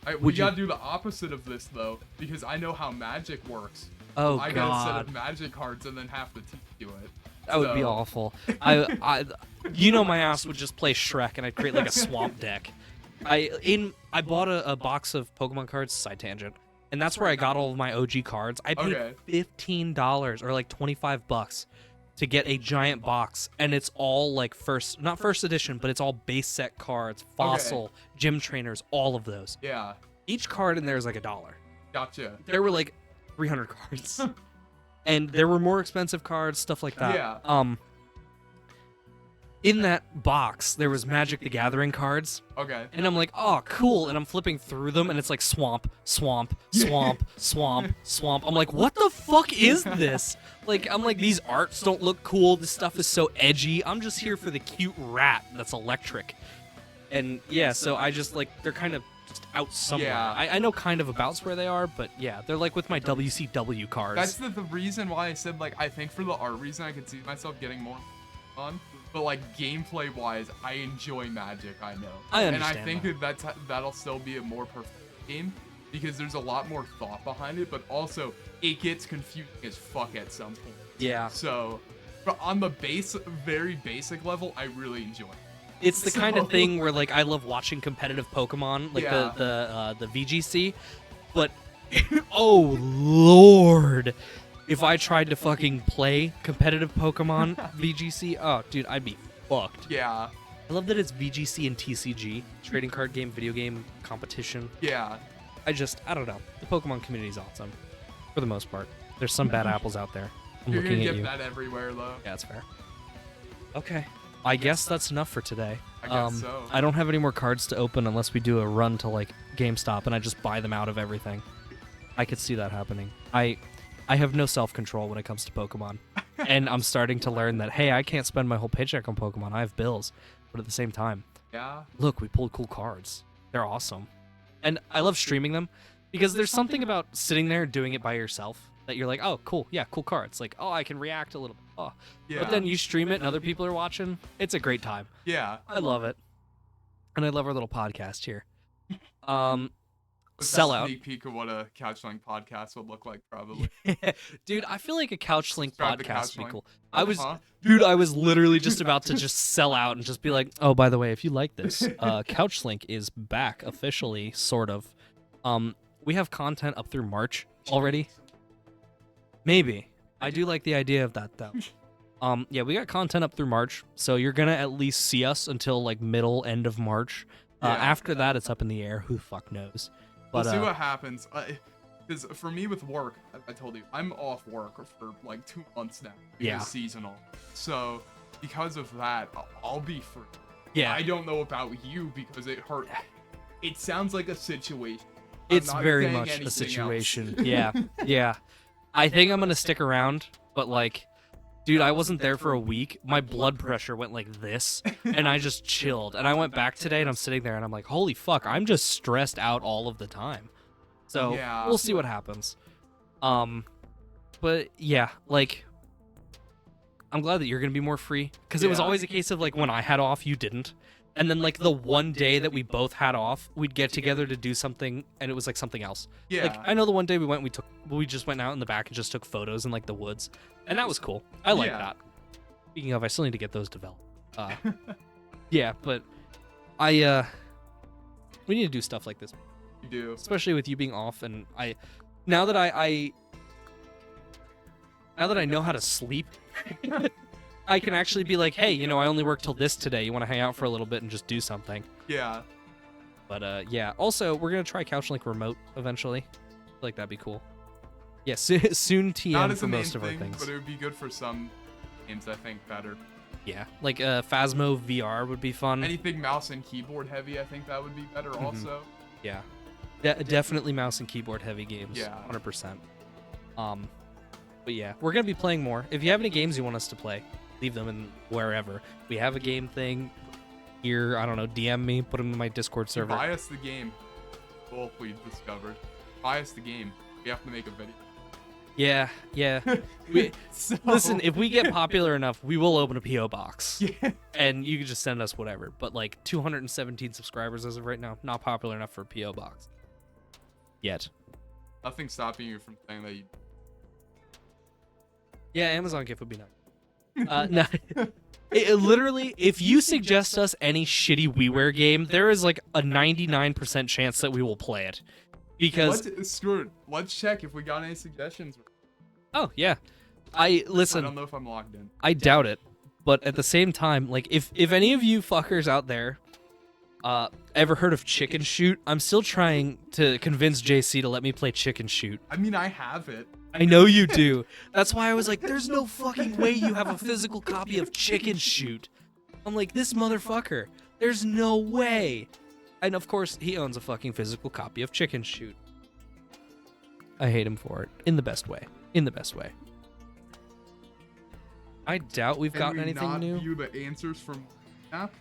We Would you- gotta do the opposite of this though, because I know how Magic works. Oh I got a set god. of Magic cards and then have to teach you it. That would be So- awful. My ass would just play Shrek, and I'd create like a swamp deck. I bought a box of Pokemon cards, side tangent, and that's where I got all of my OG cards. I paid Okay. $15 or like $25 to get a giant box, and it's all like not first edition, but it's all base set cards, fossil, gym trainers, all of those. Yeah. Each card in there is like $1. Gotcha. There were like 300 cards. And there were more expensive cards, stuff like that. Yeah. In that box, there was Magic the Gathering cards, Okay. and I'm like, oh, cool. And I'm flipping through them, and it's like swamp, swamp, swamp, swamp, swamp. I'm like, what the fuck is this? I'm like, these arts don't look cool. This stuff is so edgy. I'm just here for the cute rat that's electric. And yeah, so I just like, they're kind of just out somewhere. Yeah. I know kind of about where they are, but yeah, they're like with my WCW cards. That's the reason why I said like I think for the art reason I could see myself getting more on, but like gameplay wise, I enjoy Magic. I know. I And I understand think that'll still be a more perfect game because there's a lot more thought behind it, but also it gets confusing as fuck at some point. Yeah. So, but on the very basic level, I really enjoy it. It's the kind of So- thing where like I love watching competitive Pokemon, like Yeah. the VGC, but oh lord, if I tried to fucking play competitive Pokemon VGC, oh dude, I'd be fucked. Yeah. I love that it's VGC and TCG, trading card game, video game competition. Yeah. I don't know. The Pokemon community is awesome, for the most part. There's some bad apples out there. I'm You're gonna looking at get you. that everywhere, though. Yeah, that's fair. Okay. I guess that's enough for today. I guess so. I don't have any more cards to open unless we do a run to like GameStop and I just buy them out of everything. I could see that happening. I have no self-control when it comes to Pokemon. And I'm starting to learn that, hey, I can't spend my whole paycheck on Pokemon. I have bills. But at the same time, Yeah. look, we pulled cool cards. They're awesome. And I love streaming them because there's something about sitting there and doing it by yourself that you're like, oh, cool. Yeah, cool cards. Like, oh, I can react a little bit. Oh. Yeah. But then you stream it and other people are watching. It's a great time. Yeah. I love it. And I love our little podcast here. It's Sell a out. sneak peek of what a Couchling podcast would look like, probably. Dude, I feel like a Couch Link Subscribe to podcast would be Couchling. cool. Huh? I was literally just about to just sell out and just be like, oh, by the way, if you like this, Couch Link is back officially, sort of. We have content up through March already. Maybe. I do like the idea of that, though. Yeah, we got content up through March, so you're gonna at least see us until like end of March. Yeah. After that, it's up in the air. Who the fuck knows? But We'll see what happens. Because for me with work, I told you, I'm off work for like 2 months now. Because Yeah. seasonal. So because of that, I'll be free. yeah, I don't know about you because it hurt. It sounds like a situation. it's I'm not very saying much anything a else. situation. Yeah, yeah. I think I'm gonna stick around, but like, dude, I wasn't there for a week. My blood pressure went like this, and I just chilled. And I went back today, and I'm sitting there, and I'm like, holy fuck, I'm just stressed out all of the time. So Yeah. we'll see what happens. But yeah, like, I'm glad that you're gonna be more free, because it was Yeah. always a case of like when I had off, you didn't. And then like the one day that we both had off, we'd get together to do something, and it was like something else. Yeah. Like I know the one day we just went out in the back and just took photos in like the woods, and that was cool. I like Yeah. that. Speaking of, I still need to get those developed. Yeah, but we need to do stuff like this, You do. especially with you being off, and now that I know how to sleep. I can actually be like, hey, I only work till this today. You want to hang out for a little bit and just do something. Yeah. But yeah. Also, we're gonna try Couch Link remote eventually. I feel like that'd be cool. Yeah, soon TM Not as for the main most of our thing, things. but it would be good for some games, I think, better. Yeah, like Phasmo VR would be fun. Anything mouse and keyboard heavy, I think that would be better Mhm. also. Yeah, definitely mouse and keyboard heavy games. Yeah. 100%. But yeah, we're gonna be playing more. If you have any games you want us to play, leave them in wherever. We have a game thing here. I don't know. DM me. Put them in my Discord server. Buy us the game. Both we've discovered. Buy us the game. We have to make a video. Yeah. So, Listen, if we get popular enough, we will open a PO box, yeah. and you can just send us whatever. But like 217 subscribers as of right now, not popular enough for a PO box yet. Nothing's stopping you from saying that you. Yeah, Amazon gift would be nice. No, it literally, if you suggest us any shitty WiiWare game, there is like a 99% chance that we will play it. Because Screw it. Let's check if we got any suggestions. oh yeah, I don't know if I'm logged in. I doubt it, but at the same time, like if any of you fuckers out there ever heard of Chicken Shoot, I'm still trying to convince JC to let me play Chicken Shoot. I mean, I have it. I know you do. That's why I was like, there's no fucking way you have a physical copy of Chicken Shoot. I'm like, this motherfucker. There's no way. And of course, he owns a fucking physical copy of Chicken Shoot. I hate him for it. In the best way. In the best way. I doubt we've Can gotten we anything not new. view the answers from app?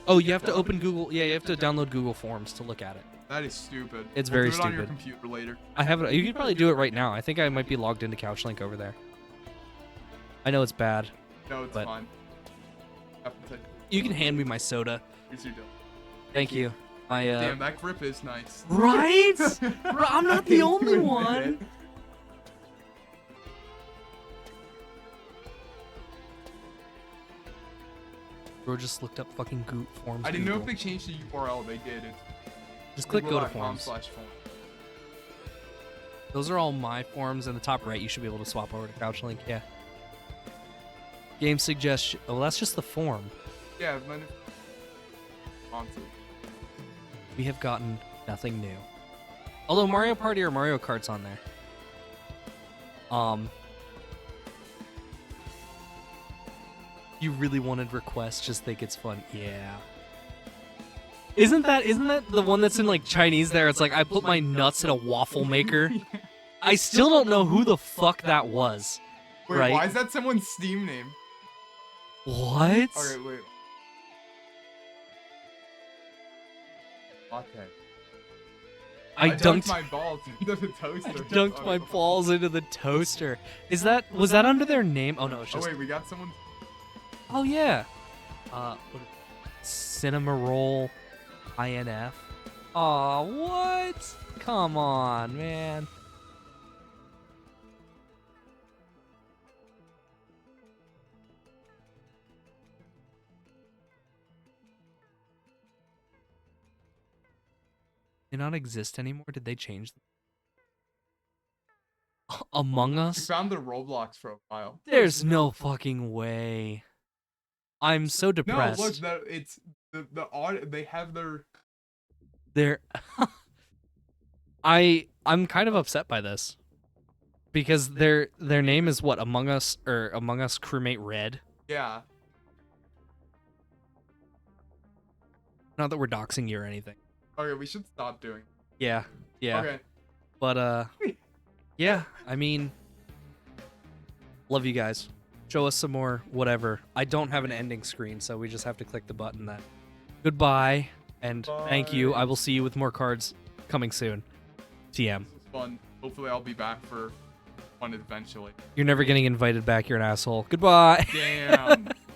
Oh, you have to open Google. Yeah, you have to download Google Forms to look at it. That is stupid. It's We'll very do it on your stupid. computer later. I have it. You could probably do it right now. I think I might be logged into CouchLink over there. I know it's bad. No, it's But- fine. You can hand me my soda. Here's your dough. Thank you. My Damn, that grip is nice. Right? Bro, I'm not the only one. Bro just looked up fucking Goot Forms. I didn't know if Google. they changed the URL. They did. It's Just click go to google.com/forms. forms. Those are all my forms. In the top right, you should be able to swap over to CouchLink. Yeah. Game suggestion. Oh, that's just the form. Yeah, then responsive. We have gotten nothing new. Although Mario Party or Mario Kart's on there. You really wanted requests, just think it's fun. Yeah. Isn't that the one that's in like Chinese there? It's like I put my nuts in a waffle maker. I still don't know who the fuck that was. Wait, Right. why is that someone's Steam name? What? Okay, wait. Latte. I dunked my balls into the toaster. dunked my balls into the toaster. Was that under their name? Oh no, it's Oh just wait, we got someone. Oh yeah. Cinema Roll INF. Aw, what? Come on, man. They not exist anymore? Did they change them? Among We Us? found the Roblox profile. There's no fucking way. I'm so No, depressed. look, it's the odd. They have their. They're I'm kind of upset by this. Because their name is what? Among Us Crewmate Red. Yeah. Not that we're doxing you or anything. Okay, we should stop doing. Yeah. Okay. But yeah, I mean, love you guys. Show us some more whatever. I don't have an ending screen, so we just have to click the button that. Goodbye and thank you. Bye. I will see you with more cards coming soon. TM. This was fun. Hopefully, I'll be back for one eventually. You're never getting invited back. You're an asshole. Goodbye. Damn.